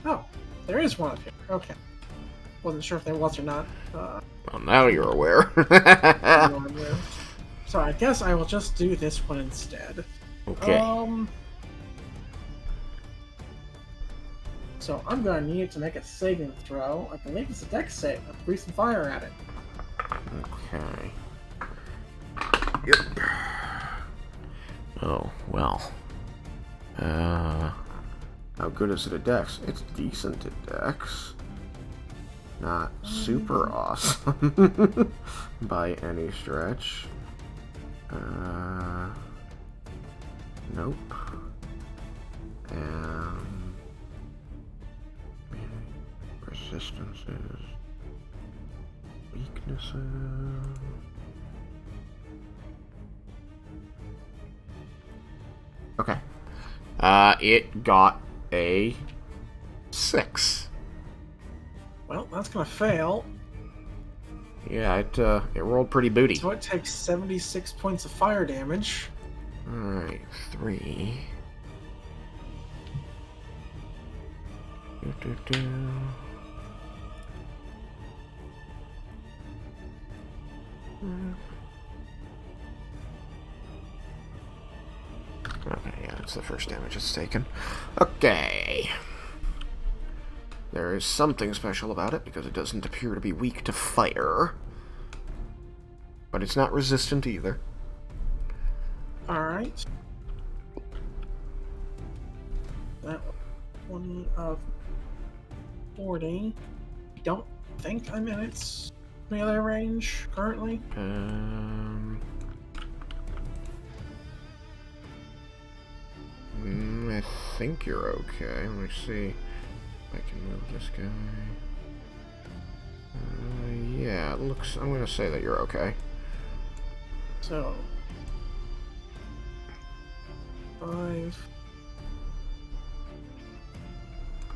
[SPEAKER 3] Oh, there is one up here. Okay. Wasn't sure if there was or not.
[SPEAKER 1] Well, now you're aware.
[SPEAKER 3] So I guess I will just do this one instead.
[SPEAKER 1] Okay.
[SPEAKER 3] So I'm gonna need to make a saving throw. I believe it's a dex save. I'll breathe some fire at it.
[SPEAKER 1] Okay. Yep. Oh, well. How good is it at dex? It's decent at dex. Not super awesome by any stretch. Nope. And resistances, weaknesses. Okay. It got a 6.
[SPEAKER 3] Well, that's gonna fail.
[SPEAKER 1] Yeah, it rolled pretty booty.
[SPEAKER 3] So it takes 76 points of fire damage.
[SPEAKER 1] Alright, 3. Okay, yeah, that's the first damage it's taken. Okay. There is something special about it because it doesn't appear to be weak to fire. But it's not resistant either.
[SPEAKER 3] Alright. That one of 40. I don't think I'm in its melee range currently.
[SPEAKER 1] I think you're okay. Let me see if I can move this guy. Yeah, it looks. I'm gonna say that you're okay.
[SPEAKER 3] So 5,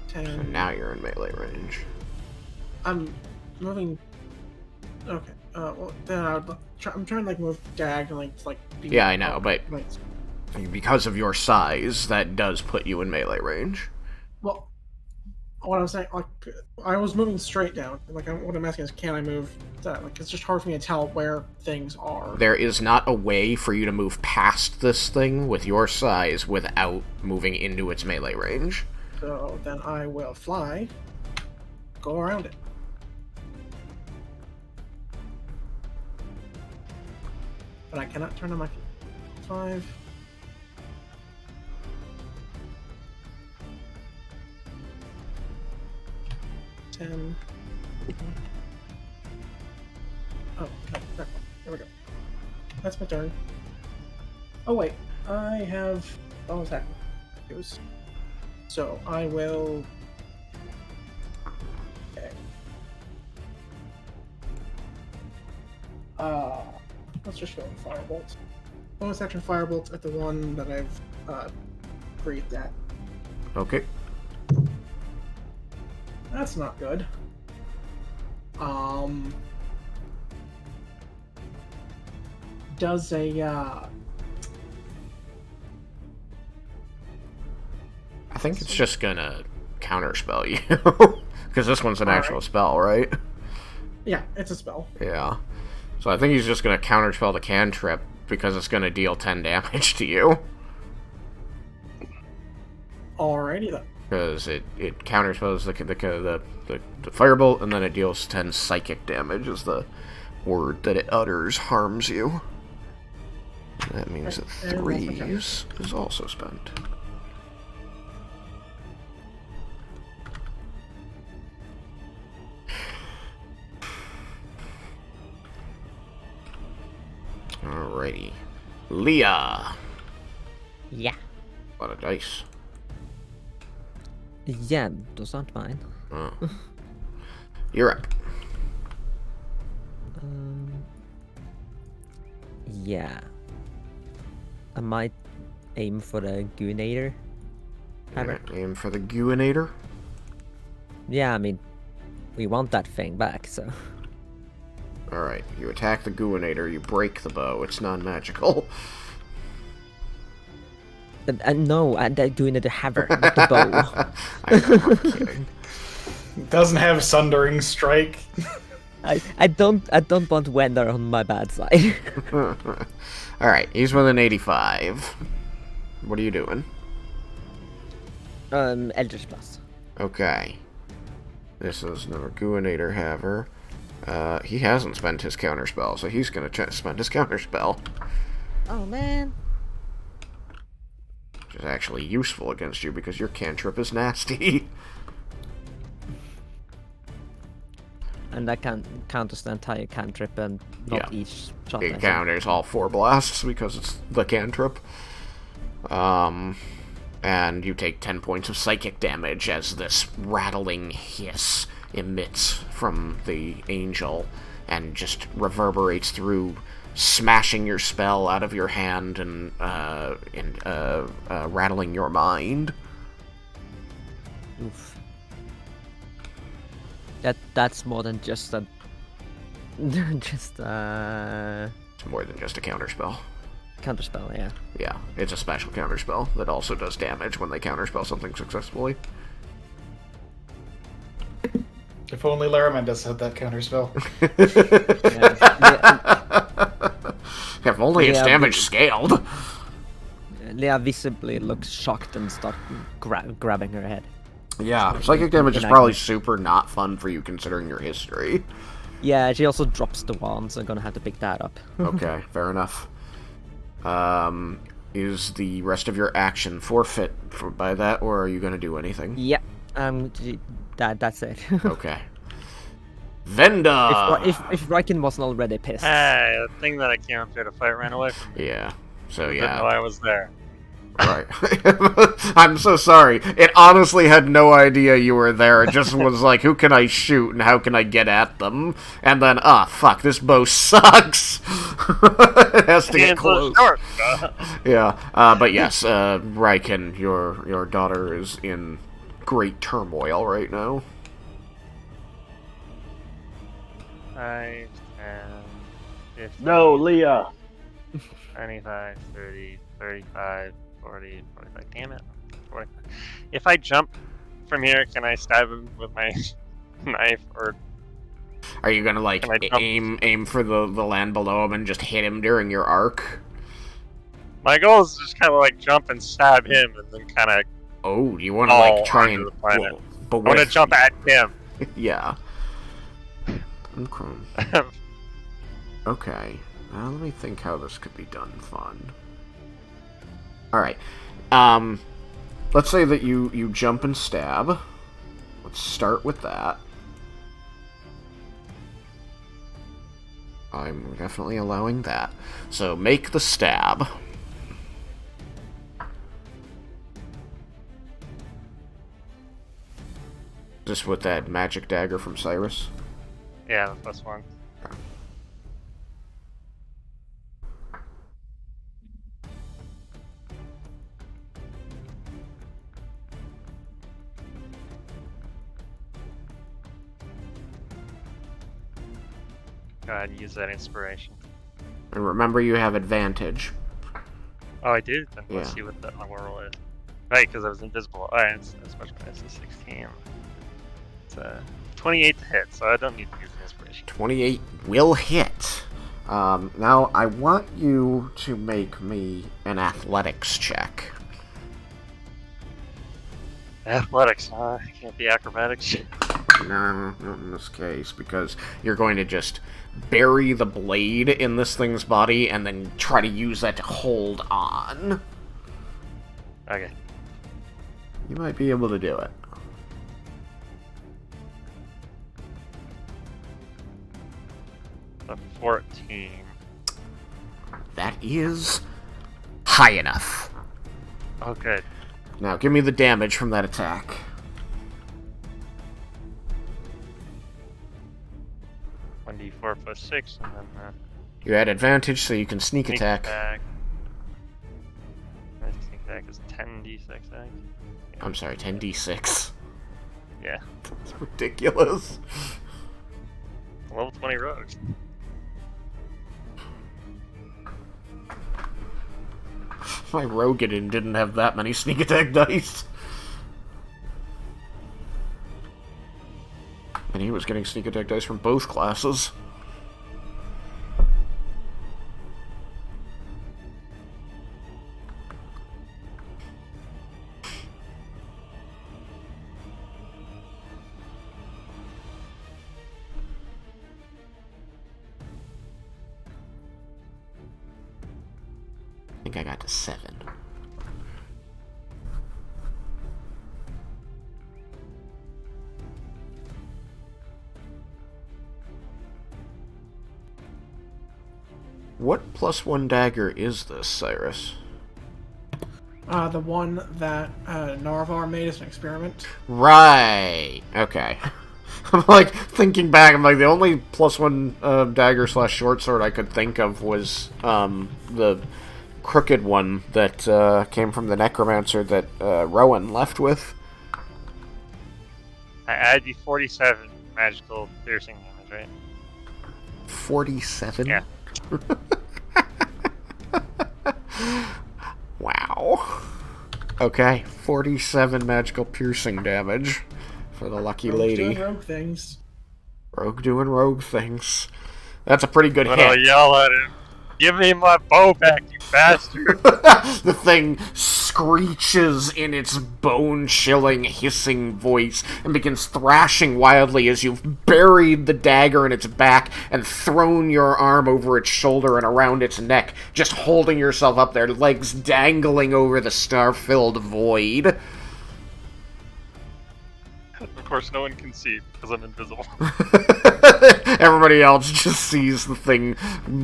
[SPEAKER 3] 10.
[SPEAKER 1] So now you're in melee range.
[SPEAKER 3] I'm moving. Okay. Well, then I'm trying to like move diagonally to like.
[SPEAKER 1] Yeah, I know, but
[SPEAKER 3] like,
[SPEAKER 1] because of your size, that does put you in melee range.
[SPEAKER 3] well, what I'm saying, like, I was moving straight down. Like, what I'm asking is, can I move that? Like, it's just hard for me to tell where things are.
[SPEAKER 1] There is not a way for you to move past this thing with your size without moving into its melee range.
[SPEAKER 3] So then I will fly, go around it. But I cannot turn on my feet. 5. Oh, no, there we go. That's my turn. Oh wait, I have bonus attack. So I will. Okay. Let's just go with firebolt. Bonus action firebolt at the one that I've breathed at.
[SPEAKER 1] Okay.
[SPEAKER 3] That's not good. Does a
[SPEAKER 1] I think it's just gonna counterspell you. Because this one's an actual spell, right?
[SPEAKER 3] Yeah, it's a spell.
[SPEAKER 1] Yeah. So I think he's just gonna counterspell the cantrip because it's gonna deal 10 damage to you.
[SPEAKER 3] Alrighty then.
[SPEAKER 1] Because it counterspells the firebolt, and then it deals 10 psychic damage as the word that it utters harms you. That means that 3 is also spent. Alrighty. Leah!
[SPEAKER 6] Yeah.
[SPEAKER 1] A lot of dice.
[SPEAKER 6] Yeah, those aren't mine.
[SPEAKER 1] Oh. You're up.
[SPEAKER 6] Yeah. I might aim for the Gooinator.
[SPEAKER 1] Aim for the Gooinator?
[SPEAKER 6] Yeah, I mean, we want that thing back, so...
[SPEAKER 1] Alright, you attack the Gooinator, you break the bow, it's non-magical.
[SPEAKER 6] No, I'm doing it the hammer, not the bow.
[SPEAKER 1] I know, I'm kidding.
[SPEAKER 10] Doesn't have Sundering Strike.
[SPEAKER 6] I don't want Wender on my bad side.
[SPEAKER 1] Alright, he's with an 85. What are you doing?
[SPEAKER 6] Eldritch Blast.
[SPEAKER 1] Okay. This is another Gooinator Haver. He hasn't spent his counterspell, so he's gonna spend his counterspell.
[SPEAKER 6] Oh man.
[SPEAKER 1] Which is actually useful against you because your cantrip is nasty.
[SPEAKER 6] And that can counters the entire cantrip and not each shot.
[SPEAKER 1] It counters all 4 blasts because it's the cantrip. And you take 10 points of psychic damage as this rattling hiss emits from the angel and just reverberates through, smashing your spell out of your hand and rattling your mind.
[SPEAKER 6] Oof. That's more than just a Just
[SPEAKER 1] It's more than just a counterspell.
[SPEAKER 6] counterspell, yeah.
[SPEAKER 1] Yeah, it's a special counterspell that also does damage when they counterspell something successfully.
[SPEAKER 10] If only Laramentis had that counterspell.
[SPEAKER 1] If only its damage scaled.
[SPEAKER 6] Leah visibly looks shocked and starts grabbing her head.
[SPEAKER 1] Yeah, psychic damage is probably super not fun for you considering your history.
[SPEAKER 6] Yeah, she also drops the wand, so I'm gonna have to pick that up.
[SPEAKER 1] Okay, fair enough. Is the rest of your action forfeit by that, or are you gonna do anything?
[SPEAKER 6] Yeah, that's it.
[SPEAKER 1] Okay. Venda!
[SPEAKER 6] If Raiken wasn't already pissed.
[SPEAKER 4] Hey, the thing that I came up here to fight ran away from me.
[SPEAKER 1] Yeah. So
[SPEAKER 4] Didn't know
[SPEAKER 1] yeah.
[SPEAKER 4] I was there.
[SPEAKER 1] Right. I'm so sorry. It honestly had no idea you were there. It just was like, who can I shoot and how can I get at them? And then, fuck, this bow sucks. It has to get close. Yeah. But yes, Raiken, your daughter is in great turmoil right now.
[SPEAKER 4] 5, 10, 15,
[SPEAKER 2] No, Leah.
[SPEAKER 4] 25, 30, 35, 40, 45. Damn it. 45. If I jump from here, can I stab him with my knife, or
[SPEAKER 1] Are you gonna like aim for the land below him and just hit him during your arc?
[SPEAKER 4] my goal is to just kind of like jump and stab him, and then kind of
[SPEAKER 1] Oh, you want to like try and?
[SPEAKER 4] the planet.
[SPEAKER 1] Well, but
[SPEAKER 4] I want to jump at him.
[SPEAKER 1] Yeah. Okay. Okay. Let me think how this could be done fun. Alright. Let's say that you jump and stab. Let's start with that. I'm definitely allowing that. So make the stab. Just with that magic dagger from Cyrus?
[SPEAKER 4] Yeah, the +1. Go ahead and use that inspiration.
[SPEAKER 1] And remember, you have advantage.
[SPEAKER 4] Oh, I did? Then let's
[SPEAKER 1] Yeah.
[SPEAKER 4] see what that roll is. Right, because I was invisible. Alright, it's much better. It's a 16. It's a 28 to hit, so I don't need to use the inspiration.
[SPEAKER 1] 28 will hit. Now, I want you to make me an athletics check.
[SPEAKER 4] Athletics, huh? It can't be acrobatics.
[SPEAKER 1] No, not in this case, because you're going to just bury the blade in this thing's body and then try to use that to hold on.
[SPEAKER 4] Okay.
[SPEAKER 1] You might be able to do it.
[SPEAKER 4] A 14.
[SPEAKER 1] That is high enough.
[SPEAKER 4] Oh, good.
[SPEAKER 1] Now, give me the damage from that attack.
[SPEAKER 4] D4 plus 6, and then
[SPEAKER 1] You had advantage, so you can sneak attack.
[SPEAKER 4] My sneak attack is 10d6, I think.
[SPEAKER 1] I'm sorry, 10d6.
[SPEAKER 4] Yeah.
[SPEAKER 1] That's ridiculous.
[SPEAKER 4] Level 20 rogues.
[SPEAKER 1] My Rogan didn't have that many sneak attack dice. And he was getting sneak attack dice from both classes. I think I got to 7. What +1 dagger is this, Cyrus?
[SPEAKER 3] The one that Narvar made as an experiment.
[SPEAKER 1] Right. Okay. I'm like thinking back. I'm like the only +1 dagger / short sword I could think of was the crooked one that came from the necromancer that Rowan left with.
[SPEAKER 4] I add you 47 magical piercing damage, right?
[SPEAKER 1] 47?
[SPEAKER 4] Yeah.
[SPEAKER 1] Wow. Okay, 47 magical piercing damage for the lucky
[SPEAKER 3] Rogue's
[SPEAKER 1] lady.
[SPEAKER 3] doing rogue things.
[SPEAKER 1] Rogue doing rogue things. That's a pretty good
[SPEAKER 4] But
[SPEAKER 1] hit.
[SPEAKER 4] I'll yell at him. Give me my bow back, you bastard!
[SPEAKER 1] The thing screeches in its bone-chilling, hissing voice and begins thrashing wildly as you've buried the dagger in its back and thrown your arm over its shoulder and around its neck, just holding yourself up there, legs dangling over the star-filled void.
[SPEAKER 4] Of course, no one can see because I'm invisible.
[SPEAKER 1] Everybody else just sees the thing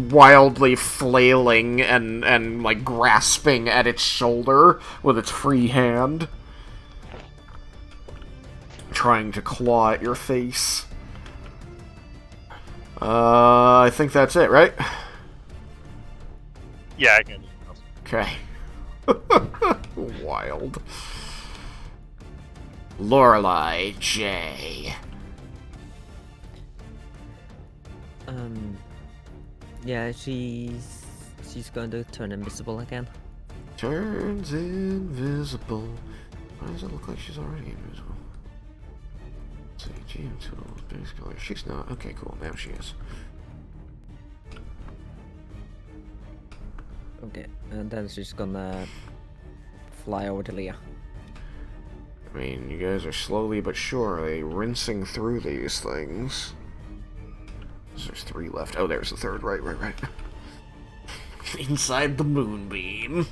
[SPEAKER 1] wildly flailing and like grasping at its shoulder with its free hand, trying to claw at your face. I think that's it, right?
[SPEAKER 4] Yeah, I can do
[SPEAKER 1] Okay. Wild. Lorelei J.
[SPEAKER 6] Yeah, she's going to turn invisible again.
[SPEAKER 1] Turns invisible. Why does it look like she's already invisible? Let's see, GM tools, base color. She's not. Okay, cool. Now she is.
[SPEAKER 6] Okay, and then she's gonna fly over to Leah.
[SPEAKER 1] I mean, you guys are slowly but surely rinsing through these things. There's 3 left. Oh, there's the third. Right. Inside the moonbeam.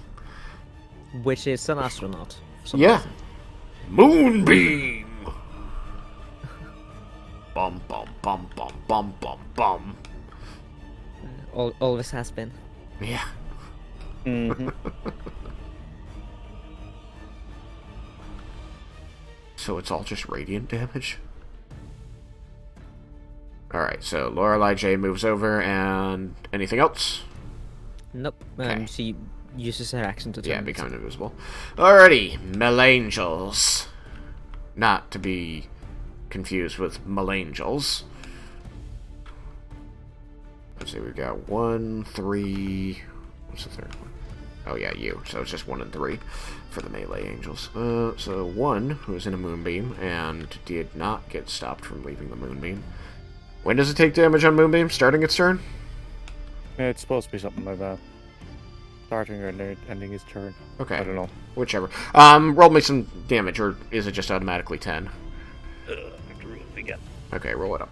[SPEAKER 6] Which is an astronaut. for some
[SPEAKER 1] Yeah.
[SPEAKER 6] reason.
[SPEAKER 1] Moonbeam! Bum bum bum bum bum bum bum.
[SPEAKER 6] Always has been.
[SPEAKER 1] Yeah.
[SPEAKER 8] Mm-hmm.
[SPEAKER 1] So it's all just radiant damage? Alright, so Lorelei J moves over, and anything else?
[SPEAKER 6] Nope.
[SPEAKER 1] Okay.
[SPEAKER 6] She uses her action to turn
[SPEAKER 1] Yeah,
[SPEAKER 6] invisible.
[SPEAKER 1] become invisible. Alrighty, Melangels. Not to be confused with Melangels. Let's see, we've got 1, 3... What's the third one? Oh yeah, you. So it's just 1 and 3 for the melee angels. So 1, who's in a moonbeam, and did not get stopped from leaving the moonbeam. When does it take damage on moonbeam? Starting its turn?
[SPEAKER 8] Yeah, it's supposed to be something like that. Starting or ending his turn.
[SPEAKER 1] Okay.
[SPEAKER 8] I don't know.
[SPEAKER 1] Whichever. Roll me some damage, or is it just automatically 10?
[SPEAKER 4] I have to roll it again.
[SPEAKER 1] Okay, roll it up.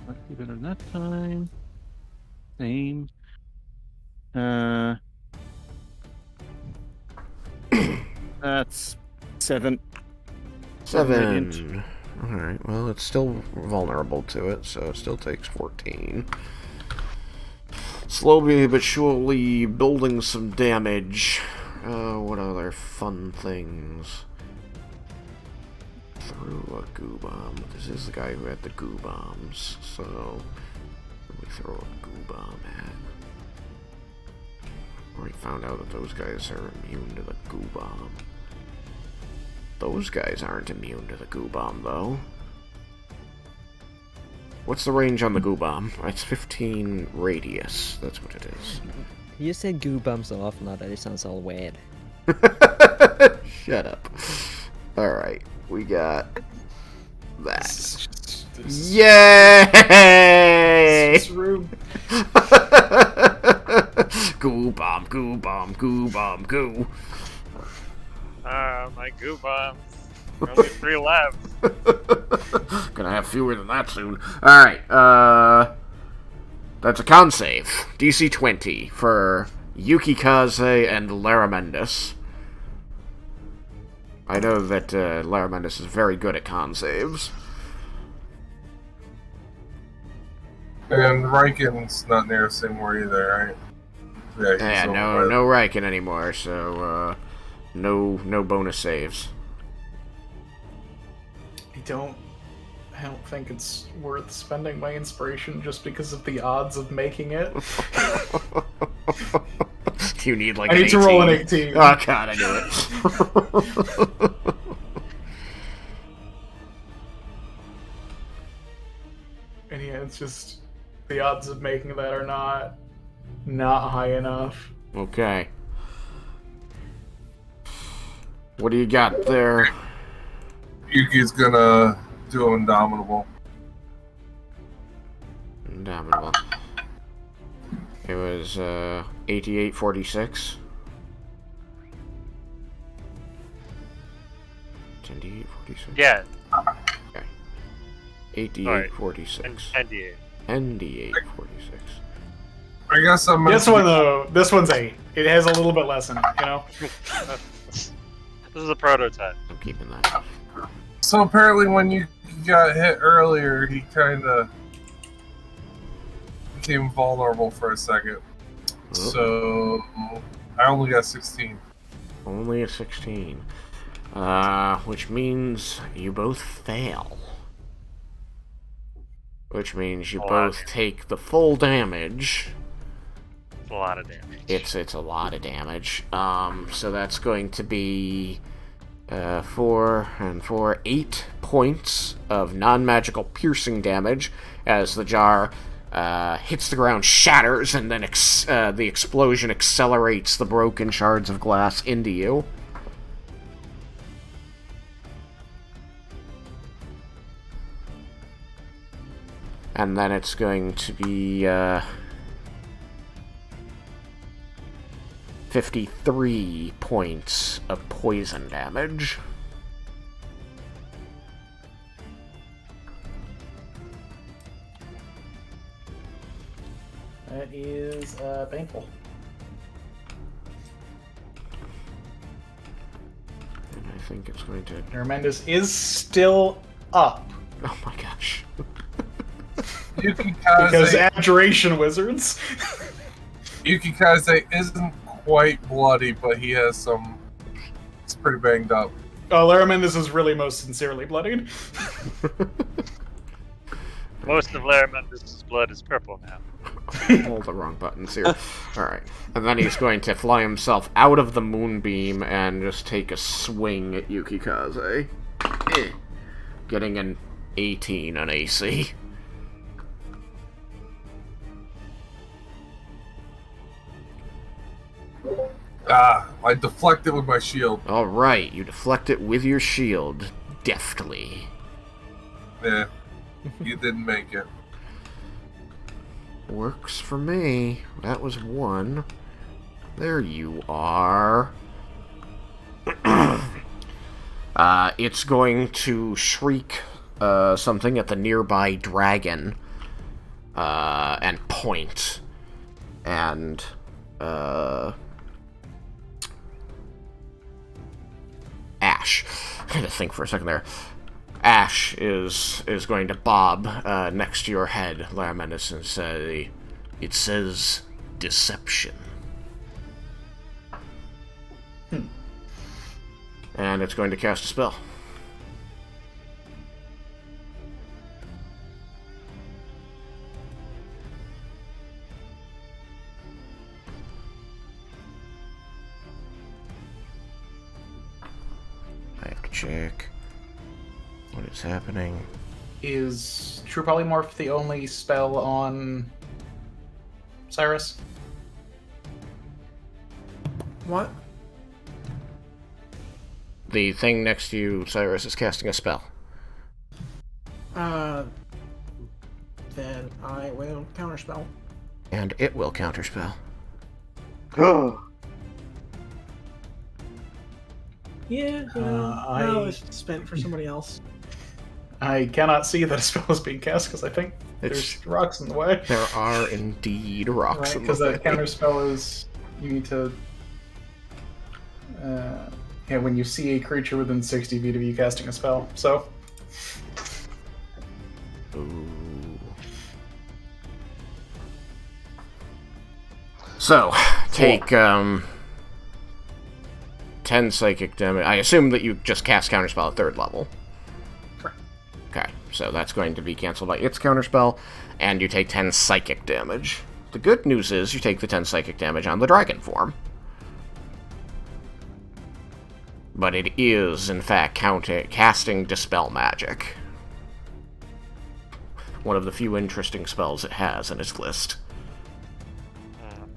[SPEAKER 8] Not even in that time. Same. That's 7.
[SPEAKER 1] 7. Alright, well, it's still vulnerable to it, so it still takes 14. Slowly but surely building some damage. What other fun things? Threw a goo bomb. This is the guy who had the goo bombs, so... What do we throw a goo bomb at? Already found out that those guys are immune to the goo bomb. Those guys aren't immune to the goo bomb, though. What's the range on the goo bomb? It's 15 radius. That's what it is.
[SPEAKER 6] You said goo bombs so often now that it sounds all weird.
[SPEAKER 1] Shut up. Alright, we got that.
[SPEAKER 10] This
[SPEAKER 1] Yay!
[SPEAKER 10] is rude.
[SPEAKER 1] Goo bomb, goo bomb, goo bomb, goo.
[SPEAKER 4] Ah, my goo bombs. Only 3 left.
[SPEAKER 1] Gonna have fewer than that soon. Alright, that's a con save. DC 20 for Yukikaze and Laramendis. I know that Laramendis is very good at con saves.
[SPEAKER 7] And Raiken's not near the same word either, right?
[SPEAKER 1] Yeah, no Raiken anymore, so no bonus saves.
[SPEAKER 10] I don't think it's worth spending my inspiration just because of the odds of making it.
[SPEAKER 1] Do you need like
[SPEAKER 10] I
[SPEAKER 1] an
[SPEAKER 10] need to
[SPEAKER 1] 18?
[SPEAKER 10] roll an 18.
[SPEAKER 1] Oh god, I knew it.
[SPEAKER 10] And yeah, it's just the odds of making that are not high enough.
[SPEAKER 1] Okay. What do you got there?
[SPEAKER 7] Yuki's gonna do Indomitable.
[SPEAKER 1] Indomitable. It was 8846. 8846.
[SPEAKER 4] Yeah.
[SPEAKER 1] Okay. 8846.
[SPEAKER 4] NDA.
[SPEAKER 1] ND846.
[SPEAKER 7] I guess I'm gonna...
[SPEAKER 10] This one though, this one's 8. It has a little bit less in it, you know.
[SPEAKER 4] This is a prototype.
[SPEAKER 1] I'm keeping that.
[SPEAKER 7] So apparently when you got hit earlier, he kind of became vulnerable for a second.
[SPEAKER 1] Oh.
[SPEAKER 7] So I only got 16.
[SPEAKER 1] Only a 16. Which means you both fail. Which means you both take the full damage.
[SPEAKER 4] It's a lot of damage.
[SPEAKER 1] It's a lot of damage. So that's going to be 4 and 4, 8 points of non-magical piercing damage as the jar hits the ground, shatters, and then the explosion accelerates the broken shards of glass into you. And then it's going to be 53 points of poison damage.
[SPEAKER 5] That is painful.
[SPEAKER 1] And I think it's going to...
[SPEAKER 10] Armendus is still up.
[SPEAKER 1] Oh my gosh.
[SPEAKER 10] Because abjuration wizards.
[SPEAKER 7] Yukikaze isn't quite bloody, but he has some... It's pretty banged up.
[SPEAKER 10] Oh, Laramendus is really most sincerely bloodied.
[SPEAKER 4] Most of Laramendus' blood is purple now.
[SPEAKER 1] All the wrong buttons here. Alright. And then he's going to fly himself out of the moonbeam and just take a swing at Yukikaze. Getting an 18 on AC.
[SPEAKER 7] I deflect it with my shield.
[SPEAKER 1] Alright, you deflect it with your shield. Deftly.
[SPEAKER 7] Yeah. You didn't make it.
[SPEAKER 1] Works for me. That was 1. There you are. It's going to shriek something at the nearby dragon. And point. And, Ash. I had to think for a second there. Ash is going to bob next to your head, Laramendus, and say, "It says deception." And it's going to cast a spell. I have to check what is happening.
[SPEAKER 5] Is True Polymorph the only spell on Cyrus?
[SPEAKER 3] What?
[SPEAKER 1] The thing next to you, Cyrus, is casting a spell.
[SPEAKER 3] Then I will counterspell.
[SPEAKER 1] And it will counterspell.
[SPEAKER 3] Yeah, no, it's spent for somebody else.
[SPEAKER 10] I cannot see that a spell is being cast because I think there's rocks in the way.
[SPEAKER 1] There are indeed rocks in the way.
[SPEAKER 10] Because that counter spell is you need to. Yeah, when you see a creature within 60 feet of you casting a spell. So.
[SPEAKER 1] Ooh. So, take 10 psychic damage. I assume that you just cast counterspell at 3rd level.
[SPEAKER 3] Correct.
[SPEAKER 1] Okay, so that's going to be canceled by its counterspell, and you take 10 psychic damage. The good news is you take the 10 psychic damage on the dragon form. but it is, in fact, casting Dispel Magic. One of the few interesting spells it has in its list.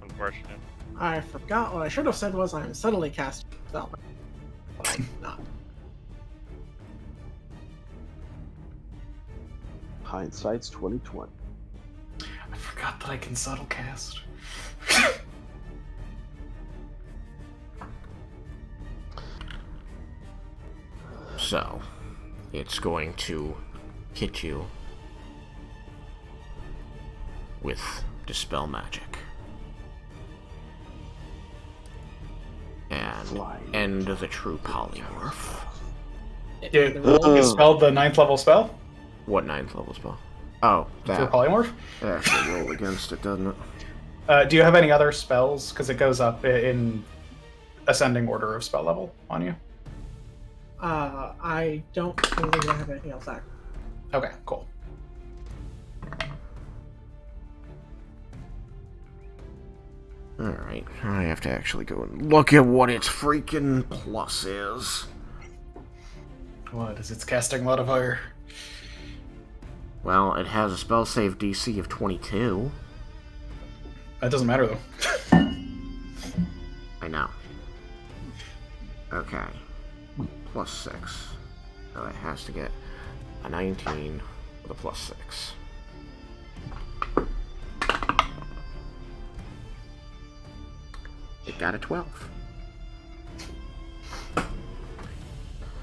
[SPEAKER 4] Unfortunate.
[SPEAKER 3] I forgot. What I should have said was I'm suddenly casting spell, but I'm not.
[SPEAKER 2] Hindsight's 2020.
[SPEAKER 10] I forgot that I can subtle cast.
[SPEAKER 1] So, it's going to hit you with Dispel Magic. And end the true polymorph.
[SPEAKER 10] You spelled the 9th level spell?
[SPEAKER 1] What 9th level spell? Oh, that.
[SPEAKER 10] For polymorph?
[SPEAKER 1] It actually roll against it, doesn't it?
[SPEAKER 10] Do you have any other spells? Because it goes up in ascending order of spell level on you.
[SPEAKER 3] I don't believe I have anything else active.
[SPEAKER 10] Okay, cool.
[SPEAKER 1] Alright, I have to actually go and look at what its freaking plus is.
[SPEAKER 10] What is its casting modifier?
[SPEAKER 1] Well, it has a spell save DC of 22.
[SPEAKER 10] That doesn't matter, though.
[SPEAKER 1] I know. Okay. Plus 6. So it has to get a 19 with a plus 6. It got a 12.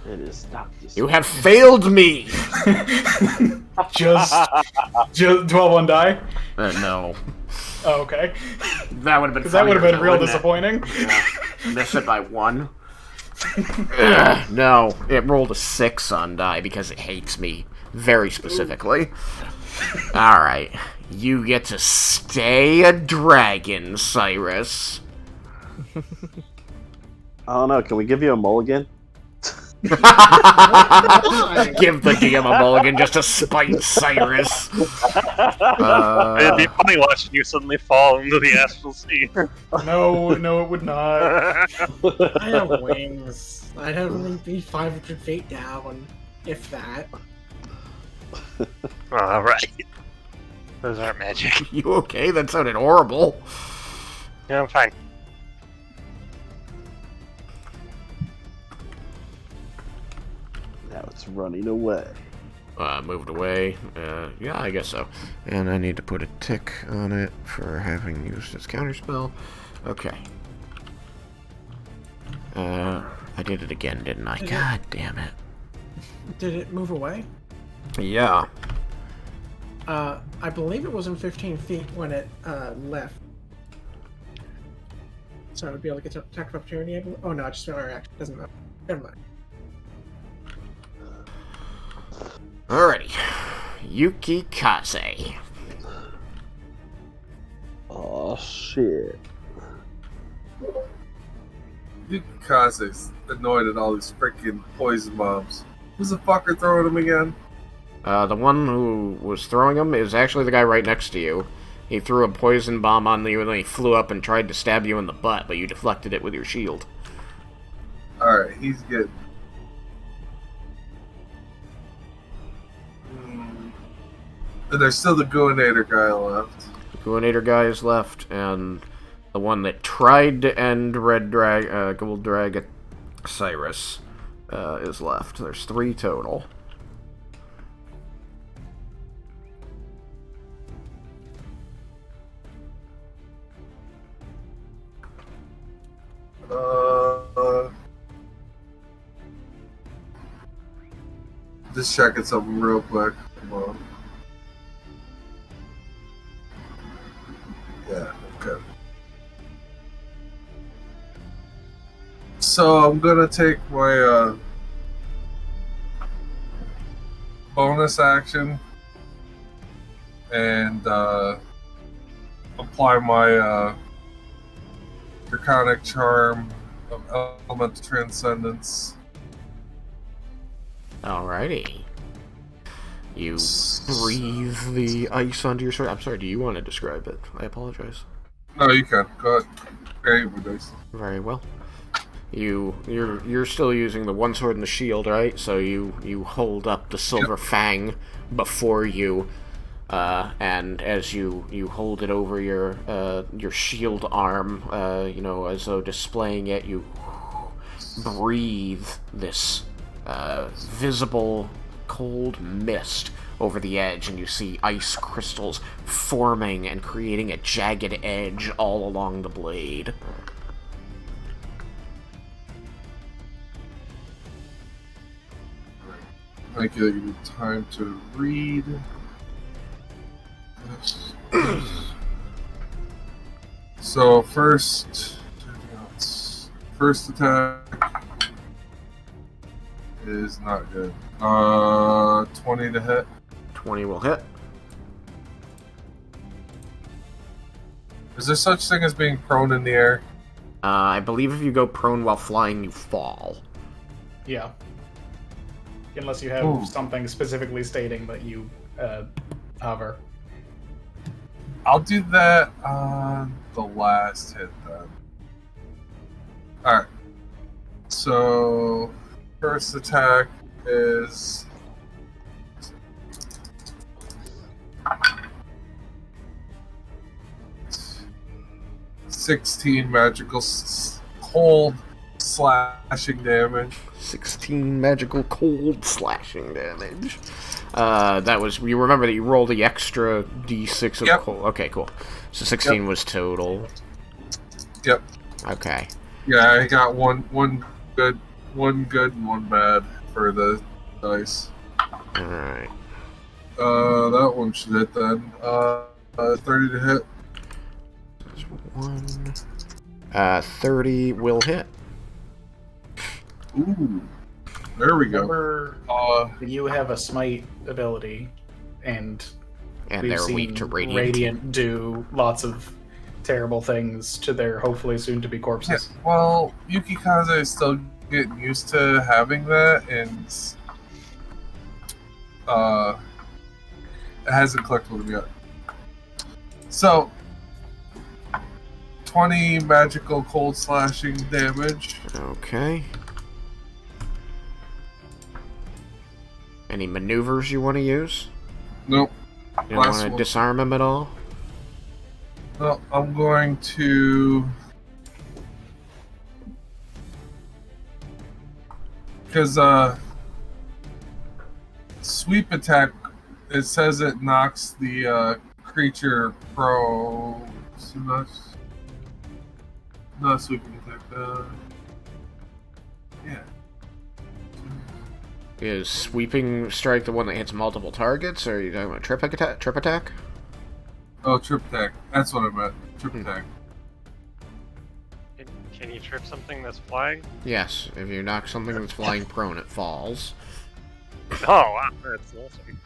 [SPEAKER 2] It is not this.
[SPEAKER 1] You have failed me!
[SPEAKER 10] just 12 on die?
[SPEAKER 1] No.
[SPEAKER 10] Oh, okay.
[SPEAKER 1] That would have been
[SPEAKER 10] Because that would have been real
[SPEAKER 1] wouldn't it?
[SPEAKER 10] disappointing.
[SPEAKER 1] Yeah. Miss it by 1. No, it rolled a 6 on die because it hates me very specifically. Alright, you get to stay a dragon, Cyrus.
[SPEAKER 2] I don't know, can we give you a mulligan?
[SPEAKER 1] Give the DM a mulligan just to spite Cyrus.
[SPEAKER 4] It'd be funny watching you suddenly fall into the Astral Sea.
[SPEAKER 10] No, it would not.
[SPEAKER 3] I have wings. I'd only be 500 feet down, if that.
[SPEAKER 4] Alright. Those aren't magic.
[SPEAKER 1] You okay? That sounded horrible.
[SPEAKER 4] Yeah, I'm fine.
[SPEAKER 2] Now it's running away.
[SPEAKER 1] Moved away. Yeah, I guess so. And I need to put a tick on it for having used its counterspell. Okay. I did it again, didn't I? God damn it.
[SPEAKER 3] Did it move away?
[SPEAKER 1] Yeah.
[SPEAKER 3] I believe it was in 15 feet when it left. So I would be able to get to attack of opportunity. Oh no, I just spent my reaction. Doesn't matter. Never mind.
[SPEAKER 1] Alrighty. Yuki Kaze.
[SPEAKER 2] Oh shit.
[SPEAKER 7] Kaze's annoyed at all these freaking poison bombs. Who's the fucker throwing them again?
[SPEAKER 1] The one who was throwing them is actually the guy right next to you. He threw a poison bomb on you and then he flew up and tried to stab you in the butt, but you deflected it with your shield.
[SPEAKER 7] Alright, he's good. And there's still the Gooinator guy left.
[SPEAKER 1] The Gooinator guy is left, and the one that tried to end Gold Drag Cyrus is left. There's 3 total.
[SPEAKER 7] Just checking something real quick. Come on. Yeah, okay. So I'm gonna take my bonus action and apply my Draconic Charm of Elemental Transcendence.
[SPEAKER 1] Alrighty. You breathe the ice onto your sword. I'm sorry, do you want to describe it? I apologize.
[SPEAKER 7] No, you can. Go ahead. Okay, dice.
[SPEAKER 1] Very well. You're still using the one sword and the shield, right? So you hold up the silver fang before you, and as you hold it over your shield arm, as though displaying it, you breathe this visible cold mist over the edge, and you see ice crystals forming and creating a jagged edge all along the blade.
[SPEAKER 7] I give you time to read this. So first attack is not good. 20 to hit.
[SPEAKER 1] 20 will hit.
[SPEAKER 7] Is there such thing as being prone in the air?
[SPEAKER 1] I believe if you go prone while flying, you fall.
[SPEAKER 10] Yeah. Unless you have something specifically stating that you hover.
[SPEAKER 7] I'll do that on the last hit then. Alright. So, first attack is... $16 magical cold slashing damage.
[SPEAKER 1] 16 magical cold slashing damage. That was... You remember that you rolled the extra d6 of cold. Okay, cool. So 16 was total.
[SPEAKER 7] Yep.
[SPEAKER 1] Okay.
[SPEAKER 7] Yeah, I got one good and one bad for the dice.
[SPEAKER 1] Alright.
[SPEAKER 7] That one should hit then. 30 to hit.
[SPEAKER 1] One. 30 will hit.
[SPEAKER 7] Ooh. There we go.
[SPEAKER 10] Remember, you have a smite ability, and we've
[SPEAKER 1] they're
[SPEAKER 10] seen
[SPEAKER 1] weak to radiant.
[SPEAKER 10] Radiant do lots of terrible things to their hopefully soon-to-be corpses.
[SPEAKER 7] Yeah, well, Yukikaze is still getting used to having that, and it hasn't clicked with him yet. So, 20 magical cold slashing damage.
[SPEAKER 1] Okay. Any maneuvers you want to use?
[SPEAKER 7] Nope.
[SPEAKER 1] You don't want to disarm him at all?
[SPEAKER 7] No, I'm going to... Because, sweep attack, it says it knocks the, creature pro... So not sweeping attack, yeah.
[SPEAKER 1] Is sweeping strike the one that hits multiple targets, or are you talking about trip attack?
[SPEAKER 7] Oh, trip attack. That's what I meant. Trip attack.
[SPEAKER 4] Can you trip something that's flying?
[SPEAKER 1] Yes, if you knock something that's flying prone, it falls.
[SPEAKER 4] Oh, wow, that's awesome.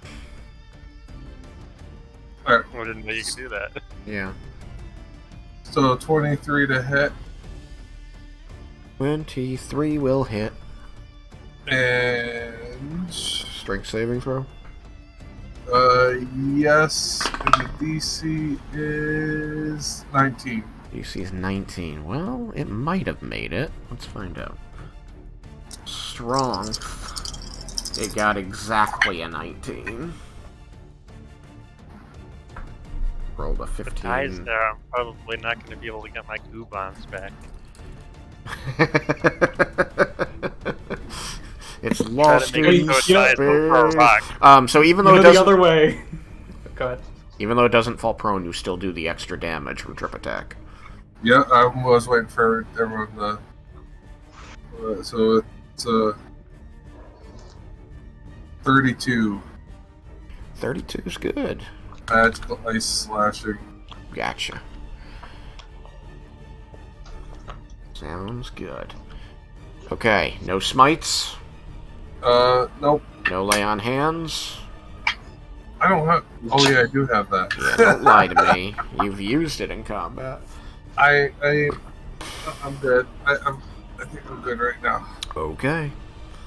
[SPEAKER 7] Alright.
[SPEAKER 4] I didn't know you could do that.
[SPEAKER 1] Yeah.
[SPEAKER 7] So, 23 to hit.
[SPEAKER 1] 23 will hit.
[SPEAKER 7] And...
[SPEAKER 1] Strength saving throw?
[SPEAKER 7] Yes. And the DC is 19.
[SPEAKER 1] DC is 19. Well, it might have made it. Let's find out. Strong. It got exactly a 19. Rolled a 15.
[SPEAKER 4] The ties there, I'm probably not going to be able to get my goo bombs back.
[SPEAKER 1] It's lost in space.
[SPEAKER 4] So
[SPEAKER 1] So even though it
[SPEAKER 10] the
[SPEAKER 1] doesn't,
[SPEAKER 10] other way. Go ahead.
[SPEAKER 1] even though it doesn't fall prone, you still do the extra damage from trip attack.
[SPEAKER 7] Yeah, I was waiting for everyone to... so it's 32.
[SPEAKER 1] 32 is good.
[SPEAKER 7] Magical ice slashing.
[SPEAKER 1] Gotcha. Sounds good. Okay, no smites.
[SPEAKER 7] Nope.
[SPEAKER 1] No lay on hands.
[SPEAKER 7] I don't have... Oh yeah, I do have that.
[SPEAKER 1] Yeah, don't lie to me. You've used it in combat.
[SPEAKER 7] I'm good. I think I'm good right now.
[SPEAKER 1] Okay.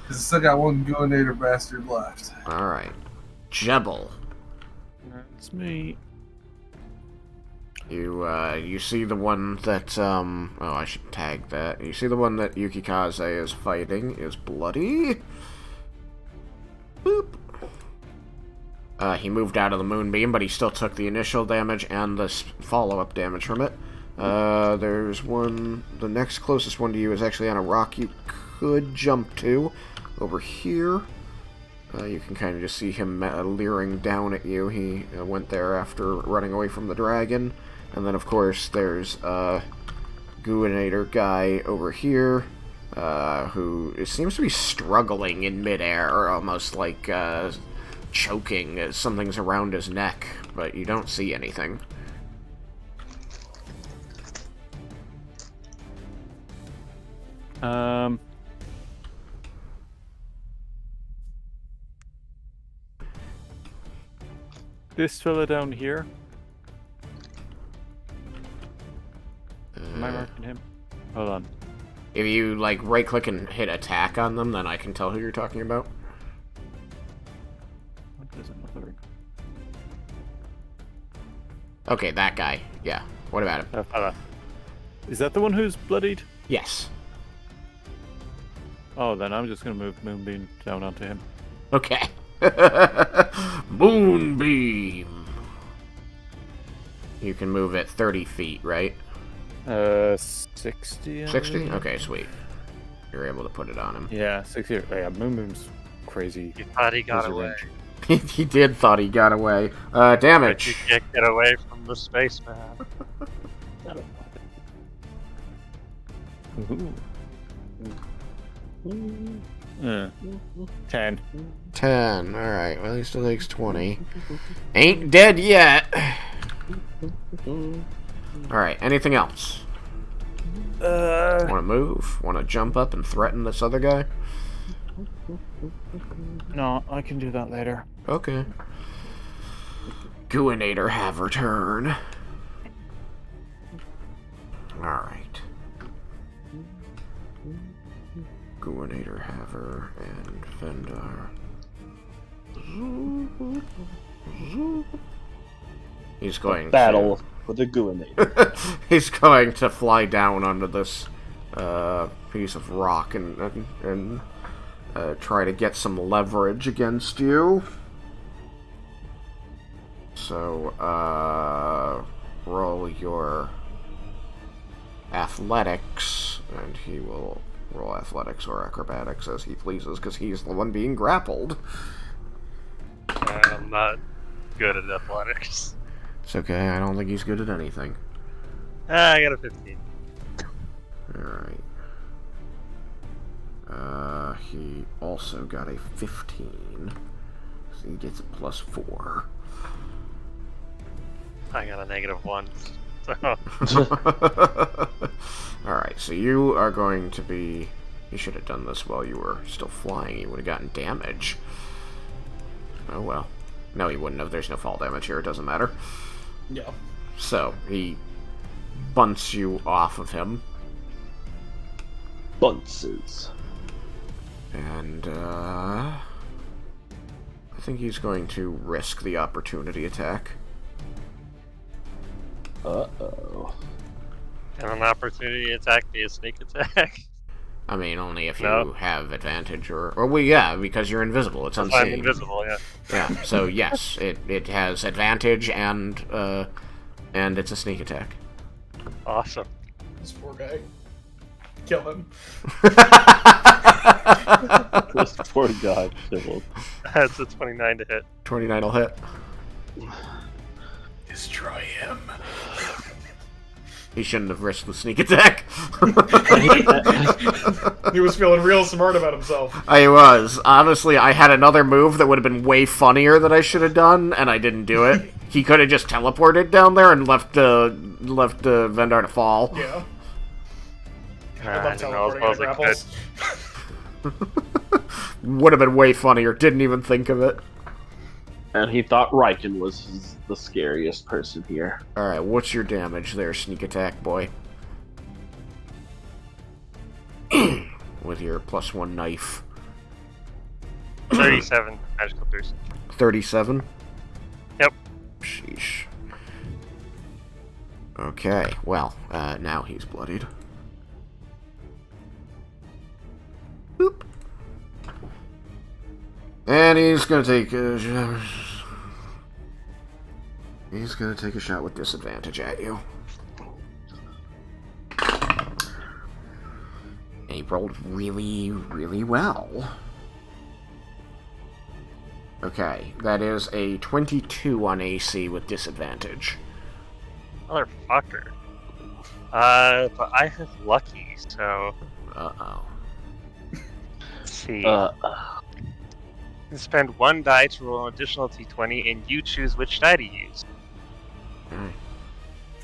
[SPEAKER 7] Because I still got one Gooinator bastard left.
[SPEAKER 1] Alright. Jebel.
[SPEAKER 8] That's me.
[SPEAKER 1] You see the one that, oh, I should tag that. You see the one that Yukikaze is fighting is bloody. Boop. He moved out of the moonbeam, but he still took the initial damage and the follow-up damage from it. There's one... The next closest one to you is actually on a rock you could jump to. Over here. You can kind of just see him leering down at you. He went there after running away from the dragon. And then, of course, there's Gooinator guy over here, who seems to be struggling in midair, almost like choking as something's around his neck, but you don't see anything.
[SPEAKER 8] This fella down here. Am I marking him? Hold on.
[SPEAKER 1] If you, like, right-click and hit attack on them, then I can tell who you're talking about.
[SPEAKER 8] What is another?
[SPEAKER 1] Okay, that guy. Yeah. What about him?
[SPEAKER 8] Is that the one who's bloodied?
[SPEAKER 1] Yes.
[SPEAKER 8] Oh, then I'm just gonna move Moonbeam down onto him.
[SPEAKER 1] Okay. Moonbeam! You can move it 30 feet, right?
[SPEAKER 8] 60?
[SPEAKER 1] 60? Okay, sweet. You're able to put it on him.
[SPEAKER 8] Yeah, 60. Yeah, Moonbeam's crazy.
[SPEAKER 4] You thought he got away.
[SPEAKER 1] He did thought he got away. Damage.
[SPEAKER 4] But you can't get away from the spaceman.
[SPEAKER 8] Ooh. 10.
[SPEAKER 1] 10. Alright, well, he still takes 20. Ain't dead yet. Alright, anything else? Want to move? Want to jump up and threaten this other guy?
[SPEAKER 8] No, I can do that later.
[SPEAKER 1] Okay. Gooinator have her turn. Alright. Gooinator have her and Vendar. He's going
[SPEAKER 2] battle for the Gooinator.
[SPEAKER 1] He's going to fly down onto this piece of rock and try to get some leverage against you. So, roll your athletics, and he will roll athletics or acrobatics as he pleases, because he's the one being grappled.
[SPEAKER 4] I'm not good at athletics.
[SPEAKER 1] It's okay, I don't think he's good at anything.
[SPEAKER 4] I got a 15.
[SPEAKER 1] Alright. He also got a 15. So he gets a +4.
[SPEAKER 4] I got a -1. So.
[SPEAKER 1] Alright, so you are going to be... You should have done this while you were still flying. You would have gotten damage. Oh well. No, he wouldn't have. There's no fall damage here. It doesn't matter.
[SPEAKER 10] Yeah.
[SPEAKER 1] So, he bunts you off of him.
[SPEAKER 2] Bunces.
[SPEAKER 1] And, I think he's going to risk the opportunity attack.
[SPEAKER 2] Uh-oh.
[SPEAKER 4] Can an opportunity attack be a sneak attack?
[SPEAKER 1] I mean, only if you have advantage or well, yeah, because you're invisible. It's unseen.
[SPEAKER 4] I'm invisible, yeah.
[SPEAKER 1] Yeah, so yes, it has advantage and it's a sneak attack.
[SPEAKER 4] Awesome.
[SPEAKER 10] This poor guy. Kill him.
[SPEAKER 2] This poor guy killed.
[SPEAKER 4] That's a 29 to hit.
[SPEAKER 1] 29 will hit.
[SPEAKER 10] Destroy him.
[SPEAKER 1] He shouldn't have risked the sneak attack.
[SPEAKER 10] He was feeling real smart about himself.
[SPEAKER 1] I was. Honestly, I had another move that would have been way funnier that I should have done, and I didn't do it. He could have just teleported down there and left Vendar to fall.
[SPEAKER 10] Yeah.
[SPEAKER 4] I love teleporting at grapples.
[SPEAKER 1] Would have been way funnier. Didn't even think of it.
[SPEAKER 2] And he thought Raiken was the scariest person here.
[SPEAKER 1] Alright, what's your damage there, sneak attack boy? With your +1 knife.
[SPEAKER 4] 37 magical piercing.
[SPEAKER 1] 37?
[SPEAKER 4] Yep.
[SPEAKER 1] Sheesh. Okay, well, now he's bloodied. Boop. And he's gonna take a... He's gonna take a shot with disadvantage at you. And he rolled really, really well. Okay, that is a 22 on AC with disadvantage.
[SPEAKER 4] Motherfucker. But I have lucky, so...
[SPEAKER 1] Uh-oh.
[SPEAKER 4] Let's see. You can spend one die to roll an additional d20, and you choose which die to use.
[SPEAKER 1] Alright.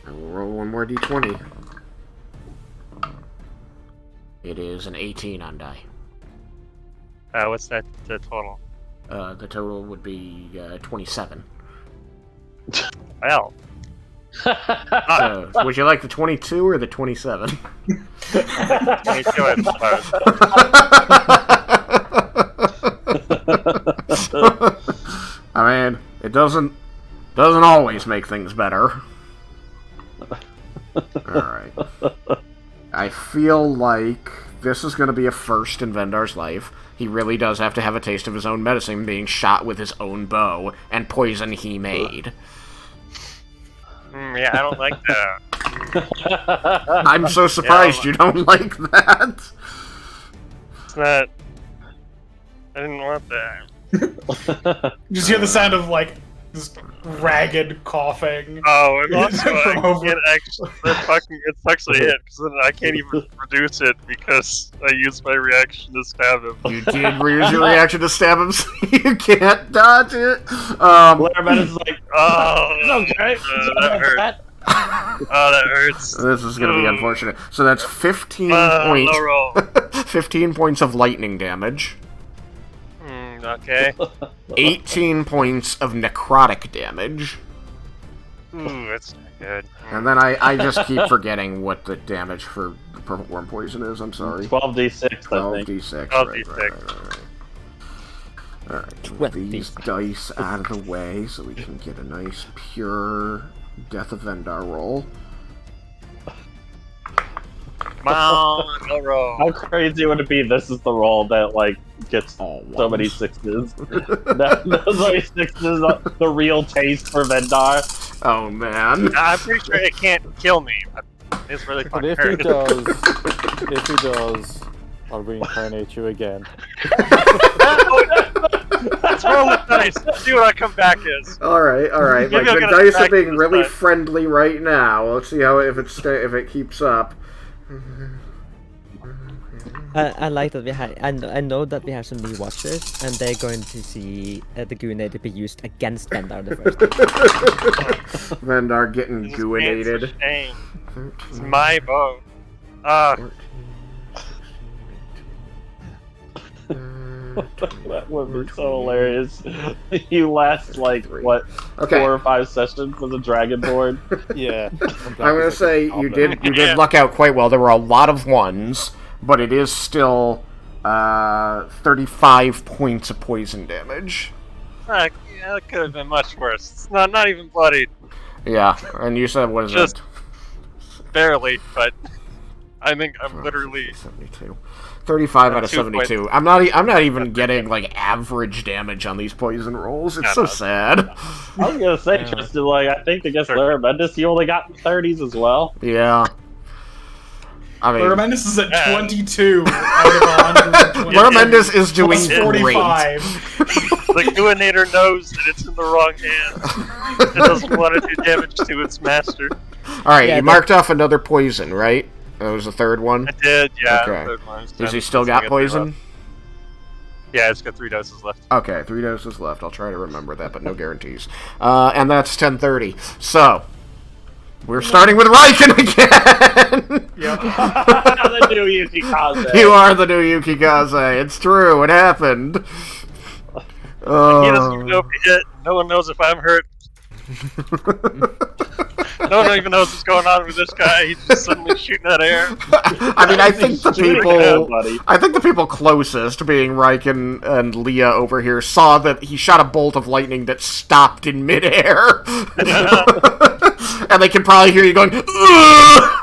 [SPEAKER 1] I will roll one more d20. It is an 18 on die.
[SPEAKER 4] What's that, the total?
[SPEAKER 1] The total would be 27.
[SPEAKER 4] Well.
[SPEAKER 1] Would you like the 22 or the 27?
[SPEAKER 4] 22, I suppose.
[SPEAKER 1] I mean, it doesn't always make things better. Alright. I feel like this is going to be a first in Vendar's life. He really does have to have a taste of his own medicine being shot with his own bow and poison he made.
[SPEAKER 4] Yeah, I don't like that.
[SPEAKER 1] I'm so surprised you don't like that.
[SPEAKER 4] It's not... I didn't want that.
[SPEAKER 10] Just hear the sound of, like, this ragged coughing.
[SPEAKER 4] Oh, and also
[SPEAKER 10] From over.
[SPEAKER 4] it's actually hit, because then I can't even reduce it because I used my reaction to stab him.
[SPEAKER 1] You did use your reaction to stab him, so you can't dodge it.
[SPEAKER 2] Letterman is like,
[SPEAKER 4] oh,
[SPEAKER 2] it's okay.
[SPEAKER 4] That hurt. Oh, that hurts.
[SPEAKER 1] This is going to be unfortunate. So that's 15 points.
[SPEAKER 4] Low roll.
[SPEAKER 1] 15 points of lightning damage.
[SPEAKER 4] Okay.
[SPEAKER 1] 18 points of necrotic damage.
[SPEAKER 4] Ooh, that's not good.
[SPEAKER 1] And then I just keep forgetting what the damage for the purple worm poison is. I'm sorry.
[SPEAKER 2] 12d6, I think.
[SPEAKER 1] 12d6.
[SPEAKER 4] 12d6.
[SPEAKER 1] Alright, move these dice out of the way so we can get a nice pure Death of Vendar roll.
[SPEAKER 4] Come on, no roll.
[SPEAKER 2] How crazy would it be? This is the roll that like gets so many sixes. Those many sixes, the real taste for Vendar.
[SPEAKER 1] Oh man!
[SPEAKER 4] I'm pretty sure it can't kill me, but it's really
[SPEAKER 8] But
[SPEAKER 4] fucking
[SPEAKER 8] if he
[SPEAKER 4] hurt.
[SPEAKER 8] does, I'll reincarnate you again.
[SPEAKER 4] Let's roll the dice. Let's see what I come back as.
[SPEAKER 1] Alright. Like,
[SPEAKER 4] Maybe I'll
[SPEAKER 1] the
[SPEAKER 4] get a
[SPEAKER 1] dice are
[SPEAKER 4] strike
[SPEAKER 1] being
[SPEAKER 4] this
[SPEAKER 1] really
[SPEAKER 4] time.
[SPEAKER 1] friendly right now. Let's see how if it keeps up.
[SPEAKER 6] I like that we have. I know that we have some new watchers, and they're going to see the Gooinator be used against Vendar the first time.
[SPEAKER 1] Vendar getting
[SPEAKER 4] This
[SPEAKER 1] Gooinated.
[SPEAKER 4] man's a shame. It's my bow.
[SPEAKER 1] 14,
[SPEAKER 2] That would be so hilarious. You last like what,
[SPEAKER 1] Okay.
[SPEAKER 2] 4 or 5 sessions with a dragonborn.
[SPEAKER 8] Yeah.
[SPEAKER 1] I'm gonna say you did luck out quite well. There were a lot of ones, but it is still 35 points of poison damage.
[SPEAKER 4] Yeah, that could have been much worse. It's not even bloodied.
[SPEAKER 1] Yeah, and you said what is
[SPEAKER 4] Just
[SPEAKER 1] it?
[SPEAKER 4] barely, but I think I'm literally
[SPEAKER 1] 72. 35 out of
[SPEAKER 4] 2 points.
[SPEAKER 1] 72. I'm not even getting like average damage on these poison rolls. It's so sad.
[SPEAKER 2] I was gonna say, Tristan, like I think against Larabendis, you only got 30s as well.
[SPEAKER 1] Yeah. I mean,
[SPEAKER 10] Larabendis is at 22 out of 120.
[SPEAKER 1] Larabendis is doing
[SPEAKER 10] Plus
[SPEAKER 1] great.
[SPEAKER 10] 45.
[SPEAKER 4] the Gooinator knows that it's in the wrong hands. It doesn't want to do damage to its master.
[SPEAKER 1] Alright,
[SPEAKER 6] Yeah,
[SPEAKER 1] you marked off another poison, right? That was the third one?
[SPEAKER 4] I did, yeah.
[SPEAKER 1] Okay.
[SPEAKER 4] The third one.
[SPEAKER 1] Does he still got poison?
[SPEAKER 4] Yeah, it's got 3 doses left.
[SPEAKER 1] Okay, 3 doses left. I'll try to remember that, but no guarantees. And that's 10:30. So, we're starting with Raiken again!
[SPEAKER 10] Yep.
[SPEAKER 2] The new Yukikaze.
[SPEAKER 1] You are the new Yukikaze. It's true. It happened.
[SPEAKER 4] He doesn't even know if he hit. No one knows if I'm hurt. No one even knows what's going on with this guy. He's just suddenly shooting at air.
[SPEAKER 1] I mean, I think the people...
[SPEAKER 2] buddy.
[SPEAKER 1] I think the people closest, being Raiken and Leah over here, saw that he shot a bolt of lightning that stopped in midair. and they can probably hear you going, "Ugh!"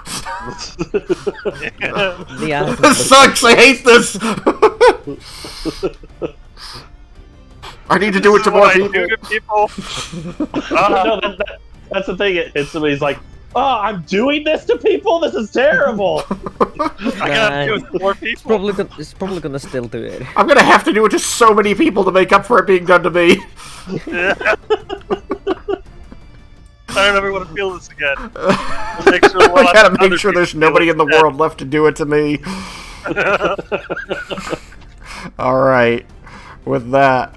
[SPEAKER 1] This sucks, I hate this! I need to do it to more people.
[SPEAKER 2] No, that's the thing. It's somebody's like, oh, I'm doing this to people? This is terrible!
[SPEAKER 4] I gotta do it to more people.
[SPEAKER 6] It's probably gonna still do it.
[SPEAKER 1] I'm gonna have to do it to so many people to make up for it being done to me.
[SPEAKER 4] Yeah. I don't ever want to feel this again.
[SPEAKER 1] I gotta make sure there's nobody in the world left to do it to me. Alright. With that,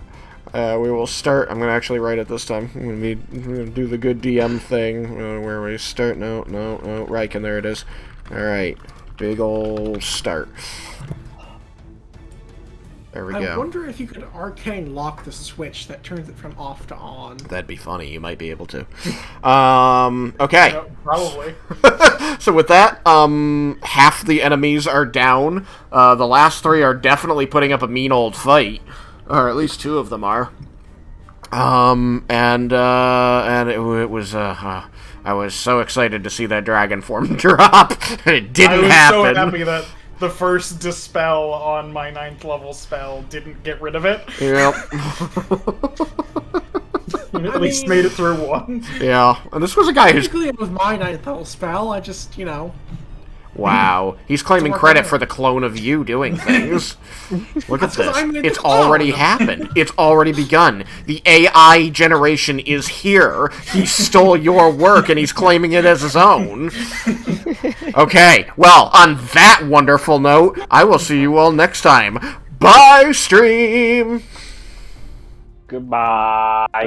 [SPEAKER 1] we will start. I'm going to actually write it this time. I'm going to do the good DM thing. Where we start? No. Raiken, there it is. Alright. Big ol' start. There we go.
[SPEAKER 3] I wonder if you could arcane lock the switch that turns it from off to on.
[SPEAKER 1] That'd be funny. You might be able to. Okay.
[SPEAKER 10] Yeah, probably.
[SPEAKER 1] So with that, half the enemies are down. The last 3 are definitely putting up a mean old fight. Or at least 2 of them are. And it was, I was so excited to see that dragon form drop. It didn't happen.
[SPEAKER 10] I was so happy that the first dispel on my 9th level spell didn't get rid of it.
[SPEAKER 1] Yep.
[SPEAKER 10] At least made it through 1.
[SPEAKER 1] Yeah, and this was a guy who's...
[SPEAKER 3] Basically, it was my 9th level spell, I just,
[SPEAKER 1] Wow, he's claiming credit for the clone of you doing things. Look at this. It's already happened. It's already begun. The AI generation is here. He stole your work and he's claiming it as his own. Okay, well, on that wonderful note, I will see you all next time. Bye, stream!
[SPEAKER 2] Goodbye.